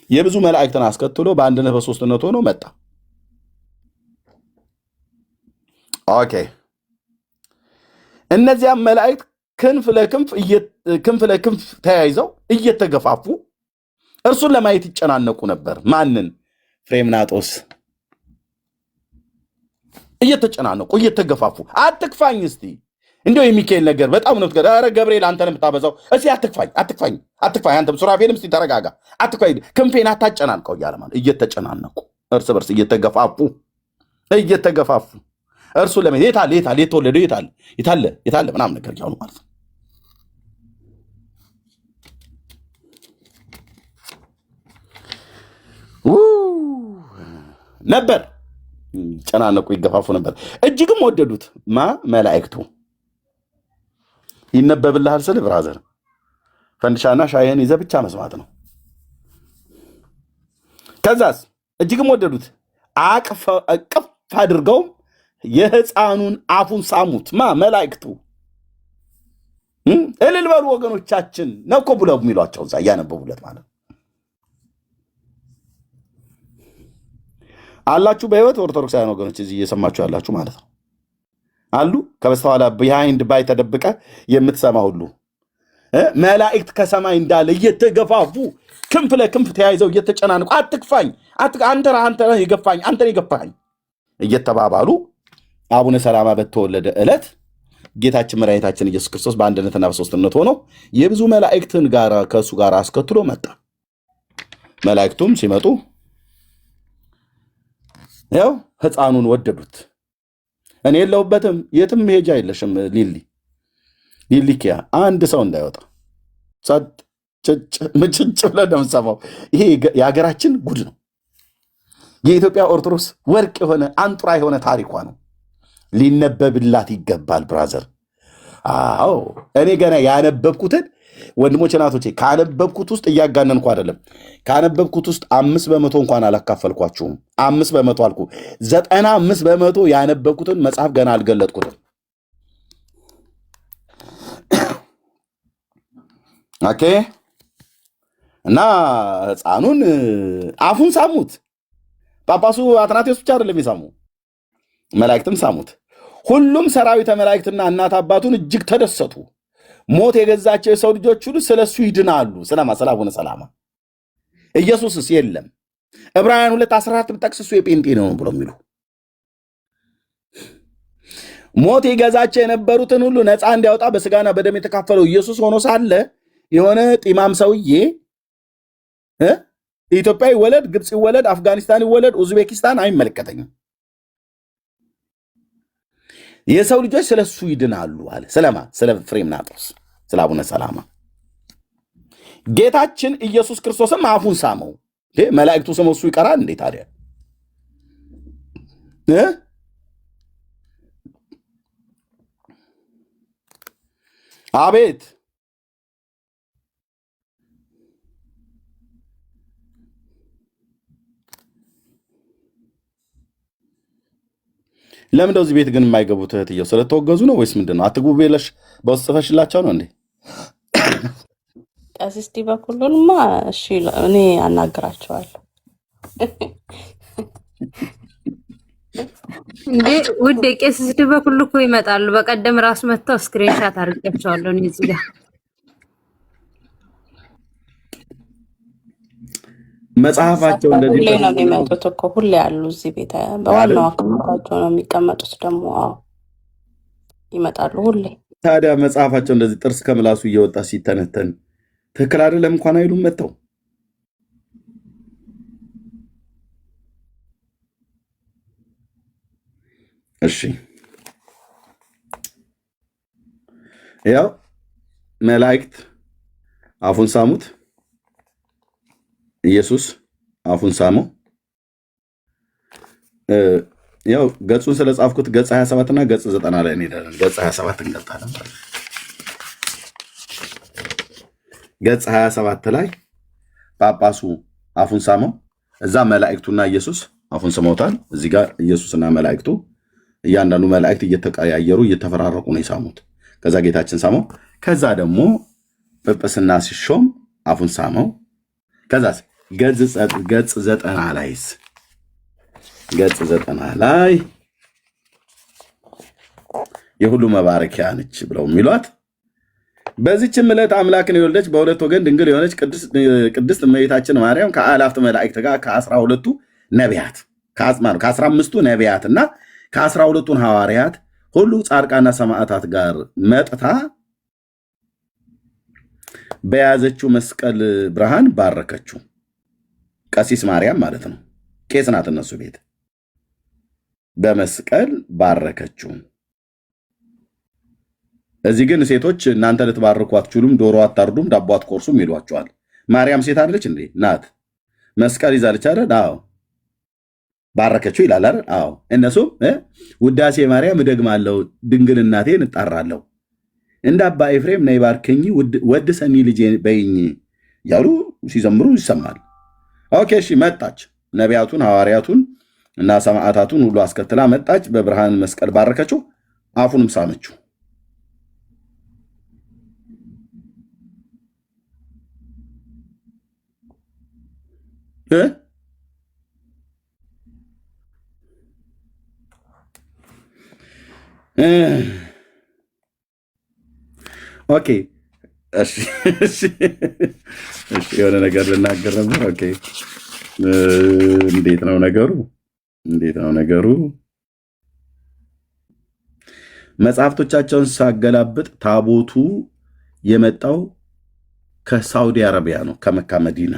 የብዙ መላእክትን አስከትሎ በአንድነት በሦስትነት ሆኖ መጣ። ኦኬ። እነዚያም መላእክት ክንፍ ለክንፍ ተያይዘው እየተገፋፉ እርሱን ለማየት ይጨናነቁ ነበር። ማንን? ፍሬምናጦስ። እየተጨናነቁ እየተገፋፉ አትክፋኝ እስቲ እንዲያው የሚካኤል ነገር በጣም ነው። ኧረ ገብርኤል አንተን የምታበዛው እስቲ አትክፋኝ። አንተም ሱራፌልም እስቲ ተረጋጋ፣ አትክፋኝ፣ ክንፌን አታጨናንቀው እያለ ማለት እየተጨናነቁ እርስ በርስ እየተገፋፉ እርሱ ለምን የታለ የተወለደው የታለ ምናምን ነገር እያሉ ማለት ነው። ነበር ጨናነቁ፣ ይገፋፉ ነበር። እጅግም ወደዱት። መላእክቱ ይነበብልሃል ስል ብራዘር ፈንድሻና ሻይህን ይዘህ ብቻ መስማት ነው። ከዛስ እጅግም ወደዱት፣ እቅፍ አድርገውም የሕፃኑን አፉን ሳሙት። መላእክቱ እልል በሉ ወገኖቻችን ነው እኮ ብለው የሚሏቸው እዛ እያነበቡለት ማለት ነው። አላችሁ በህይወት ኦርቶዶክሳውያን ወገኖች እዚህ እየሰማችሁ ያላችሁ ማለት ነው አሉ። ከበስተኋላ ቢሃይንድ ባይ ተደብቀ የምትሰማ ሁሉ መላእክት ከሰማይ እንዳለ እየተገፋፉ ክንፍ ለክንፍ ተያይዘው እየተጨናንቁ አትክፋኝ፣ አንተ የገፋኝ እየተባባሉ አቡነ ሰላማ በተወለደ ዕለት ጌታችን መድኃኒታችን ኢየሱስ ክርስቶስ በአንድነትና በሦስትነት ሆኖ የብዙ መላእክትን ጋር ከእሱ ጋር አስከትሎ መጣ። መላእክቱም ሲመጡ ያው ሕፃኑን ወደዱት። እኔ የለሁበትም፣ የትም መሄጃ የለሽም ሊሊኪያ አንድ ሰው እንዳይወጣ ምጭጭ ብለን ነው የምንሰማው። ይሄ የሀገራችን ጉድ ነው። የኢትዮጵያ ኦርቶዶክስ ወርቅ የሆነ አንጡራ የሆነ ታሪኳ ነው። ሊነበብላት ይገባል ብራዘር። አዎ እኔ ገና ያነበብኩትን ወንድሞች እናቶቼ ካነበብኩት ውስጥ እያጋነንኩ አይደለም። ካነበብኩት ውስጥ 5% እንኳን አላካፈልኳችሁም። 5% አልኩ። 95% ያነበብኩትን መጽሐፍ ገና አልገለጥኩትም። ኦኬ። እና ሕፃኑን አፉን ሳሙት። ጳጳሱ አትናቴዎስ ብቻ አይደለም የሳሙ፣ መላእክትም ሳሙት። ሁሉም ሰራዊተ መላእክትና እናት አባቱን እጅግ ተደሰቱ። ሞት የገዛቸው የሰው ልጆች ሁሉ ስለሱ ይድናሉ። ስለ አቡነ ሰላማ። ኢየሱስስ የለም። ዕብራውያን 2:14 ብጠቅስ እሱ የጴንጤ ነው ብሎ የሚሉ ሞት ይገዛቸው የነበሩትን ሁሉ ነፃ እንዲያወጣ በስጋና በደም የተካፈለው ኢየሱስ ሆኖ ሳለ የሆነ ጢማም ሰውዬ ኢትዮጵያ ይወለድ፣ ግብፅ ይወለድ፣ አፍጋኒስታን ይወለድ፣ ኡዝቤኪስታን አይመለከተኝም፣ የሰው ልጆች ስለሱ ይድናሉ አለ። ስለማ ስለ ፍሬምናጦስ፣ ስለ አቡነ ሰላማ። ጌታችን ኢየሱስ ክርስቶስም አፉን ሳመው። መላእክቱ ስመው እሱ ይቀራል እንዴ ታዲያ? አቤት ለምን እንደዚህ ቤት ግን የማይገቡት እህትየው ስለተወገዙ ነው ወይስ ምንድን ነው? አትግቡ ብለሽ በውስጥ ጽፈሽላቸው ነው እንዴ? ቀሲስ ዲበኩሉንማ እሺ እኔ አናግራቸዋለሁ። እንዴ ውዴ ቄስ ዲበኩሉ እኮ ይመጣሉ። በቀደም ራሱ መጥተው ስክሪንሻት አድርጌያቸዋለሁ እኔ እዚህ ጋር መጽሐፋቸው እንደዚህ ሁሌ ነው የሚመጡት እኮ ሁሌ ያሉ እዚህ ቤት በዋናው አካውንታቸው ነው የሚቀመጡት። ደግሞ ይመጣሉ ሁሌ። ታዲያ መጽሐፋቸው እንደዚህ ጥርስ ከምላሱ እየወጣ ሲተነተን ትክክል አይደለም እንኳን አይሉም መጥተው። እሺ ያው መላእክት አፉን ሳሙት፣ ኢየሱስ አፉን ሳመው። ያው ገጹን ስለጻፍኩት ገጽ 27 እና ገጽ 90 ላይ እንሄዳለን። ገጽ 27 እንገልጣለን። ገጽ 27 ላይ ጳጳሱ አፉን ሳመው። እዛ መላእክቱና ኢየሱስ አፉን ስመውታል። እዚህ ጋር ኢየሱስና መላእክቱ እያንዳንዱ መላእክት እየተቀያየሩ እየተፈራረቁ ነው የሳሙት። ከዛ ጌታችን ሳመው። ከዛ ደግሞ ጵጵስና ሲሾም አፉን ሳመው። ከዛ ገጽ 90 ላይስ ገጽ 90 ላይ የሁሉ መባረኪያ ነች ብለው የሚሏት በዚህችም ዕለት አምላክን የወለደች በሁለት ወገን ድንግል የሆነች ቅድስት እመቤታችን ማርያም ከአእላፍት መላእክት ጋር ከ12ቱ ነቢያት ከ15ቱ ነቢያት እና ከ12ቱን ሐዋርያት ሁሉ ጻድቃና ሰማዕታት ጋር መጥታ በያዘችው መስቀል ብርሃን ባረከችው። ቀሲስ ማርያም ማለት ነው። ቄስ ናት እነሱ ቤት። በመስቀል ባረከችው። እዚህ ግን ሴቶች እናንተ ልትባርኩ አትችሉም፣ ዶሮ አታርዱም፣ ዳቦ አትቆርሱም ይሏቸዋል። ማርያም ሴት አይደለች እንዴ? ናት። መስቀል ይዛለች አይደል? አዎ። ባረከችው ይላል አይደል? አዎ። እነሱም ውዳሴ ማርያም እደግማለሁ፣ ድንግል እናቴን እጣራለሁ፣ እንደ አባ ኤፍሬም ነይ ባርከኝ፣ ወድሰኒ ልጄ በይኝ ያሉ ሲዘምሩ ይሰማል። ኦኬ እሺ፣ መጣች። ነቢያቱን ሐዋርያቱን እና ሰማዕታቱን ሁሉ አስከትላ መጣች። በብርሃን መስቀል ባረከችው፣ አፉንም ሳመችው። ኦኬ እሺ የሆነ ነገር ልናገር ነበር። ኦኬ እንዴት ነው ነገሩ? መጽሐፍቶቻቸውን ሳገላብጥ ታቦቱ የመጣው ከሳውዲ አረቢያ ነው፣ ከመካ መዲና።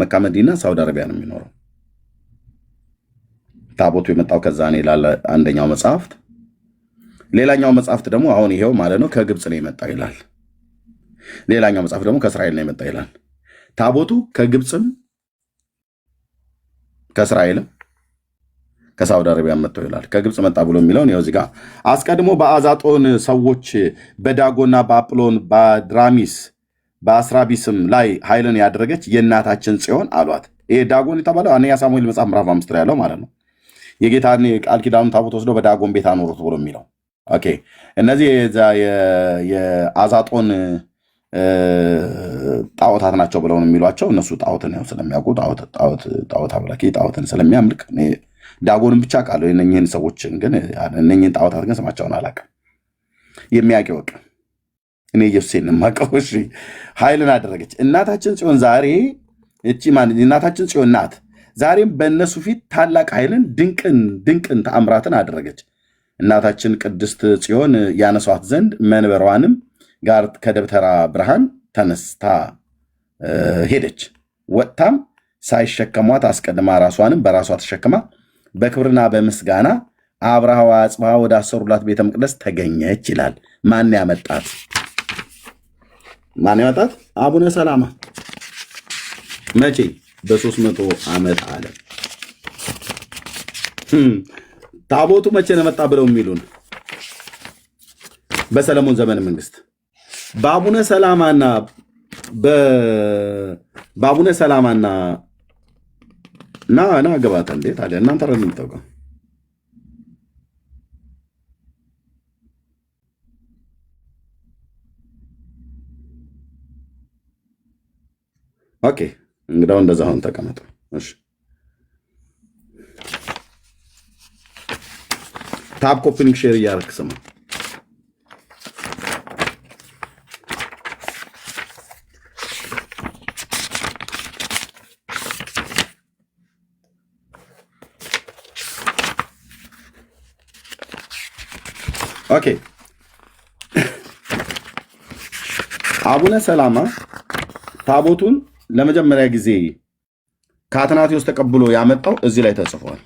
መካ መዲና ሳውዲ አረቢያ ነው የሚኖረው። ታቦቱ የመጣው ከዛ ነው ይላል አንደኛው መጽሐፍት። ሌላኛው መጽሐፍት ደግሞ አሁን ይሄው ማለት ነው ከግብፅ ነው የመጣ ይላል። ሌላኛው መጽሐፍ ደግሞ ከእስራኤል ነው የመጣ ይላል። ታቦቱ ከግብፅም ከእስራኤልም ከሳውዲ አረቢያ መጥተው ይላል። ከግብፅ መጣ ብሎ የሚለውን ይኸው እዚህ ጋር አስቀድሞ በአዛጦን ሰዎች በዳጎና በአጵሎን በድራሚስ በአስራቢስም ላይ ኃይልን ያደረገች የእናታችን ጽዮን አሏት። ይሄ ዳጎን የተባለው አንደኛ ሳሙኤል መጽሐፍ ምዕራፍ 5 ላይ ያለው ማለት ነው። የጌታን ቃል ኪዳኑን ታቦት ወስዶ በዳጎን ቤት አኖሩት ብሎ የሚለው ኦኬ። እነዚህ የአዛጦን ጣዖታት ናቸው ብለው የሚሏቸው እነሱ ጣዖትን ስለሚያውቁ ጣዖት አምላኪ ጣዖትን ስለሚያምልክ ዳጎንን ብቻ ቃሉ እነኝህን ሰዎችን ግን እነኝህን ጣዖታት ግን ስማቸውን አላውቅም። የሚያውቅ ይወቅ። እኔ ኢየሱስን የማውቀው። እሺ ኃይልን አደረገች እናታችን ጽዮን። ዛሬ እቺ እናታችን ጽዮን ናት። ዛሬም በእነሱ ፊት ታላቅ ኃይልን ድንቅን ተአምራትን አደረገች። እናታችን ቅድስት ጽዮን ያነሷት ዘንድ መንበሯንም ጋር ከደብተራ ብርሃን ተነስታ ሄደች። ወጥታም ሳይሸከሟት አስቀድማ ራሷንም በራሷ ተሸክማ በክብርና በምስጋና አብርሃ ወአጽብሃ ወደ አሰሩላት ቤተ መቅደስ ተገኘች ይላል። ማን ያመጣት? አቡነ ሰላማ። መቼ? በ300 ዓመት አለ። ታቦቱ መቼ ነው መጣ ብለው የሚሉን በሰለሞን ዘመን መንግስት በአቡነ ሰላማና ና ገባታ እንዴት አለ እናንተ ረን የምታውቀው ኦኬ። እንግዳው እንደዛ አሁን ተቀመጡ። እሺ ታፕ ኮፒንግ ሼር እያደረክ ስማ። ኦኬ አቡነ ሰላማ ታቦቱን ለመጀመሪያ ጊዜ ከአትናቴዎስ ተቀብሎ ያመጣው እዚህ ላይ ተጽፏል።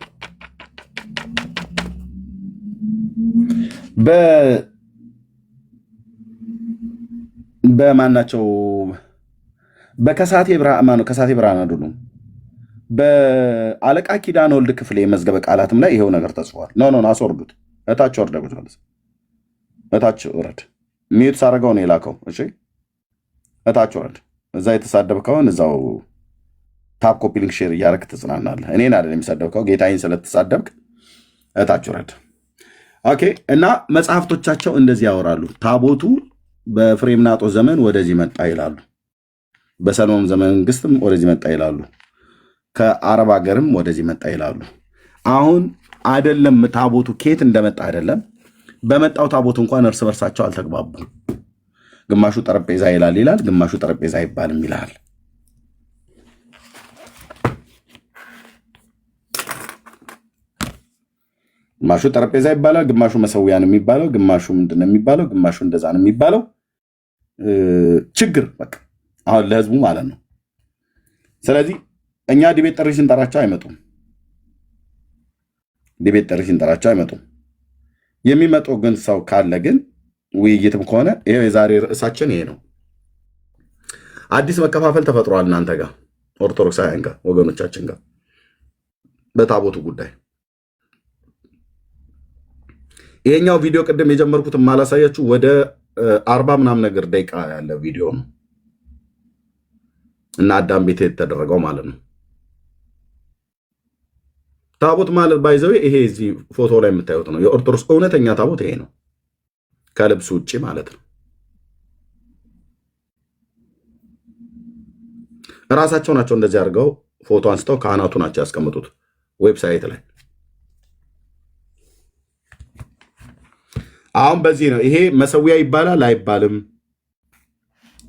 በማናቸው በከሳቴ ብርሃን አድሉ በአለቃ ኪዳነ ወልድ ክፍሌ መዝገበ ቃላትም ላይ ይሄው ነገር ተጽፏል። ኖ አስወርዱት፣ እታች ወርደጉት ማለት እታች ወረድ። ሚዩት ሳረገው ነው የላከው። እሺ እታች ወረድ። እዛ የተሳደብከውን እዛው ታፕ ኮፒ ሊንክ ሼር እያደረክ ትጽናናለህ። እኔን አይደል የሚሳደብከው፣ ጌታዬን ስለተሳደብክ እታች ወረድ። ኦኬ። እና መጽሐፍቶቻቸው እንደዚህ ያወራሉ። ታቦቱ በፍሬምናጦስ ዘመን ወደዚህ መጣ ይላሉ። በሰሎሞን ዘመን መንግስትም ወደዚህ መጣ ይላሉ። ከአረብ ሀገርም ወደዚህ መጣ ይላሉ። አሁን አይደለም ታቦቱ ኬት እንደመጣ አይደለም፣ በመጣው ታቦት እንኳን እርስ በርሳቸው አልተግባቡም። ግማሹ ጠረጴዛ ይላል፣ ግማሹ ጠረጴዛ አይባልም ይላል። ግማሹ ጠረጴዛ ይባላል፣ ግማሹ መሰዊያ ነው የሚባለው፣ ግማሹ ምንድን ነው የሚባለው፣ ግማሹ እንደዛ ነው የሚባለው። ችግር በቃ አሁን ለህዝቡ ማለት ነው። ስለዚህ እኛ ዲቤት ጥሪ ስንጠራቸው አይመጡም። ዲቤት ጥሪ ስንጠራቸው አይመጡም። የሚመጡ ግን ሰው ካለ ግን ውይይትም ከሆነ ይሄው የዛሬ ርዕሳችን ይሄ ነው። አዲስ መከፋፈል ተፈጥሯል እናንተ ጋር ኦርቶዶክሳውያን ጋር ወገኖቻችን ጋር በታቦቱ ጉዳይ። ይሄኛው ቪዲዮ ቅድም የጀመርኩት ማላሳያችሁ ወደ 40 ምናምን ነገር ደቂቃ ያለ ቪዲዮ ነው እና አዳም ቤት የተደረገው ማለት ነው። ታቦት ማለት ባይዘው ይሄ እዚህ ፎቶ ላይ የምታዩት ነው። የኦርቶዶክስ እውነተኛ ታቦት ይሄ ነው፣ ከልብሱ ውጭ ማለት ነው። እራሳቸው ናቸው እንደዚህ አድርገው ፎቶ አንስተው ካህናቱ ናቸው ያስቀምጡት ዌብሳይት ላይ። አሁን በዚህ ነው ይሄ መሰዊያ ይባላል አይባልም?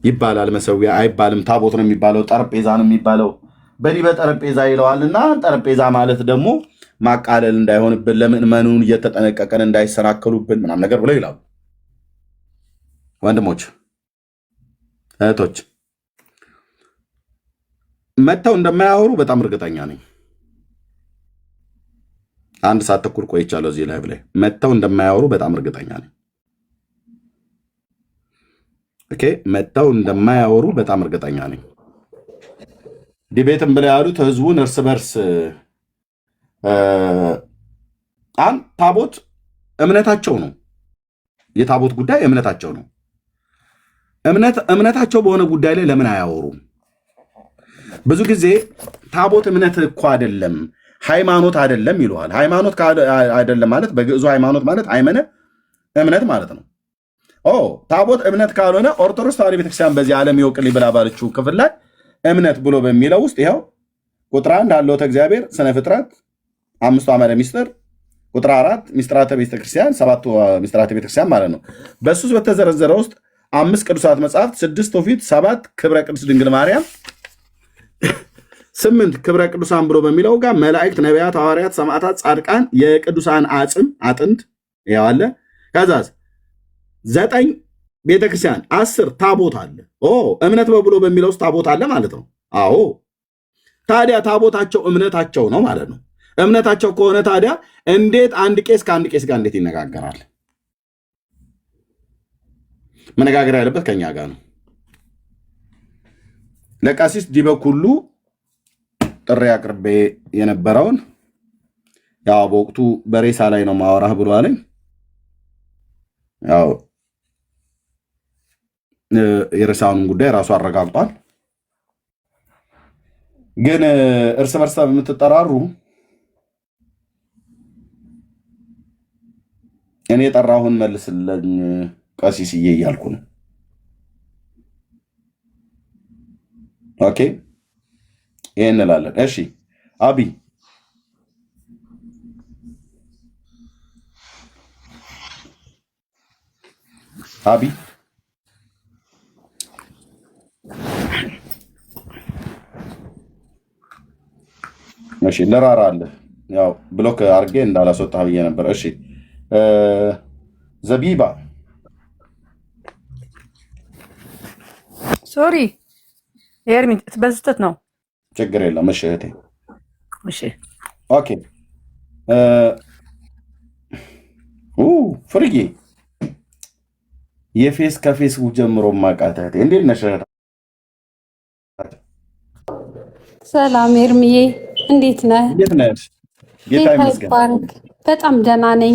ይባላል። መሰዊያ አይባልም፣ ታቦት ነው የሚባለው፣ ጠረጴዛ ነው የሚባለው። በዲህ በጠረጴዛ ይለዋልና ጠረጴዛ ማለት ደግሞ ማቃለል እንዳይሆንብን ለምእመኑን እየተጠነቀቀን እንዳይሰናከሉብን ምናምን ነገር ብለው ይላሉ። ወንድሞች እህቶች መጥተው እንደማያወሩ በጣም እርግጠኛ ነኝ። 1 ሰዓት ተኩል ቆይቻለሁ እዚህ ላይቭ ላይ። መጥተው እንደማያወሩ በጣም እርግጠኛ ነኝ። ኦኬ፣ መጥተው እንደማያወሩ በጣም እርግጠኛ ነኝ። ዲቤትም ብለው ያሉት ህዝቡን እርስ በርስ ታቦት እምነታቸው ነው። የታቦት ጉዳይ እምነታቸው ነው። እምነታቸው በሆነ ጉዳይ ላይ ለምን አያወሩም? ብዙ ጊዜ ታቦት እምነት እኮ አይደለም ሃይማኖት አይደለም ይለዋል። ሃይማኖት አይደለም ማለት በግዕዙ ሃይማኖት ማለት ሃይመነ እምነት ማለት ነው። ታቦት እምነት ካልሆነ ኦርቶዶክስ ተዋሕዶ ቤተክርስቲያን በዚህ ዓለም ይወቅልኝ ብላ ባለችው ክፍል ላይ እምነት ብሎ በሚለው ውስጥ ይኸው ቁጥር 1 ሀልዎተ እግዚአብሔር ስነ ፍጥረት 5 አመረ ሚስጥር ቁጥር 4 ሚስጥራተ ቤተክርስቲያን 7 ሚስጥራተ ቤተክርስቲያን ማለት ነው። በሱ በተዘረዘረ ውስጥ 5 ቅዱሳት መጽሐፍት 6 ትውፊት 7 ክብረ ቅድስት ድንግል ማርያም 8 ክብረ ቅዱሳን ብሎ በሚለው ጋር መላእክት፣ ነቢያት፣ ሐዋርያት፣ ሰማዕታት፣ ጻድቃን የቅዱሳን አጥንት ያዋለ። ከዛስ 9 ቤተክርስቲያን፣ 10 ታቦት አለ። እምነት በብሎ በሚለው ውስጥ ታቦት አለ ማለት ነው። አዎ ታዲያ ታቦታቸው እምነታቸው ነው ማለት ነው። እምነታቸው ከሆነ ታዲያ እንዴት አንድ ቄስ ከአንድ ቄስ ጋር እንዴት ይነጋገራል? መነጋገር ያለበት ከኛ ጋር ነው። ለቀሲስ ዲበኩሉ ጥሪ አቅርቤ የነበረውን ያው በወቅቱ በሬሳ ላይ ነው ማወራህ ብሎ አለኝ። ያው የሬሳውን ጉዳይ ራሱ አረጋግጧል። ግን እርስ በርስ በምትጠራሩ እኔ የጠራሁን መልስልኝ ቀሲስዬ እያልኩ ነው። ኦኬ ይሄን እንላለን። እሺ አቢ እሺ ለራራ አለ። ያው ብሎክ አርጌ እንዳላስወጣ ብዬ ነበር። እሺ ዘቢባ ሶሪ ኤርሚት በስተት ነው። ችግር የለም። እሺ እህቴ እሺ ኦኬ ፍርጌ የፌስ ከፌስቡክ ጀምሮ ማቃት እህቴ እንዴት ነሽ? ሰላም ኤርሚዬ እንዴት ነህ? እንዴት ነሽ? ጌታ ይመስገን በጣም ደህና ነኝ።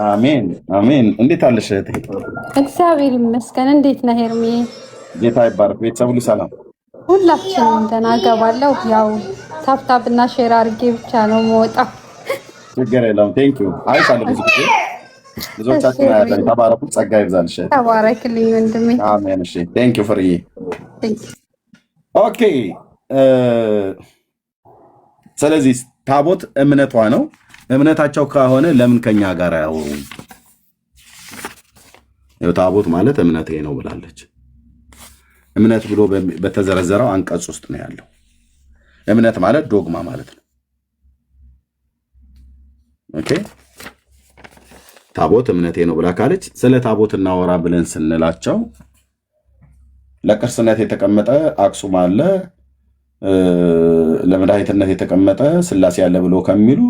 አሜን አሜን። እንዴት አለሽ እህቴ? እግዚአብሔር ይመስገን። እንዴት ነህ ኤርሚዬ? ጌታ ይባረክ። ቤተሰብ ሁሉ ሰላም? ሁላችንም ደህና። ገባለሁ ያው ታፕታፕ እና ሼር አድርጌ ብቻ ነው የምወጣው። ችግር የለውም። ቴንክ ዩ። አይሻለሁ ብዙ ጊዜ ብዙዎቻችን ያለን ተባረኩ። ጸጋ ይብዛልሽ። ተባረክልኝ ወንድሜ። አሜን። እሺ ቴንክ ዩ ፍርዬ። ኦኬ ስለዚህ ታቦት እምነቷ ነው። እምነታቸው ከሆነ ለምን ከኛ ጋር አያወሩም? ታቦት ማለት እምነቴ ነው ብላለች። እምነት ብሎ በተዘረዘረው አንቀጽ ውስጥ ነው ያለው። እምነት ማለት ዶግማ ማለት ነው። ኦኬ ታቦት እምነቴ ነው ብላ ካለች ስለ ታቦት እናወራ ብለን ስንላቸው ለቅርስነት የተቀመጠ አክሱም አለ፣ ለመድኃኒትነት የተቀመጠ ስላሴ ያለ ብሎ ከሚሉ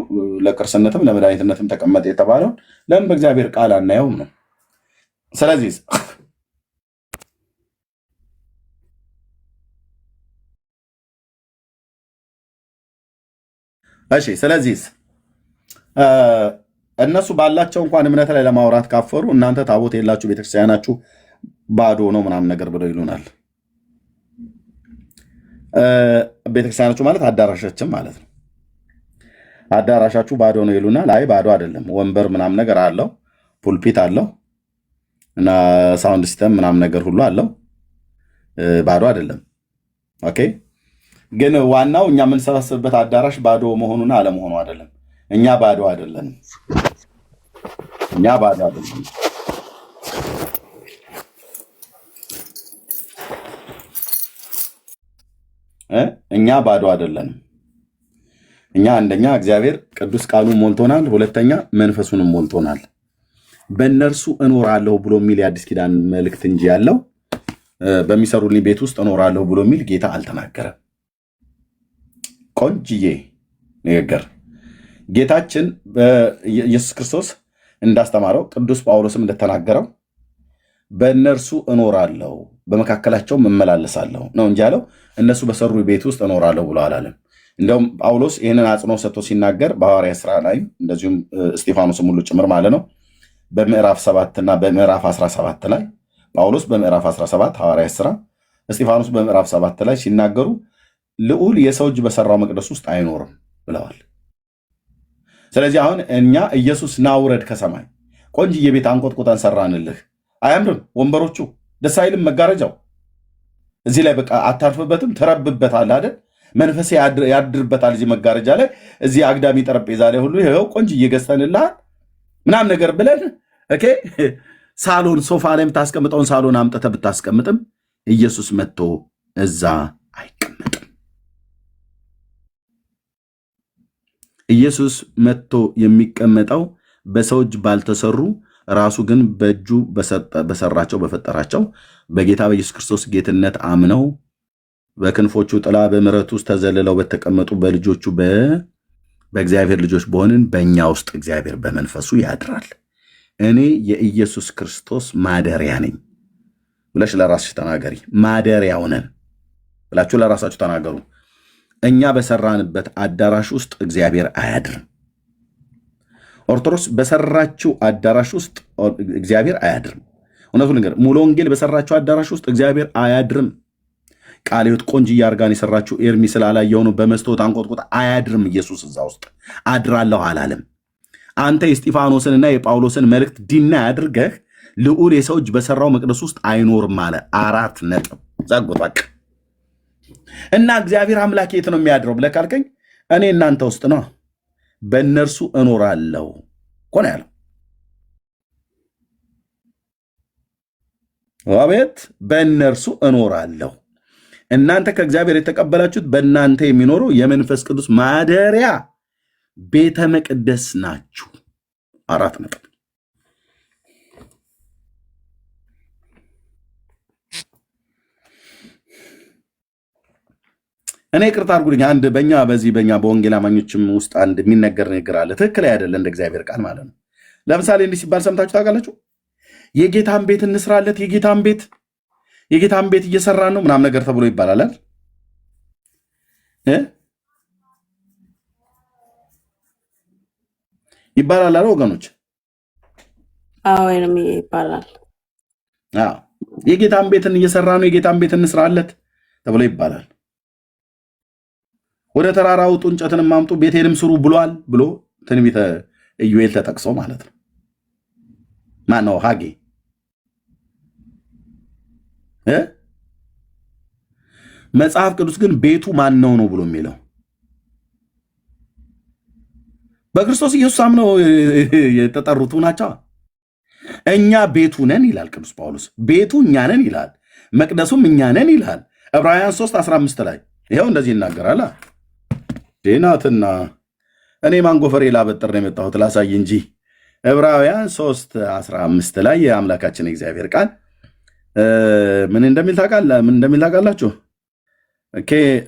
ለቅርስነትም ለመድኃኒትነትም ተቀመጠ የተባለው ለምን በእግዚአብሔር ቃል አናየውም ነው። ስለዚህ እሺ ስለዚህ እነሱ ባላቸው እንኳን እምነት ላይ ለማውራት ካፈሩ እናንተ ታቦት የላችሁ ቤተክርስቲያናችሁ ባዶ ነው ምናምን ነገር ብለው ይሉናል። ቤተክርስቲያናችሁ ማለት አዳራሻችን ማለት ነው። አዳራሻችሁ ባዶ ነው ይሉናል። አይ ባዶ አይደለም፣ ወንበር ምናምን ነገር አለው፣ ፑልፒት አለው እና ሳውንድ ሲስተም ምናምን ነገር ሁሉ አለው። ባዶ አይደለም። ኦኬ ግን ዋናው እኛ የምንሰበስብበት አዳራሽ ባዶ መሆኑና አለመሆኑ አይደለም። እኛ ባዶ አይደለንም። እኛ ባዶ አይደለም። እኛ ባዶ አይደለንም። እኛ አንደኛ እግዚአብሔር ቅዱስ ቃሉን ሞልቶናል፣ ሁለተኛ መንፈሱንም ሞልቶናል። በእነርሱ እኖራለሁ ብሎ የሚል የአዲስ ኪዳን መልእክት እንጂ ያለው በሚሰሩልኝ ቤት ውስጥ እኖራለሁ ብሎ የሚል ጌታ አልተናገረም። ቆንጅዬ ንግግር ጌታችን ኢየሱስ ክርስቶስ እንዳስተማረው ቅዱስ ጳውሎስም እንደተናገረው በእነርሱ እኖራለሁ በመካከላቸውም እመላለሳለሁ ነው እንጂ ያለው እነሱ በሰሩ ቤት ውስጥ እኖራለሁ ብሎ አላለም። እንደውም ጳውሎስ ይህንን አጽንኦት ሰጥቶ ሲናገር በሐዋርያት ሥራ ላይ እንደዚሁም እስጢፋኖስም ሁሉ ጭምር ማለት ነው በምዕራፍ 7 እና በምዕራፍ 17 ላይ ጳውሎስ በምዕራፍ 17 ሐዋርያት ሥራ፣ እስጢፋኖስ በምዕራፍ 7 ላይ ሲናገሩ ልዑል የሰው እጅ በሰራው መቅደስ ውስጥ አይኖርም ብለዋል። ስለዚህ አሁን እኛ ኢየሱስ ናውረድ ከሰማይ ቆንጅዬ ቤት አንቆጥቁጠን ሰራንልህ፣ አያምርም? ወንበሮቹ ደስ አይልም? መጋረጃው እዚህ ላይ በቃ አታርፍበትም? ትረብበታል አይደል? መንፈሴ ያድርበታል እዚህ መጋረጃ ላይ፣ እዚህ አግዳሚ ጠረጴዛ ላይ ሁሉ ይኸው ቆንጅዬ ገዝተንልሃል ምናምን ነገር ብለን ኦኬ ሳሎን ሶፋ ላይ የምታስቀምጠውን ሳሎን አምጥተህ ብታስቀምጥም ኢየሱስ መጥቶ እዛ አይቀመጥም። ኢየሱስ መጥቶ የሚቀመጠው በሰው እጅ ባልተሰሩ ራሱ ግን በእጁ በሰራቸው በፈጠራቸው በጌታ በኢየሱስ ክርስቶስ ጌትነት አምነው በክንፎቹ ጥላ በምሕረቱ ውስጥ ተዘልለው በተቀመጡ በልጆቹ በእግዚአብሔር ልጆች በሆንን በእኛ ውስጥ እግዚአብሔር በመንፈሱ ያድራል። እኔ የኢየሱስ ክርስቶስ ማደሪያ ነኝ ብለሽ ለራስሽ ተናገሪ። ማደሪያው ነን ብላችሁ ለራሳችሁ ተናገሩ። እኛ በሰራንበት አዳራሽ ውስጥ እግዚአብሔር አያድርም። ኦርቶዶክስ በሰራችው አዳራሽ ውስጥ እግዚአብሔር አያድርም። እውነቱን ነገር ሙሉ ወንጌል በሰራችው አዳራሽ ውስጥ እግዚአብሔር አያድርም። ቃለ ሕይወት ቆንጅዬ አድርጋን የሰራችው ኤርሚ ስላላየው ነው። በመስታወት አንቆጥቁጥ አያድርም። ኢየሱስ እዛ ውስጥ አድራለሁ አላለም። አንተ የእስጢፋኖስንና የጳውሎስን መልእክት ዲና አድርገህ ልዑል የሰው እጅ በሰራው መቅደስ ውስጥ አይኖርም አለ። 4 ነጥብ ዛጎጣቅ እና እግዚአብሔር አምላክ የት ነው የሚያድረው ብለህ ካልከኝ እኔ እናንተ ውስጥ ነው፣ በእነርሱ እኖራለሁ እኮ ነው ያለው። አቤት! በእነርሱ እኖራለሁ። እናንተ ከእግዚአብሔር የተቀበላችሁት በእናንተ የሚኖረው የመንፈስ ቅዱስ ማደሪያ ቤተ መቅደስ ናችሁ። 4 ነጥብ። እኔ ቅርታ አድርጉልኝ። አንድ በእኛ በወንጌል አማኞችም ውስጥ አንድ የሚነገር ነገር አለ። ትክክል አይደለ? እንደ እግዚአብሔር ቃል ማለት ነው። ለምሳሌ እንዲህ ሲባል ሰምታችሁ ታውቃላችሁ? የጌታን ቤት እንስራለት፣ የጌታን ቤት እየሰራን ነው ምናምን ነገር ተብሎ ይባላል ይባላል አለ ወገኖች። ወይም ይባላል የጌታን ቤትን እየሰራ ነው፣ የጌታን ቤት እንስራለት ተብሎ ይባላል። ወደ ተራራ ውጡ እንጨትንም አምጡ ቤቴንም ስሩ ብሏል ብሎ ትንቢተ ኢዩኤል ተጠቅሶ ማለት ነው። ማነው? ሐጌ መጽሐፍ ቅዱስ ግን ቤቱ ማን ነው ብሎ የሚለው በክርስቶስ ኢየሱስ አምነው የተጠሩቱ ናቸው። እኛ ቤቱ ነን ይላል ቅዱስ ጳውሎስ። ቤቱ እኛ ነን ይላል። መቅደሱም እኛ ነን ይላል። ዕብራውያን 3:15 ላይ ይኸው እንደዚህ ይናገራል። ዴናትና እኔ ማንጎፈሬ ላበጥር ነው የመጣሁት ላሳይ እንጂ ዕብራውያን 3:15 ላይ የአምላካችን እግዚአብሔር ቃል ምን እንደሚል ታውቃላችሁ?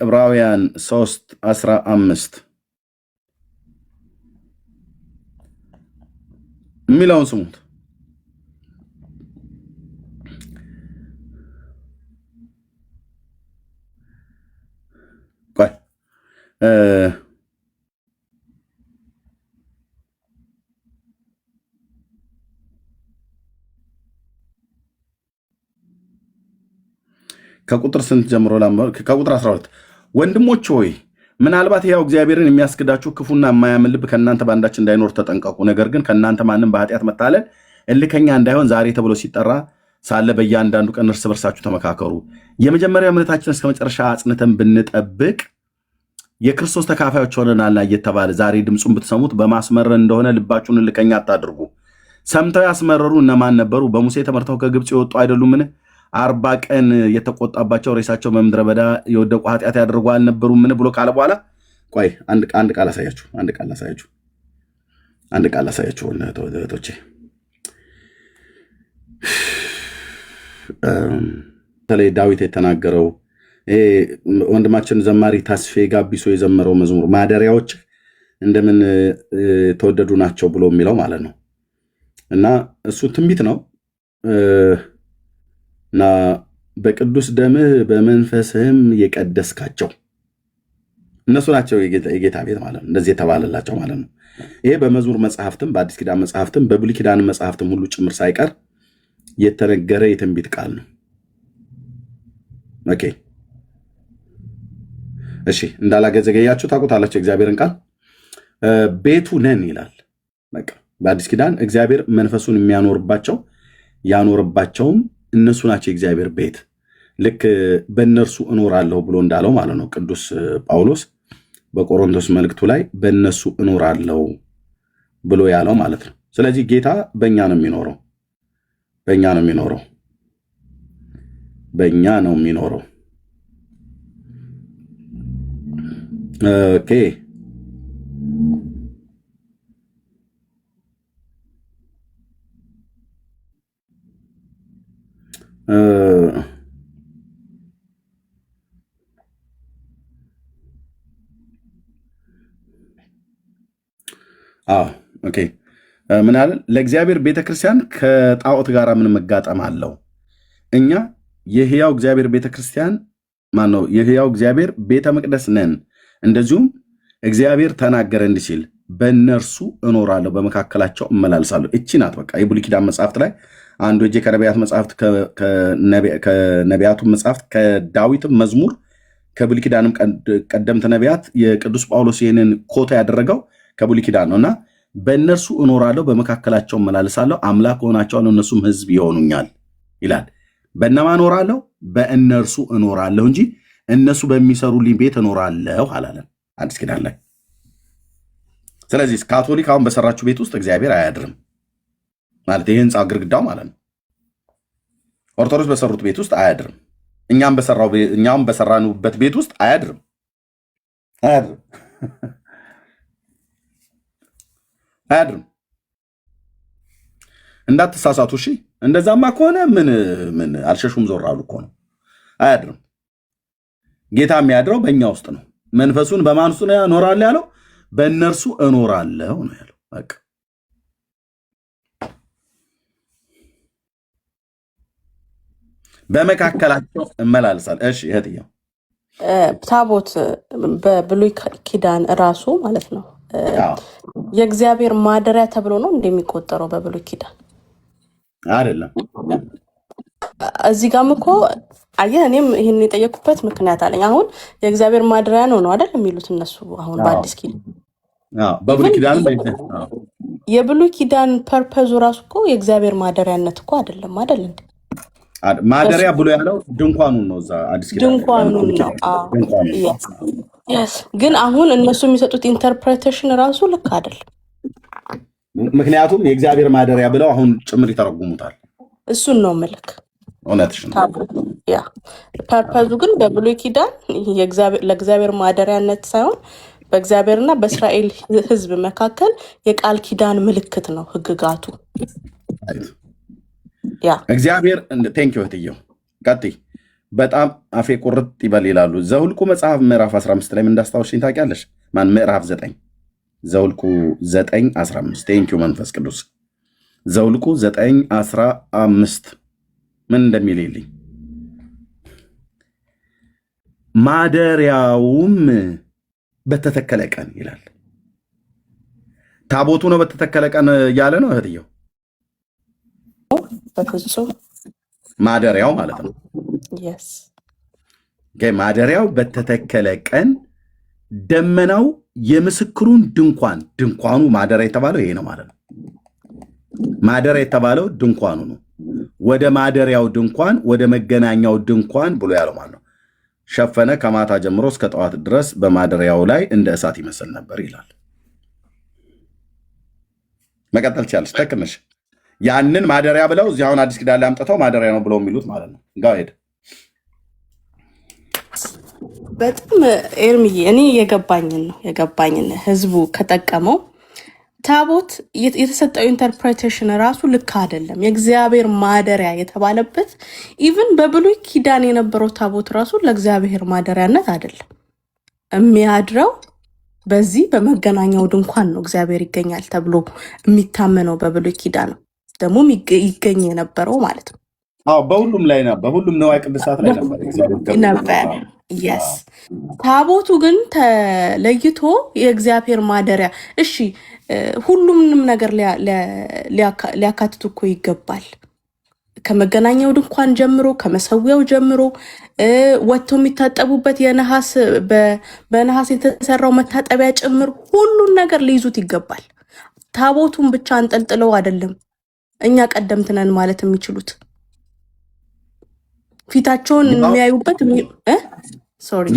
ዕብራውያን 3:15 የሚለውን ስሙት። ቆይ ከቁጥር ስንት ጀምሮ ከቁጥር 12 ወንድሞች ሆይ ምናልባት ያው እግዚአብሔርን የሚያስክዳችሁ ክፉና የማያምን ልብ ከእናንተ በአንዳች እንዳይኖር ተጠንቀቁ። ነገር ግን ከእናንተ ማንም በኃጢአት መታለል እልከኛ እንዳይሆን ዛሬ ተብሎ ሲጠራ ሳለ በእያንዳንዱ ቀን እርስ በርሳችሁ ተመካከሩ። የመጀመሪያ እምነታችን እስከ መጨረሻ አጽንተን ብንጠብቅ የክርስቶስ ተካፋዮች ሆነናልና እየተባለ ዛሬ ድምፁን ብትሰሙት በማስመረር እንደሆነ ልባችሁን እልከኛ አታድርጉ። ሰምተው ያስመረሩ እነማን ነበሩ? በሙሴ ተመርተው ከግብፅ የወጡ አይደሉምን? 40 ቀን የተቆጣባቸው ሬሳቸው በምድረ በዳ የወደቁ ኃጢአት ያደርጉ አልነበሩምን ብሎ ካለ በኋላ ቆይ አንድ ቃል አሳያችሁ። እህቶቼ በተለይ ዳዊት የተናገረው ወንድማችን ዘማሪ ታስፌ ጋቢሶ የዘመረው መዝሙር ማደሪያዎች እንደምን ተወደዱ ናቸው ብሎ የሚለው ማለት ነው። እና እሱ ትንቢት ነው እና በቅዱስ ደምህ በመንፈስህም የቀደስካቸው እነሱ ናቸው የጌታ ቤት ማለት ነው። እንደዚህ የተባለላቸው ማለት ነው። ይሄ በመዝሙር መጽሐፍትም በአዲስ ኪዳን መጽሐፍትም በብሉይ ኪዳን መጽሐፍትም ሁሉ ጭምር ሳይቀር የተነገረ የትንቢት ቃል ነው። ኦኬ እሺ፣ እንዳላገዘገያችሁ ታውቁታላችሁ። እግዚአብሔርን ቃል ቤቱ ነን ይላል። በቃ በአዲስ ኪዳን እግዚአብሔር መንፈሱን የሚያኖርባቸው ያኖርባቸውም እነሱ ናቸው የእግዚአብሔር ቤት። ልክ በእነርሱ እኖራለሁ ብሎ እንዳለው ማለት ነው ቅዱስ ጳውሎስ በቆሮንቶስ መልእክቱ ላይ በእነሱ እኖራለሁ ብሎ ያለው ማለት ነው። ስለዚህ ጌታ በእኛ ነው የሚኖረው። ኦኬ ኦኬ ምን አለ? ለእግዚአብሔር ቤተክርስቲያን ከጣዖት ጋር ምን መጋጠም አለው? እኛ የሕያው እግዚአብሔር ቤተክርስቲያን ማን ነው? የሕያው እግዚአብሔር ቤተ መቅደስ ነን። እንደዚሁም እግዚአብሔር ተናገረ እንዲህ ሲል በእነርሱ እኖራለሁ በመካከላቸው እመላልሳለሁ። እቺ ናት በቃ የብሉይ ኪዳን መጽሐፍት ላይ አንዱ እጄ ከነቢያት መጽሐፍት ከነቢያቱ መጽሐፍት ከዳዊትም መዝሙር ከብሉይ ኪዳንም ቀደምት ነቢያት የቅዱስ ጳውሎስ ይህንን ኮታ ያደረገው ከብሉይ ኪዳን ነውና በእነርሱ እኖራለሁ በመካከላቸው እመላልሳለሁ አምላክ ሆናቸዋለሁ እነሱም ሕዝብ ይሆኑኛል ይላል። በእነማ እኖራለሁ? በእነርሱ እኖራለሁ እንጂ እነሱ በሚሰሩልኝ ቤት እኖራለሁ አላለም አዲስ ኪዳን ላይ። ስለዚህ ካቶሊክ አሁን በሰራችሁ ቤት ውስጥ እግዚአብሔር አያድርም ማለት ይህ ህንፃ ግድግዳው ማለት ነው። ኦርቶዶክስ በሰሩት ቤት ውስጥ አያድርም። እኛም በሰራንበት ቤት ውስጥ አያድርም። እንዳትሳሳቱ እሺ። እንደዛማ ከሆነ ምን አልሸሹም ዞር አሉ እኮ ነው። አያድርም። ጌታ የሚያድረው በእኛ ውስጥ ነው። መንፈሱን በማን ውስጥ ነው እኖራለሁ ያለው? በእነርሱ እኖራለሁ ነው ያለው። በቃ በመካከላቸው እመላልሳለሁ። እሺ እህትዬ፣ ታቦት በብሉይ ኪዳን ራሱ ማለት ነው የእግዚአብሔር ማደሪያ ተብሎ ነው እንደሚቆጠረው በብሉይ ኪዳን አይደለም። እዚህ ጋርም እኮ አየህ፣ እኔም ይህን የጠየኩበት ምክንያት አለኝ። አሁን የእግዚአብሔር ማደሪያ ነው አይደል የሚሉት እነሱ። አሁን በአዲስ ኪዳን በብሉይ ኪዳን የብሉይ ኪዳን ፐርፐዙ ራሱ እኮ የእግዚአብሔር ማደሪያነት እኮ አይደለም አይደል እንዴ? ማደሪያ ብሎ ያለው ድንኳኑን ነው። እዛ አዲስ ኪዳን ድንኳኑን ነው። ግን አሁን እነሱ የሚሰጡት ኢንተርፕሬቴሽን ራሱ ልክ አይደለም። ምክንያቱም የእግዚአብሔር ማደሪያ ብለው አሁን ጭምር ይተረጉሙታል። እሱን ነው ምልክ እውነትሽ ነው። ፐርፐዙ ግን በብሉይ ኪዳን ለእግዚአብሔር ማደሪያነት ሳይሆን በእግዚአብሔርና በእስራኤል ሕዝብ መካከል የቃል ኪዳን ምልክት ነው ህግጋቱ። እግዚአብሔር ቴንኪው እህትየው ቀጥይ። በጣም አፌ ቁርጥ ይበል ይላሉ። ዘሁልቁ መጽሐፍ ምዕራፍ 15 ላይ ምን እንዳስታወሽኝ ታውቂያለሽ? ምዕራፍ 9 ዘሁልቁ 9:15 ቴንኪው መንፈስ ቅዱስ። ዘሁልቁ 9:15 ምን እንደሚል ይልኝ ማደሪያውም በተተከለ ቀን ይላል። ታቦቱ ነው በተተከለ ቀን እያለ ነው እህትየው። በፍጹም ማደሪያው ማለት ነው። ማደሪያው በተተከለ ቀን ደመናው የምስክሩን ድንኳኑ ማደሪያ የተባለው ይሄ ነው ማለት ነው። ማደሪያ የተባለው ድንኳኑ ነው። ወደ ማደሪያው ድንኳን ወደ መገናኛው ድንኳን ብሎ ያለው ማለት ነው። ሸፈነ ከማታ ጀምሮ እስከ ጠዋት ድረስ በማደሪያው ላይ እንደ እሳት ይመስል ነበር ይላል። መቀጠል ቻለች። ተክነሽ ያንን ማደሪያ ብለው እዚህ አሁን አዲስ ኪዳን ላይ አምጥተው ማደሪያ ነው ብለው የሚሉት ማለት ነው። ጋሄድ በጣም ኤርሚዬ፣ እኔ የገባኝን ህዝቡ ከጠቀመው ታቦት የተሰጠው ኢንተርፕሬቴሽን ራሱ ልክ አይደለም። የእግዚአብሔር ማደሪያ የተባለበት ኢቭን በብሉይ ኪዳን የነበረው ታቦት ራሱ ለእግዚአብሔር ማደሪያነት አይደለም። የሚያድረው በዚህ በመገናኛው ድንኳን ነው እግዚአብሔር ይገኛል ተብሎ የሚታመነው በብሉይ ኪዳን ነው። ደግሞ ይገኝ የነበረው ማለት ነው። በሁሉም ላይ ነው። በሁሉም ነዋይ ቅዱሳት ላይ ነበር። የስ ታቦቱ ግን ተለይቶ የእግዚአብሔር ማደሪያ እሺ፣ ሁሉምንም ነገር ሊያካትቱ እኮ ይገባል። ከመገናኛው ድንኳን ጀምሮ ከመሰዊያው ጀምሮ ወጥተው የሚታጠቡበት በነሐስ የተሰራው መታጠቢያ ጭምር ሁሉን ነገር ሊይዙት ይገባል። ታቦቱን ብቻ አንጠልጥለው አይደለም እኛ ቀደምት ነን ማለት የሚችሉት። ፊታቸውን የሚያዩበት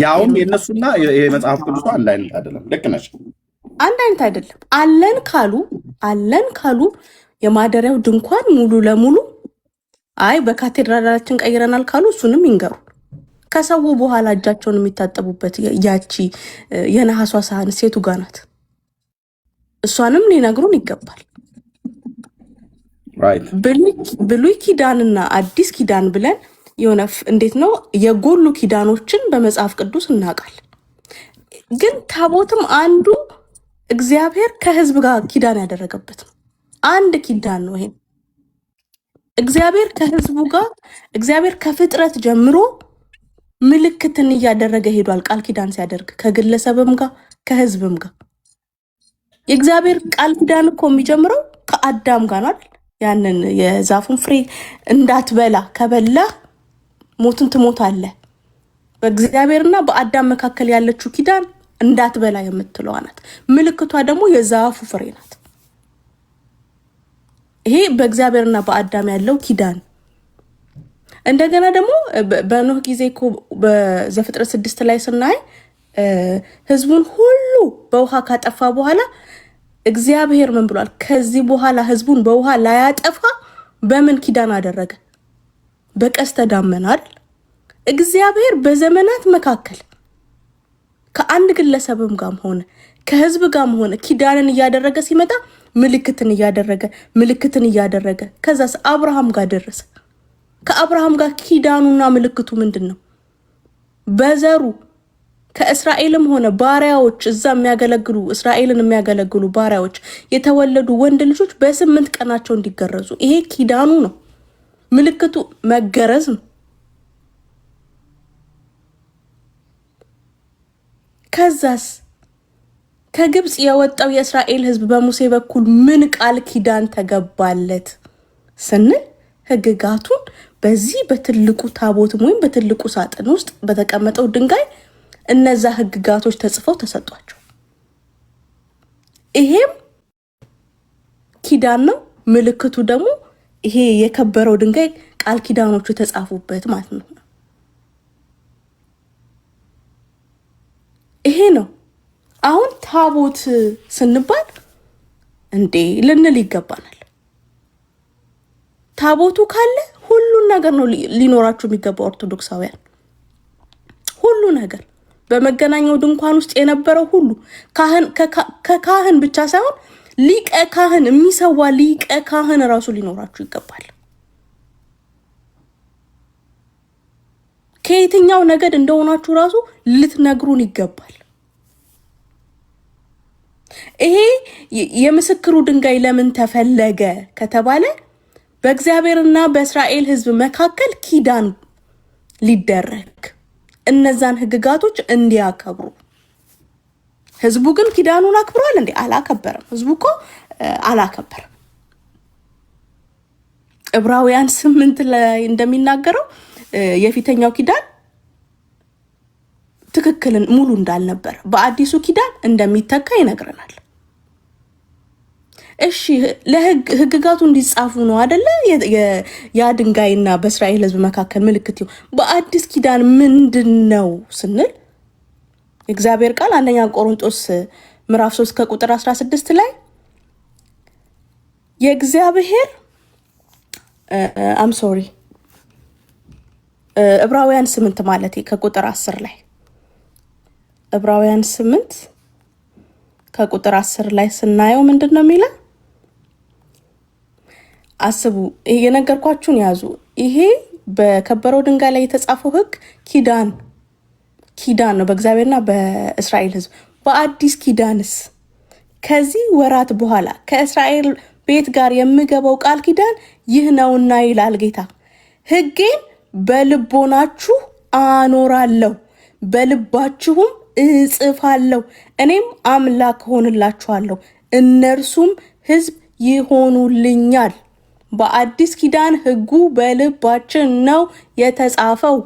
ያውም የእነሱና የመጽሐፍ ቅዱስ አንድ አይነት አይደለም። ልክ ነች። አንድ አይነት አይደለም። አለን ካሉ የማደሪያው ድንኳን ሙሉ ለሙሉ አይ በካቴድራላችን ቀይረናል ካሉ እሱንም ይንገሩ። ከሰው በኋላ እጃቸውን የሚታጠቡበት ያቺ የነሐሷ ሳህን ሴቱ ጋር ናት። እሷንም ሊነግሩን ይገባል። ራይት ብሉይ ኪዳንና አዲስ ኪዳን ብለን የሆነ እንዴት ነው የጎሉ ኪዳኖችን በመጽሐፍ ቅዱስ እናውቃለን። ግን ታቦትም አንዱ እግዚአብሔር ከህዝብ ጋር ኪዳን ያደረገበት ነው። አንድ ኪዳን ነው ይሄ። እግዚአብሔር ከህዝቡ ጋር እግዚአብሔር ከፍጥረት ጀምሮ ምልክትን እያደረገ ሄዷል። ቃል ኪዳን ሲያደርግ ከግለሰብም ጋር ከህዝብም ጋር የእግዚአብሔር ቃል ኪዳን እኮ የሚጀምረው ከአዳም ጋር ነው አይደል? ያንን የዛፉን ፍሬ እንዳትበላ ከበላ ሞትን ትሞታለህ። በእግዚአብሔርና በአዳም መካከል ያለችው ኪዳን እንዳትበላ የምትለው ናት። ምልክቷ ደግሞ የዛፉ ፍሬ ናት። ይሄ በእግዚአብሔርና በአዳም ያለው ኪዳን። እንደገና ደግሞ በኖህ ጊዜ እኮ በዘፍጥረት 6 ላይ ስናይ ህዝቡን ሁሉ በውሃ ካጠፋ በኋላ እግዚአብሔር ምን ብሏል? ከዚህ በኋላ ህዝቡን በውሃ ላያጠፋ በምን ኪዳን አደረገ? በቀስተ ደመና አይደል? እግዚአብሔር በዘመናት መካከል ከአንድ ግለሰብም ጋርም ሆነ ከህዝብ ጋርም ሆነ ኪዳንን እያደረገ ሲመጣ ምልክትን እያደረገ ከዛስ አብርሃም ጋር ደረሰ። ከአብርሃም ጋር ኪዳኑና ምልክቱ ምንድነው? በዘሩ ከእስራኤልም ሆነ ባሪያዎች እዛ የሚያገለግሉ እስራኤልን የሚያገለግሉ ባሪያዎች የተወለዱ ወንድ ልጆች በ8 ቀናቸው እንዲገረዙ። ይሄ ኪዳኑ ነው። ምልክቱ መገረዝ ነው። ከዛስ ከግብጽ የወጣው የእስራኤል ህዝብ በሙሴ በኩል ምን ቃል ኪዳን ተገባለት ስንል ህግጋቱን በዚህ በትልቁ ታቦትም ወይም በትልቁ ሳጥን ውስጥ በተቀመጠው ድንጋይ እነዛ ህግጋቶች ተጽፈው ተሰጧቸው። ይሄም ኪዳን ነው። ምልክቱ ደግሞ ይሄ የከበረው ድንጋይ ቃል ኪዳኖቹ የተጻፉበት ማለት ነው። ይሄ ነው። አሁን ታቦት ስንባል እንዴ ልንል ይገባናል። ታቦቱ ካለ ሁሉን ነገር ነው ሊኖራችሁ የሚገባው። ኦርቶዶክሳውያን ሁሉ ነገር በመገናኛው ድንኳን ውስጥ የነበረው ሁሉ ከካህን ብቻ ሳይሆን ሊቀ ካህን የሚሰዋ ሊቀ ካህን ራሱ ሊኖራችሁ ይገባል። ከየትኛው ነገድ እንደሆናችሁ ራሱ ልትነግሩን ይገባል። ይሄ የምስክሩ ድንጋይ ለምን ተፈለገ ከተባለ በእግዚአብሔርና በእስራኤል ህዝብ መካከል ኪዳን ሊደረግ እነዛን ህግጋቶች እንዲያከብሩ። ህዝቡ ግን ኪዳኑን አክብሯል እንዴ? አላከበረም። ህዝቡ እኮ አላከበረም። ዕብራውያን 8 ላይ እንደሚናገረው የፊተኛው ኪዳን ትክክልን ሙሉ እንዳልነበር በአዲሱ ኪዳን እንደሚተካ ይነግረናል። እሺ ለህግጋቱ እንዲጻፉ ነው አይደለ? ያ ድንጋይና በእስራኤል ህዝብ መካከል ምልክት ይሁን። በአዲስ ኪዳን ምንድነው ስንል እግዚአብሔር ቃል አንደኛ ቆሮንቶስ ምዕራፍ 3 ከቁጥር 16 ላይ የእግዚአብሔር ዕብራውያን 8 ማለት ከቁጥር 10 ላይ ዕብራውያን 8 ከቁጥር 10 ላይ ስናየው ምንድነው የሚለው? አስቡ፣ የነገርኳችሁን ያዙ። ይሄ በከበረው ድንጋይ ላይ የተጻፈው ህግ ኪዳን ነው በእግዚአብሔርና በእስራኤል ህዝብ። በአዲስ ኪዳንስ ከዚህ ወራት በኋላ ከእስራኤል ቤት ጋር የምገባው ቃል ኪዳን ይህ ነውና ይላል ጌታ፣ ህጌን በልቦናችሁ አኖራለሁ፣ በልባችሁም እጽፋለሁ፣ እኔም አምላክ ሆንላችኋለሁ፣ እነርሱም ህዝብ ይሆኑልኛል። በአዲስ ኪዳን ህጉ በልባችን ነው የተጻፈው።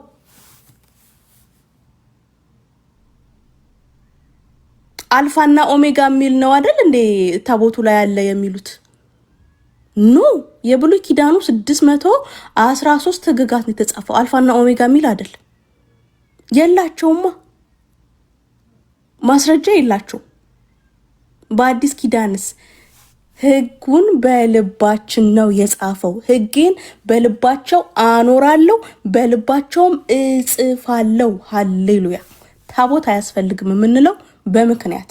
አልፋና ኦሜጋ የሚል ነው አይደል እንዴ ታቦቱ ላይ ያለ የሚሉት? ኖ የብሉይ ኪዳኑ 613 ህግጋት ነው የተጻፈው። አልፋና ኦሜጋ የሚል አይደል። የላቸውማ፣ ማስረጃ የላቸውም። በአዲስ ኪዳንስ ህጉን በልባችን ነው የጻፈው። ህጌን በልባቸው አኖራለሁ፣ በልባቸውም እጽፋለሁ። ሃሌሉያ። ታቦት አያስፈልግም የምንለው በምክንያት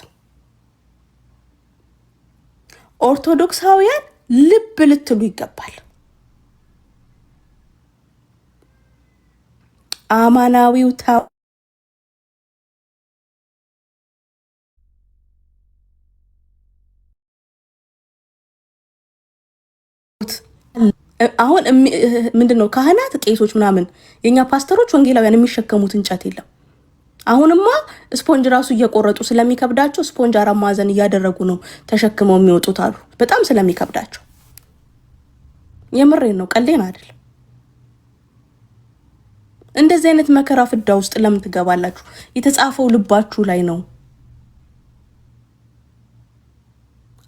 ኦርቶዶክሳውያን ልብ ልትሉ ይገባል። አማናዊው አሁን ምንድነው ካህናት፣ ቄሶች ምናምን የኛ ፓስተሮች ወንጌላውያን የሚሸከሙት እንጨት የለም። አሁንማ ስፖንጅ ራሱ እየቆረጡ ስለሚከብዳቸው ስፖንጅ 4 ማዕዘን እያደረጉ ነው ተሸክመው የሚወጡት አሉ። በጣም ስለሚከብዳቸው። የምሬን ነው፣ ቀልዴን አይደል። እንደዚህ አይነት መከራ ፍዳ ውስጥ ለምን ትገባላችሁ? የተጻፈው ልባችሁ ላይ ነው።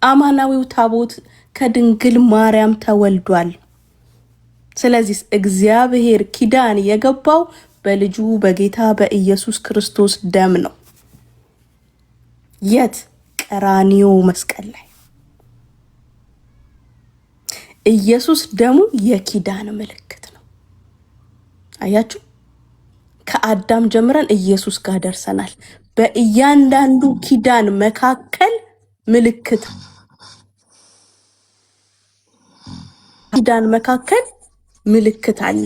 አማናዊው ታቦት ከድንግል ማርያም ተወልዷል። ስለዚህ እግዚአብሔር ኪዳን የገባው በልጁ በጌታ በኢየሱስ ክርስቶስ ደም ነው። የት? ቀራንዮ መስቀል ላይ። ኢየሱስ ደሙ የኪዳን ምልክት ነው። አያችሁ? ከአዳም ጀምረን ኢየሱስ ጋር ደርሰናል። በእያንዳንዱ ኪዳን መካከል ምልክት ኪዳን መካከል ምልክት አለ።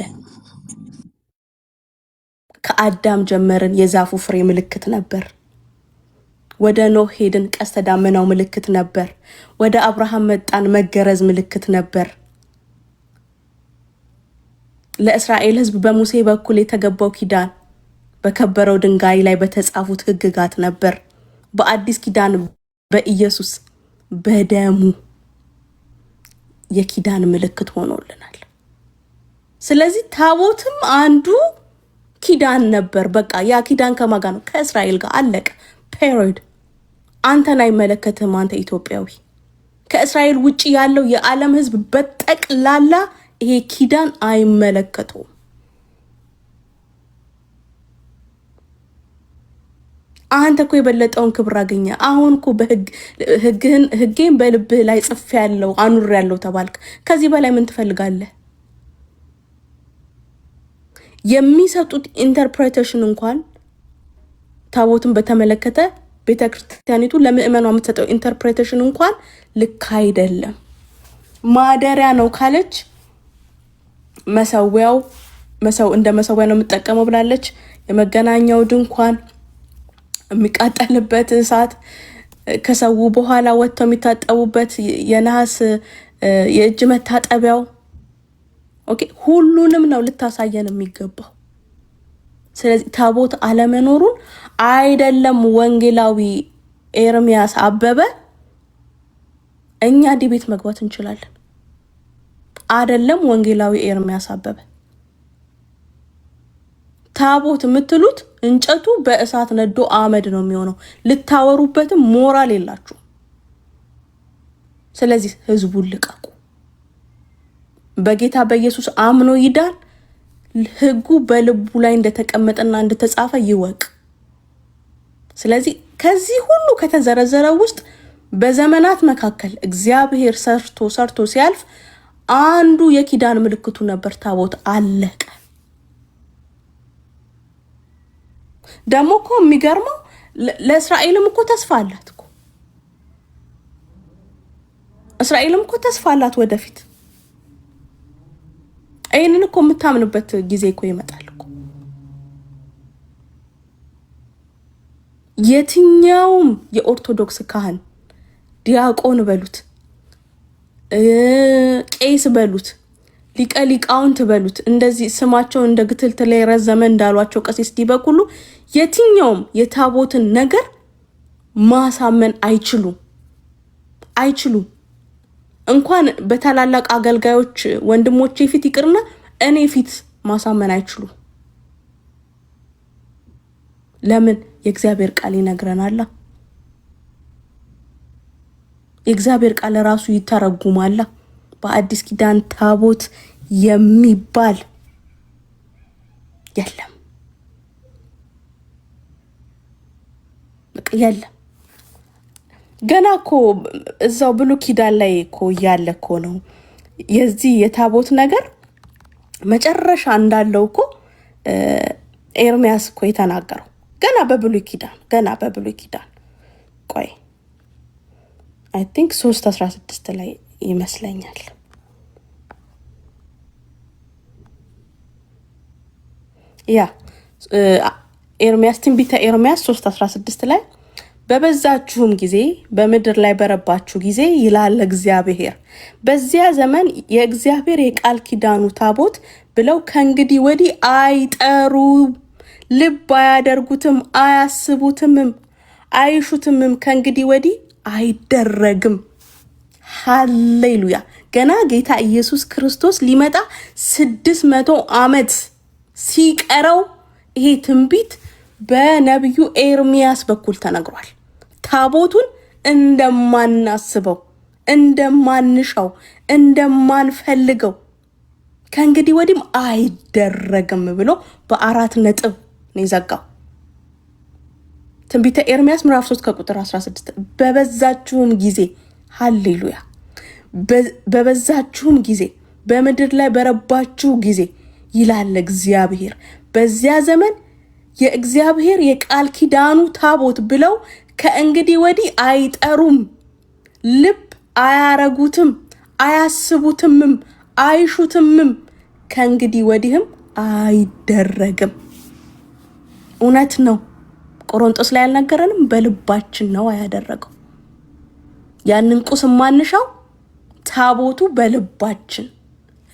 ከአዳም ጀመርን፣ የዛፉ ፍሬ ምልክት ነበር። ወደ ኖህ ሄድን፣ ቀስተ ደመናው ምልክት ነበር። ወደ አብርሃም መጣን፣ መገረዝ ምልክት ነበር። ለእስራኤል ሕዝብ በሙሴ በኩል የተገባው ኪዳን በከበረው ድንጋይ ላይ በተጻፉት ሕግጋት ነበር። በአዲስ ኪዳን በኢየሱስ በደሙ የኪዳን ምልክት ሆኖልናል። ስለዚህ ታቦትም አንዱ ኪዳን ነበር። በቃ ያ ኪዳን ከማጋ ነው? ከእስራኤል ጋር አለቀ። ፔሪድ። አንተን አይመለከትም። አንተ ኢትዮጵያዊ፣ ከእስራኤል ውጪ ያለው የዓለም ሕዝብ በጠቅላላ ይሄ ኪዳን አይመለከተውም። አንተ እኮ የበለጠውን ክብር አገኘ። አሁን እኮ ህጌን በልብህ ላይ ጽፌያለሁ አኑሬያለሁ ተባልክ። ከዚህ በላይ ምን ትፈልጋለህ? የሚሰጡት ኢንተርፕሬቴሽን እንኳን ታቦትን በተመለከተ ቤተክርስቲያኒቱ ለምእመኗ የምትሰጠው ኢንተርፕሬቴሽን እንኳን ልክ አይደለም። ማደሪያ ነው ካለች መሰዊያው እንደ መሰዊያ ነው የምጠቀመው ብላለች። የመገናኛው ድንኳን የሚቃጠልበት እሳት፣ ከሰው በኋላ ወጥተው የሚታጠቡበት የነሐስ የእጅ መታጠቢያው፣ ኦኬ፣ ሁሉንም ነው ልታሳየን የሚገባው። ስለዚህ ታቦት አለመኖሩን አይደለም ወንጌላዊ ኤርሚያስ አበበ እኛ ዲቤት መግባት እንችላለን። አይደለም ወንጌላዊ ኤርሚያስ አበበ። ታቦት የምትሉት እንጨቱ በእሳት ነዶ አመድ ነው የሚሆነው። ልታወሩበትም ሞራል የላችሁ። ስለዚህ ህዝቡን ልቀቁ። በጌታ በኢየሱስ አምኖ ይዳን። ህጉ በልቡ ላይ እንደተቀመጠና እንደተጻፈ ይወቅ። ስለዚህ ከዚህ ሁሉ ከተዘረዘረ ውስጥ በዘመናት መካከል እግዚአብሔር ሰርቶ ሲያልፍ አንዱ የኪዳን ምልክቱ ነበር ታቦት። አለቀ። ደግሞ እኮ የሚገርመው ለእስራኤልም እኮ ተስፋ አላት እኮ። እስራኤልም እኮ ተስፋ አላት ወደፊት። ይህንን እኮ የምታምንበት ጊዜ እኮ ይመጣል እኮ። የትኛውም የኦርቶዶክስ ካህን ዲያቆን በሉት፣ ቄስ በሉት፣ ሊቀ ሊቃውንት በሉት፣ እንደዚህ ስማቸው እንደ ግትልትል ላይ ረዘመ እንዳሏቸው ቀሲስ ዲበኩሉ የትኛውም የታቦትን ነገር ማሳመን አይችሉም። እንኳን በታላላቅ አገልጋዮች ወንድሞቼ ፊት ይቅርና እኔ ፊት ማሳመን አይችሉም። ለምን? የእግዚአብሔር ቃል ይነግረናል። የእግዚአብሔር ቃል ራሱ ይተረጉማል። በአዲስ ኪዳን ታቦት የሚባል የለም፣ የለም። ገና እኮ እዛው ብሉይ ኪዳን ላይ እኮ ያለ እኮ ነው የዚህ የታቦት ነገር መጨረሻ እንዳለው እኮ ኤርሚያስ እኮ የተናገረው ገና በብሉይ ኪዳን ቆይ አይ ቲንክ 3:16 ላይ ይመስለኛል። ያ ኤርሚያስ ትንቢተ ኤርሚያስ 3:16 ላይ በበዛችሁም ጊዜ በምድር ላይ በረባችሁ ጊዜ ይላል እግዚአብሔር፣ በዚያ ዘመን የእግዚአብሔር የቃል ኪዳኑ ታቦት ብለው ከእንግዲህ ወዲህ አይጠሩም፣ ልብ አያደርጉትም፣ አያስቡትምም፣ አይሹትምም፣ ከእንግዲህ ወዲህ አይደረግም። ሃሌሉያ! ገና ጌታ ኢየሱስ ክርስቶስ ሊመጣ 600 ዓመት ሲቀረው ይሄ ትንቢት በነቢዩ ኤርሚያስ በኩል ተነግሯል። ታቦቱን እንደማናስበው፣ እንደማንሻው፣ እንደማንፈልገው ከእንግዲህ ወዲህም አይደረግም ብሎ በ4 ነጥብ ነው የዘጋው። ትንቢተ ኤርሚያስ ምዕራፍ 3 ከቁጥር 16 በበዛችሁም ጊዜ ሃሌሉያ፣ በበዛችሁም ጊዜ በምድር ላይ በረባችሁ ጊዜ ይላል እግዚአብሔር፣ በዚያ ዘመን የእግዚአብሔር የቃል ኪዳኑ ታቦት ብለው ከእንግዲህ ወዲህ አይጠሩም፣ ልብ አያረጉትም፣ አያስቡትምም፣ አይሹትምም፣ ከእንግዲህ ወዲህም አይደረግም። እውነት ነው። ቆሮንቶስ ላይ ያልነገረንም በልባችን ነው ያደረገው። ያንን ቁስ ማንሻው ታቦቱ በልባችን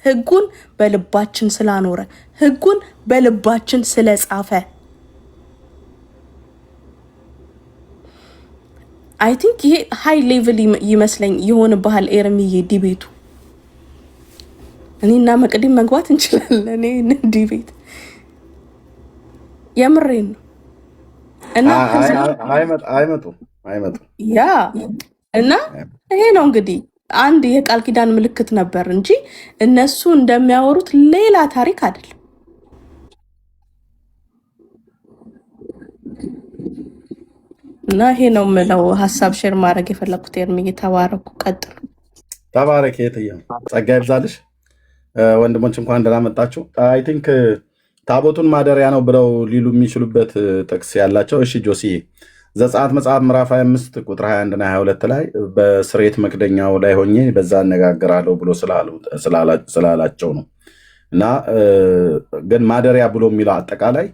ሕጉን በልባችን ስላኖረ ሕጉን በልባችን ስለጻፈ አይ ቲንክ ይሄ ሃይ ሌቭል ይመስለኝ የሆነ ባህል ኤርሚዬ ዲቤቱ እኔና መቅዲም መግባት እንችላለን። እኔ ዲቤት የምሬን ነው እና አይመጡ ያ እና ይሄ ነው እንግዲህ አንድ የቃል ኪዳን ምልክት ነበር እንጂ እነሱ እንደሚያወሩት ሌላ ታሪክ አይደለም። እና ይሄ ነው የምለው ሀሳብ ሼር ማድረግ የፈለኩት። ኤርሚዬ ተባረኩ፣ ቀጥሉ። ተባረክ። የትየም ጸጋ ይብዛልሽ። ወንድሞች እንኳን ደህና መጣችሁ። አይ ቲንክ ታቦቱን ማደሪያ ነው ብለው ሊሉ የሚችሉበት ጥቅስ ያላቸው። እሺ ጆሲዬ ዘጸአት መጽሐፍ ምዕራፍ 25 ቁጥር 21 እና 22 ላይ በስሬት መክደኛው ላይ ሆኜ በዛ አነጋግራለሁ ብሎ ስላላቸው ነው። እና ግን ማደሪያ ብሎ የሚለው አጠቃላይ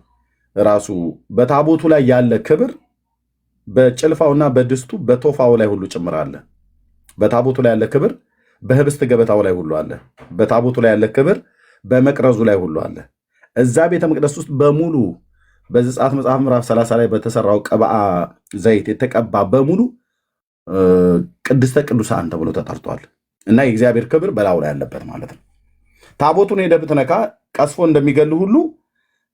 ራሱ በታቦቱ ላይ ያለ ክብር በጭልፋውና በድስቱ በቶፋው ላይ ሁሉ ጭምር አለ። በታቦቱ ላይ ያለ ክብር በህብስት ገበታው ላይ ሁሉ አለ። በታቦቱ ላይ ያለ ክብር በመቅረዙ ላይ ሁሉ አለ። እዛ ቤተ መቅደስ ውስጥ በሙሉ በዘጸአት መጽሐፍ ምዕራፍ 30 ላይ በተሰራው ቀብአ ዘይት የተቀባ በሙሉ ቅድስተ ቅዱሳን ተብሎ ተጠርቷል። እና የእግዚአብሔር ክብር በላዩ ላይ ያለበት ማለት ነው። ታቦቱን ሄደህ ብትነካ ቀስፎ እንደሚገል ሁሉ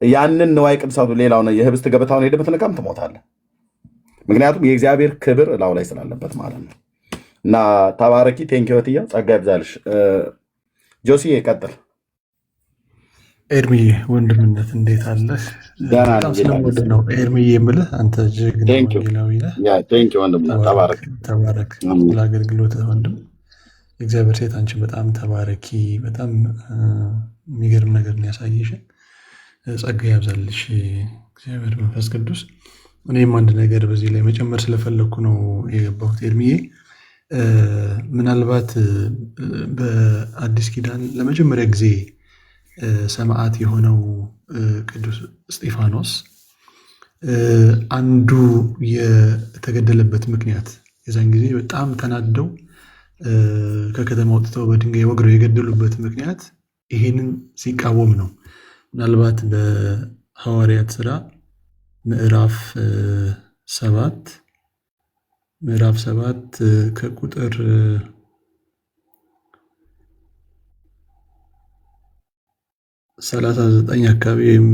ያንን ንዋየ ቅድሳቱ ሌላው የህብስት ገበታውን ሄደህ ብትነካም ትሞታለህ። ምክንያቱም የእግዚአብሔር ክብር ላዩ ላይ ስላለበት ማለት ነው። እና ተባረኪ። ቴንኪወትያ ጸጋ ይብዛልሽ። ጆሲዬ ቀጥል። ኤርሚዬ ወንድምነት እንዴት አለህ? በጣም ስለምወድ ነው ኤርሚዬ የምልህ። አንተ ጀግና ወንጌላዊ ነህ። ተባረክ ስለ አገልግሎትህ ወንድም። የእግዚአብሔር ሴት አንቺን በጣም ተባረኪ። በጣም የሚገርም ነገር ነው ያሳየሽን። ጸጋ ያብዛልሽ እግዚአብሔር መንፈስ ቅዱስ። እኔም አንድ ነገር በዚህ ላይ መጨመር ስለፈለግኩ ነው የገባሁት ኤርሚዬ። ምናልባት በአዲስ ኪዳን ለመጀመሪያ ጊዜ ሰማዕት የሆነው ቅዱስ እስጢፋኖስ አንዱ የተገደለበት ምክንያት የዛን ጊዜ በጣም ተናደው ከከተማ ወጥተው በድንጋይ ወግረው የገደሉበት ምክንያት ይሄንን ሲቃወም ነው። ምናልባት በሐዋርያት ሥራ ምዕራፍ 7 ከቁጥር 39 አካባቢ ወይም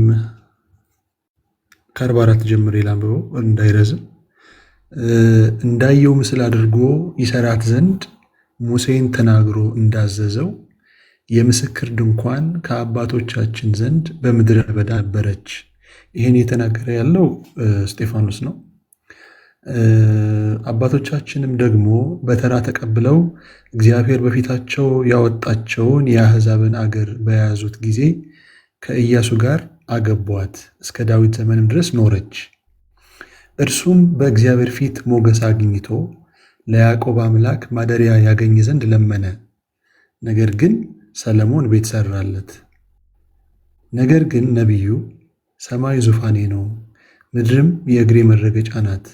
ከ44 ጀምሮ ላንብበው እንዳይረዝም። እንዳየው ምስል አድርጎ ይሰራት ዘንድ ሙሴን ተናግሮ እንዳዘዘው የምስክር ድንኳን ከአባቶቻችን ዘንድ በምድረ በዳ ነበረች። ይህን የተናገረ ያለው እስጢፋኖስ ነው። አባቶቻችንም ደግሞ በተራ ተቀብለው እግዚአብሔር በፊታቸው ያወጣቸውን የአሕዛብን አገር በያዙት ጊዜ ከኢያሱ ጋር አገቧት፣ እስከ ዳዊት ዘመንም ድረስ ኖረች። እርሱም በእግዚአብሔር ፊት ሞገስ አግኝቶ ለያዕቆብ አምላክ ማደሪያ ያገኝ ዘንድ ለመነ። ነገር ግን ሰለሞን ቤት ሰራለት። ነገር ግን ነቢዩ ሰማይ ዙፋኔ ነው፣ ምድርም የእግሬ መረገጫ ናት፣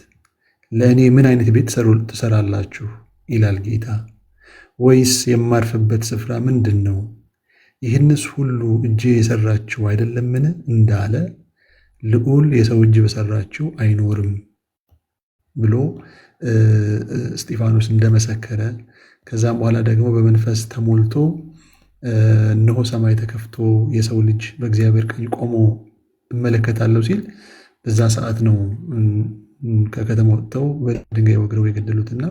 ለእኔ ምን አይነት ቤት ትሰራላችሁ ይላል ጌታ? ወይስ የማርፍበት ስፍራ ምንድን ነው? ይህንስ ሁሉ እጄ የሰራችው አይደለምን እንዳለ ልዑል የሰው እጅ በሰራችው አይኖርም ብሎ እስጢፋኖስ እንደመሰከረ፣ ከዛም በኋላ ደግሞ በመንፈስ ተሞልቶ እነሆ ሰማይ ተከፍቶ የሰው ልጅ በእግዚአብሔር ቀኝ ቆሞ እመለከታለሁ ሲል በዛ ሰዓት ነው ከከተማ ወጥተው በድንጋይ ወግረው የገደሉትና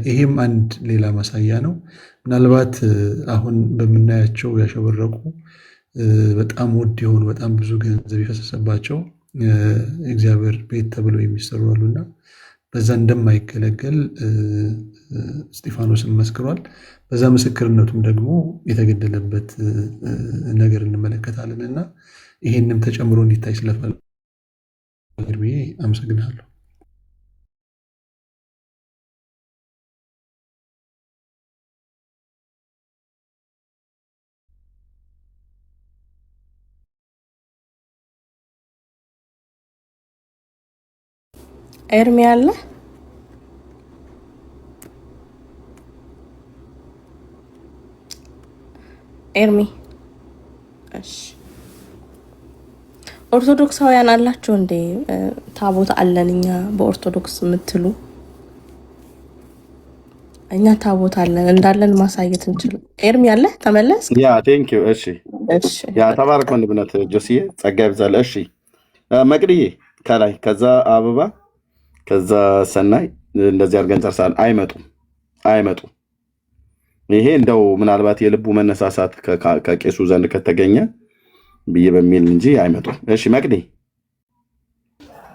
ይሄም አንድ ሌላ ማሳያ ነው። ምናልባት አሁን በምናያቸው ያሸበረቁ በጣም ውድ የሆኑ በጣም ብዙ ገንዘብ የፈሰሰባቸው እግዚአብሔር ቤት ተብለው የሚሰሩ አሉና በዛ እንደማይገለገል እስጢፋኖስን መስክሯል። በዛ ምስክርነቱም ደግሞ የተገደለበት ነገር እንመለከታለን እና ይሄንም ተጨምሮ እንዲታይ ስለፈለግኩ ብዬ አመሰግናለሁ። ኤርሚ አለ? ኤርሚ እሺ። ኦርቶዶክሳውያን አላችሁ እንዴ? ታቦት አለን እኛ በኦርቶዶክስ የምትሉ? እኛ ታቦት አለን እንዳለን ማሳየት እንችላለን። ኤርሚ አለ? ተመለስ። ያ ቴንክ ዩ። እሺ ያ ተባረክ ወንድምነት ጆሲዬ ጸጋ ይብዛል። እሺ መቅድዬ ከላይ ከዛ አበባ ከዛ ሰናይ እንደዚህ አድርገን ጨርሳለን። አይመጡም። ይሄ እንደው ምናልባት የልቡ መነሳሳት ከቄሱ ዘንድ ከተገኘ ብዬ በሚል እንጂ አይመጡም። እሺ መቅዲ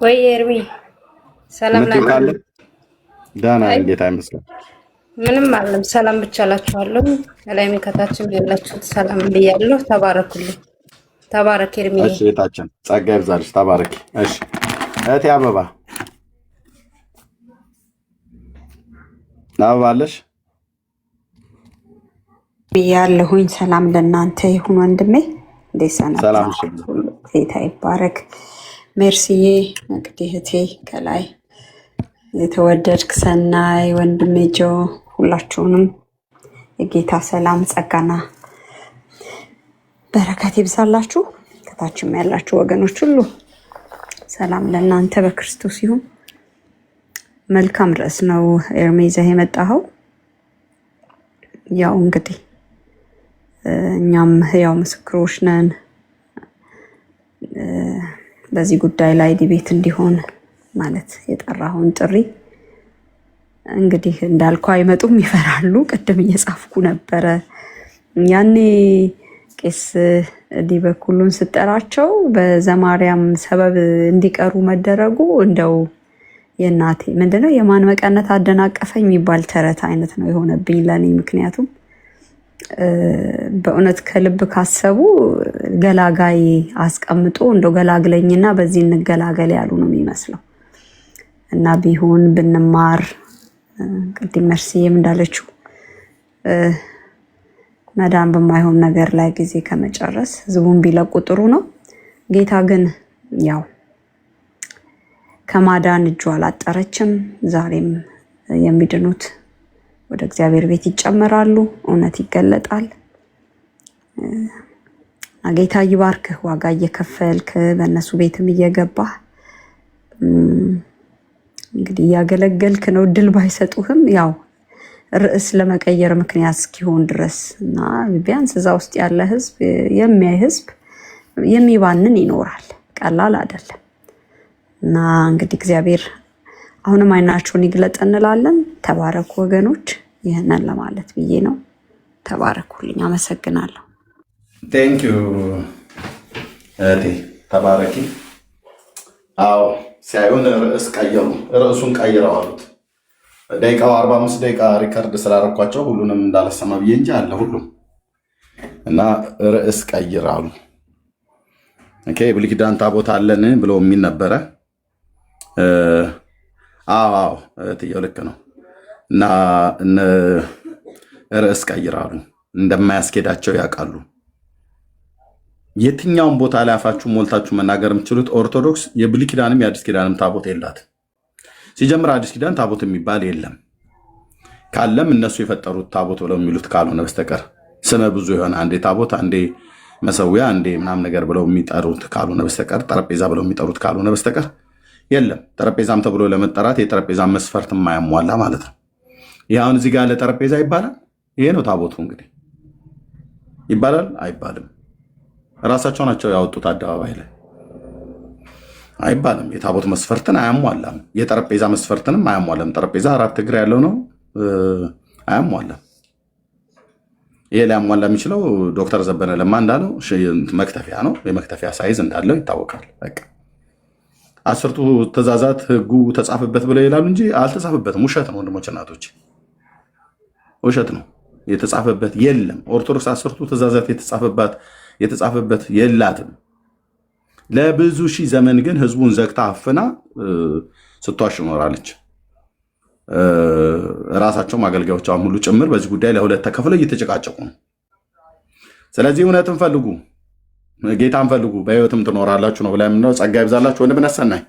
ወይ ኤርሚ ሰላም ካለ ዳና እንዴት አይመስልም? ምንም አለም ሰላም ብቻ እላችኋለሁ። ከላይም ከታችም ያላችሁት ሰላም ብያለሁ። ተባረኩልኝ። ተባረክ ኤርሚ። እሺ እህታችን ጸጋ ይብዛልሽ። ተባረኪ። እሺ እህቴ አበባ አበባለሽ ያለሁኝ። ሰላም ለእናንተ ይሁን ወንድሜ። እንዴት ሰናችሁ? ጌታ ይባረክ። ሜርሲዬ መቅዲ እህቴ፣ ከላይ የተወደድክ ሰናይ ወንድሜ ጆ፣ ሁላችሁንም የጌታ ሰላም ጸጋና በረከት ይብዛላችሁ። ከታችም ያላችሁ ወገኖች ሁሉ ሰላም ለእናንተ በክርስቶስ ይሁን። መልካም ርዕስ ነው ኤርሚ ይዘህ የመጣኸው። ያው እንግዲህ እኛም ህያው ምስክሮች ነን በዚህ ጉዳይ ላይ ዲቤት እንዲሆን ማለት የጠራኸውን ጥሪ። እንግዲህ እንዳልኩ አይመጡም፣ ይፈራሉ። ቅድም እየጻፍኩ ነበረ። ያኔ ቄስ ዲበኩሉን ስጠራቸው በዘማርያም ሰበብ እንዲቀሩ መደረጉ እንደው የእናቴ ምንድነው የማን መቀነት አደናቀፈኝ የሚባል ተረት አይነት ነው የሆነብኝ ለኔ። ምክንያቱም በእውነት ከልብ ካሰቡ ገላጋይ አስቀምጦ እንደው ገላግለኝና በዚህ እንገላገል ያሉ ነው የሚመስለው። እና ቢሆን ብንማር ቅድም መርሲዬም እንዳለችው መዳን በማይሆን ነገር ላይ ጊዜ ከመጨረስ ህዝቡን ቢለቁ ጥሩ ነው። ጌታ ግን ያው ከማዳን እጁ አላጠረችም። ዛሬም የሚድኑት ወደ እግዚአብሔር ቤት ይጨመራሉ፣ እውነት ይገለጣል። ጌታ ይባርክህ። ዋጋ እየከፈልክ በእነሱ ቤትም እየገባህ እንግዲህ እያገለገልክ ነው። ድል ባይሰጡህም ያው ርዕስ ለመቀየር ምክንያት እስኪሆን ድረስ እና ቢያንስ እዛ ውስጥ ያለ ህዝብ የሚያይ ህዝብ የሚባንን ይኖራል። ቀላል አይደለም። እና እንግዲህ እግዚአብሔር አሁንም አይናችሁን ይግለጥ እንላለን። ተባረኩ ወገኖች። ይህንን ለማለት ብዬ ነው። ተባረኩልኝ። አመሰግናለሁ። ቴንክ ዩ እህቴ ተባረኪ። አዎ ሲያዩን ርዕስ ቀየሩ፣ ርዕሱን ቀይረው አሉት። ደቂቃው 45 ደቂቃ ሪከርድ ስላደረኳቸው ሁሉንም እንዳልሰማ ብዬ እንጂ አለ ሁሉም እና ርዕስ ቀይር አሉ። ኦኬ ብሉይ ኪዳን ታቦት አለን ብለው የሚል ነበረ። አዎ እህትየው ልክ ነው። እና ርዕስ ቀይራሉ። እንደማያስኬዳቸው ያውቃሉ። የትኛውን ቦታ ላይ አፋችሁ ሞልታችሁ መናገር የምትችሉት ኦርቶዶክስ የብሉይ ኪዳንም የአዲስ ኪዳንም ታቦት የላት። ሲጀምር አዲስ ኪዳን ታቦት የሚባል የለም። ካለም እነሱ የፈጠሩት ታቦት ብለው የሚሉት ካልሆነ በስተቀር ስመ ብዙ የሆነ አንዴ ታቦት አንዴ መሰዊያ አንዴ ምናምን ነገር ብለው የሚጠሩት ካልሆነ በስተቀር ጠረጴዛ ብለው የሚጠሩት ካልሆነ በስተቀር የለም። ጠረጴዛም ተብሎ ለመጠራት የጠረጴዛ መስፈርት የማያሟላ ማለት ነው። ይህ አሁን እዚህ ጋር ለጠረጴዛ ይባላል። ይሄ ነው ታቦቱ። እንግዲህ ይባላል አይባልም? ራሳቸው ናቸው ያወጡት አደባባይ ላይ። አይባልም። የታቦት መስፈርትን አያሟላም። የጠረጴዛ መስፈርትንም አያሟላም። ጠረጴዛ 4 እግር ያለው ነው፣ አያሟላም። ይሄ ሊያሟላ የሚችለው ዶክተር ዘበነ ለማ እንዳለው መክተፊያ ነው። የመክተፊያ ሳይዝ እንዳለው ይታወቃል። በቃ 10ቱ ትእዛዛት ህጉ ተጻፈበት ብለው ይላሉ እንጂ አልተጻፈበትም። ውሸት ነው ወንድሞች እናቶች፣ ውሸት ነው። የተጻፈበት የለም። ኦርቶዶክስ 10ቱ ትእዛዛት የተጻፈበት የላትም። ለብዙ ሺህ ዘመን ግን ህዝቡን ዘግታ አፍና ስትዋሽ ኖራለች። ራሳቸውም አገልጋዮቿም ሁሉ ጭምር በዚህ ጉዳይ ለሁለት ተከፍለው እየተጨቃጨቁ ነው። ስለዚህ እውነትን ፈልጉ፣ ጌታን ፈልጉ፣ በህይወትም ትኖራላችሁ ነው ብላ የምንለው። ጸጋ ይብዛላችሁ ወንድምነት ሰናይ።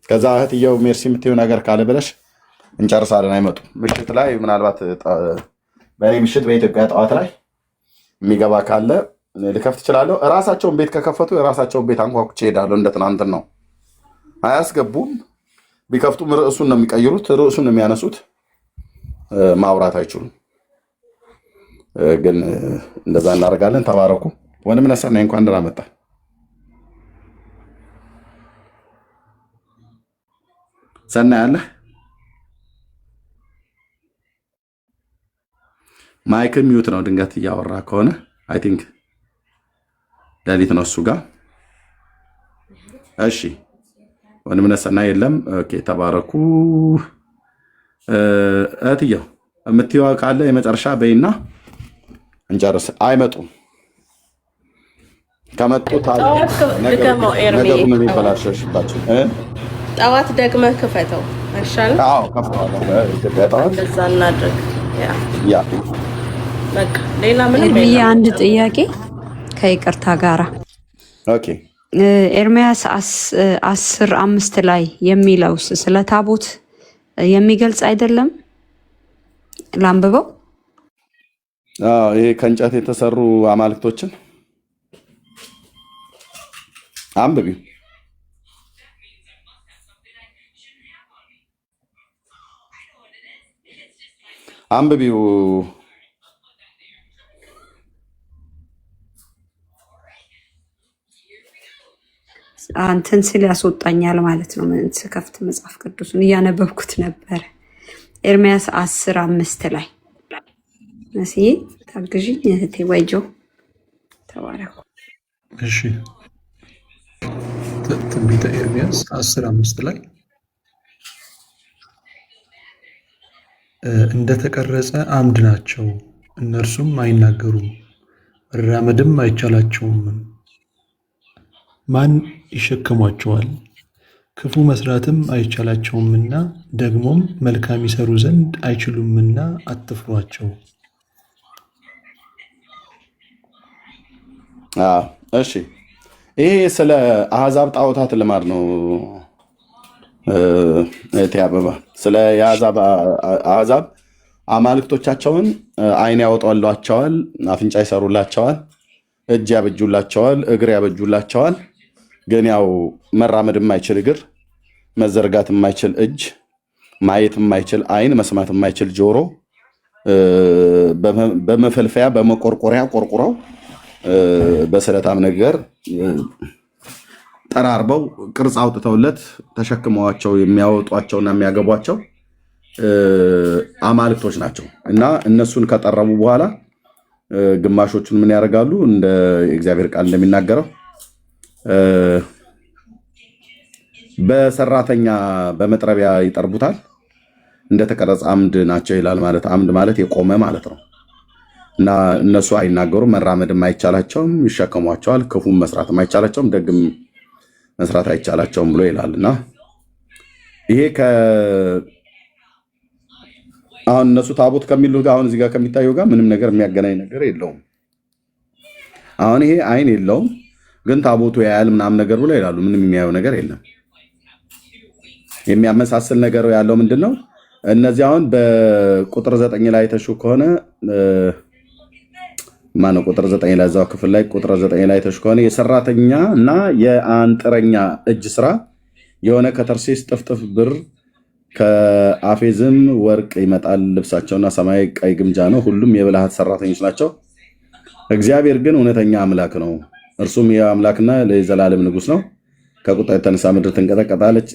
ከዛ እህትየው ሜርሲ የምትይው ነገር ካለ ብለሽ እንጨርሳለን። አይመጡም። ምሽት ላይ ምናልባት በእኔ ምሽት በኢትዮጵያ ጠዋት ላይ የሚገባ ካለ ልከፍት እችላለሁ። እራሳቸውን ቤት ከከፈቱ የራሳቸውን ቤት አንኳኩቼ እሄዳለሁ። እንደ ትናንትን ነው። አያስገቡም። ቢከፍቱም ርዕሱን ነው የሚቀይሩት፣ ርዕሱን ነው የሚያነሱት። ማውራት አይችሉም። ግን እንደዛ እናደርጋለን። ተባረኩ። ወንድምነት ሰናይ እንኳን ደህና መጣ። ሰናይ አለ ማይክ ሚዩት ነው። ድንገት እያወራ ከሆነ አይ ቲንክ ሌሊት ነው እሱ ጋር። እሺ ወንድምነት ሰናይ የለም። ኦኬ ተባረኩ። እህትየው የምትይው ካለ የመጨረሻ በይና እንጨርስ። አይመጡም። ከመጡ ነገሩን የሚበላሸሽባቸው ጠዋት ደግመህ ክፈተው አይሻልም? አዎ ከፍተዋለሁ። በኢትዮጵያ ጠዋት እንደዛ እናድርግ። ያ በቃ ሌላ ምንም ኤርሚያ አንድ ጥያቄ ከይቅርታ ጋራ። ኦኬ ኤርሚያስ 10:5 ላይ የሚለው ስለ ታቦት የሚገልጽ አይደለም? ላንብበው። ይሄ ከእንጨት የተሰሩ አማልክቶችን አንብቢው። አንብቢው። አንተን ስል ያስወጣኛል ማለት ነው። ምን ስከፍት መጽሐፍ ቅዱስን እያነበብኩት ነበር። ኤርሚያስ 10:5 ላይ መስዬ ታግዥኝ እህቴ። ወይጆ ተባረኩ። እሺ ትንቢተ ኤርሚያስ 10:5 ላይ እንደተቀረጸ አምድ ናቸው፣ እነርሱም አይናገሩም፣ መራመድም አይቻላቸውም። ማን ይሸከሟቸዋል? ክፉ መስራትም አይቻላቸውምና ደግሞም መልካም ይሰሩ ዘንድ አይችሉምና አትፍሯቸው። እሺ ይሄ ስለ አሕዛብ ጣዖታት ልማድ ነው። እህቴ አበባ ስለ አሕዛብ አማልክቶቻቸውን ዓይን ያወጣላቸዋል፣ አፍንጫ ይሰሩላቸዋል፣ እጅ ያበጁላቸዋል፣ እግር ያበጁላቸዋል። ግን ያው መራመድ የማይችል እግር፣ መዘርጋት የማይችል እጅ፣ ማየት የማይችል ዓይን፣ መስማት የማይችል ጆሮ በመፈልፈያ በመቆርቆሪያ ቆርቁረው በስለታም ነገር ጠራርበው ቅርጽ አውጥተውለት ተሸክመዋቸው የሚያወጧቸውና የሚያገቧቸው አማልክቶች ናቸው። እና እነሱን ከጠረቡ በኋላ ግማሾቹን ምን ያደርጋሉ? እንደ እግዚአብሔር ቃል እንደሚናገረው በሰራተኛ በመጥረቢያ ይጠርቡታል። እንደተቀረጸ አምድ ናቸው ይላል። ማለት አምድ ማለት የቆመ ማለት ነው። እና እነሱ አይናገሩም፣ መራመድም አይቻላቸውም፣ ይሸከሟቸዋል። ክፉም መስራትም አይቻላቸውም፣ ደግም መስራት አይቻላቸውም ብሎ ይላል። እና ይሄ አሁን እነሱ ታቦት ከሚሉት አሁን እዚህ ጋር ከሚታየው ጋር ምንም ነገር የሚያገናኝ ነገር የለውም። አሁን ይሄ አይን የለውም ግን ታቦቱ ያያል ምናምን ነገር ብሎ ይላሉ። ምንም የሚያየው ነገር የለም። የሚያመሳስል ነገር ያለው ምንድነው? እነዚህ አሁን በቁጥር 9 ላይ ተሹ ከሆነ ማነው ቁጥር 9 ላይ እዛው ክፍል ላይ ቁጥር 9 ላይ ተሹ ከሆነ የሰራተኛ እና የአንጥረኛ እጅ ስራ የሆነ ከተርሴስ ጥፍጥፍ ብር ከአፌዝም ወርቅ ይመጣል። ልብሳቸውና ሰማያዊ ቀይ ግምጃ ነው። ሁሉም የብልሃት ሰራተኞች ናቸው። እግዚአብሔር ግን እውነተኛ አምላክ ነው። እርሱም የአምላክና ለዘላለም ንጉስ ነው። ከቁጣ የተነሳ ምድር ትንቀጠቀጣለች፣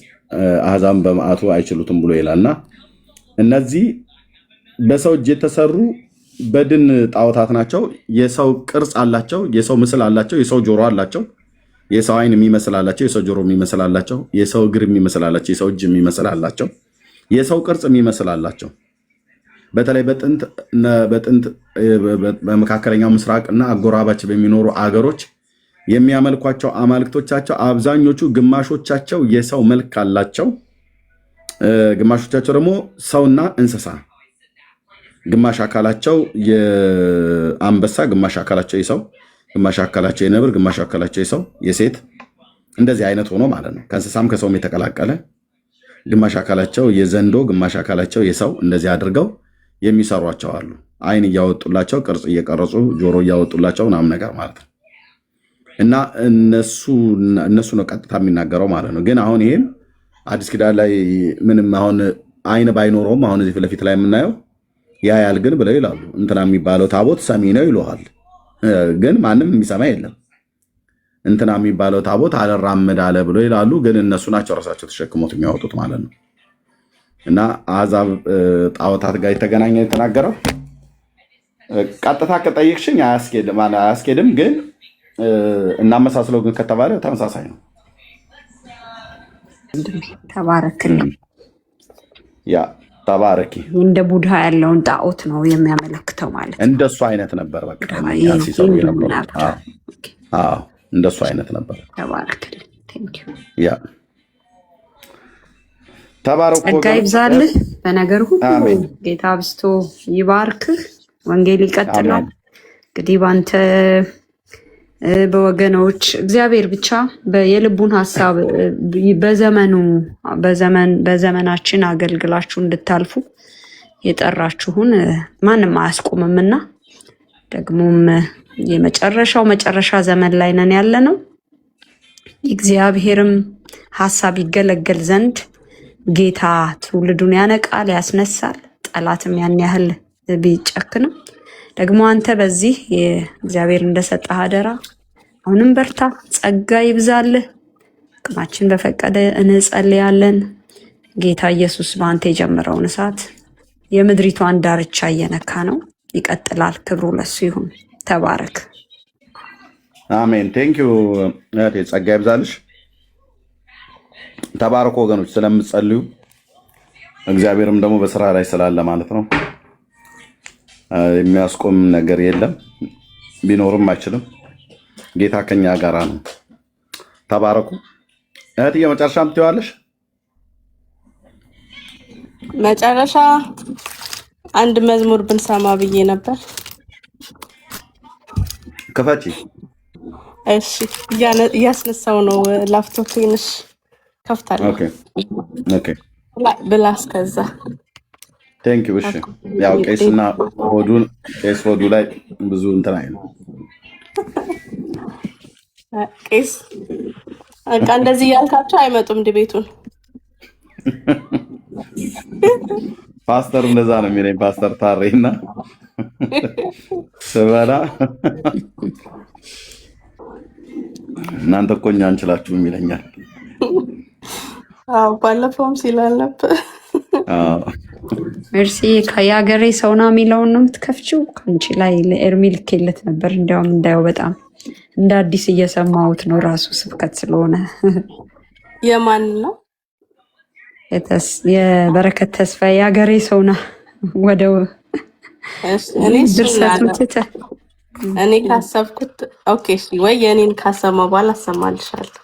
አሕዛብም በመዓቱ አይችሉትም ብሎ ይላልና እነዚህ በሰው እጅ የተሰሩ በድን ጣዖታት ናቸው። የሰው ቅርጽ አላቸው፣ የሰው ምስል አላቸው፣ የሰው ጆሮ አላቸው፣ የሰው አይን የሚመስል አላቸው፣ የሰው ጆሮ የሚመስል አላቸው፣ የሰው እግር የሚመስል አላቸው፣ የሰው እጅ የሚመስል አላቸው፣ የሰው ቅርጽ የሚመስል አላቸው። በተለይ በጥንት በመካከለኛው ምስራቅ እና አጎራባች በሚኖሩ አገሮች የሚያመልኳቸው አማልክቶቻቸው አብዛኞቹ ግማሾቻቸው የሰው መልክ አላቸው፣ ግማሾቻቸው ደግሞ ሰውና እንስሳ፣ ግማሽ አካላቸው የአንበሳ፣ ግማሽ አካላቸው የሰው፣ ግማሽ አካላቸው የነብር፣ ግማሽ አካላቸው የሰው የሴት፣ እንደዚህ አይነት ሆኖ ማለት ነው። ከእንስሳም ከሰውም የተቀላቀለ ግማሽ አካላቸው የዘንዶ፣ ግማሽ አካላቸው የሰው፣ እንደዚህ አድርገው የሚሰሯቸው አሉ። አይን እያወጡላቸው ቅርጽ እየቀረጹ ጆሮ እያወጡላቸው ምናምን ነገር ማለት ነው። እና እነሱ ነው ቀጥታ የሚናገረው ማለት ነው። ግን አሁን ይሄም አዲስ ኪዳን ላይ ምንም አሁን አይን ባይኖረውም አሁን እዚህ ፊት ለፊት ላይ የምናየው ያያል ግን ብለው ይላሉ። እንትና የሚባለው ታቦት ሰሚ ነው ይሉሃል፣ ግን ማንም የሚሰማ የለም። እንትና የሚባለው ታቦት አልራመድ አለ ብሎ ይላሉ፣ ግን እነሱ ናቸው ራሳቸው ተሸክሞት የሚያወጡት ማለት ነው። እና አሕዛብ ጣዖታት ጋር የተገናኘ የተናገረው ቀጥታ ከጠየቅሽኝ አያስኬድም፣ ግን እናመሳስለው ግን ከተባለ ተመሳሳይ ነው። ተባረክልኝ። ያ ተባረኪ። እንደ ቡድሃ ያለውን ጣዖት ነው የሚያመለክተው ማለት ነው። እንደሱ አይነት ነበር። በቃ ሲሰሩ የነበሩት እንደሱ አይነት ነበር። ተባረክልኝ። ያ ተባረኩ። ጸጋ ይብዛልህ በነገር ሁሉ። ጌታ አብዝቶ ይባርክህ። ወንጌል ይቀጥላል። እንግዲህ ባንተ በወገኖች እግዚአብሔር ብቻ የልቡን ሀሳብ በዘመናችን አገልግላችሁ እንድታልፉ የጠራችሁን ማንም አያስቆምምና ደግሞም የመጨረሻው መጨረሻ ዘመን ላይ ነን ያለ ነው። የእግዚአብሔርም ሀሳብ ይገለገል ዘንድ ጌታ ትውልዱን ያነቃል፣ ያስነሳል። ጠላትም ያን ያህል ቢጨክንም ደግሞ አንተ በዚህ እግዚአብሔር እንደሰጠህ አደራ አሁንም በርታ፣ ጸጋ ይብዛልህ። አቅማችን በፈቀደ እንጸልያለን። ጌታ ኢየሱስ በአንተ የጀመረውን እሳት የምድሪቷን ዳርቻ እየነካ ነው፣ ይቀጥላል። ክብሩ ለሱ ይሁን። ተባረክ። አሜን። ቴንኪዩ እህቴ፣ ጸጋ ይብዛልሽ። ተባረኩ ወገኖች ስለምትጸልዩ፣ እግዚአብሔርም ደግሞ በስራ ላይ ስላለ ማለት ነው። የሚያስቆም ነገር የለም፣ ቢኖርም አይችልም። ጌታ ከኛ ጋራ ነው። ተባረኩ። እህትዬ መጨረሻ ምትይዋለሽ? መጨረሻ አንድ መዝሙር ብንሰማ ብዬ ነበር። ክፈቺ። እሺ፣ እያስነሳው ነው ላፕቶፕ ትንሽ ከፍታለሁ። ኦኬ ብላ እስከዛ ቴንክ ዩ። እሺ፣ ያው ቄስና ቄስ ሆዱ ላይ ብዙ እንትን አይደል ቄስ በቃ እንደዚህ ያልካቸው አይመጡም ድቤቱን። ፓስተር እንደዛ ነው የሚለኝ ፓስተር ታሬና ስበላ እናንተ እኮ እኛ አንችላችሁም ይለኛል። ባለፈውም ሲላል ነበር። ሜርሲ ከየሀገሬ ሰውና የሚለውን ነው የምትከፍችው። ከአንቺ ላይ ለኤርሚ ልኬለት ነበር። እንዲያውም እንዳየው በጣም እንደ አዲስ እየሰማሁት ነው። ራሱ ስብከት ስለሆነ የማን ነው? የበረከት ተስፋ የሀገሬ ሰውና ወደ ድርሰቱ ትተህ እኔ ካሰብኩት ኦኬ፣ ወይ የኔን ካሰማ በኋላ አሰማልሻለሁ።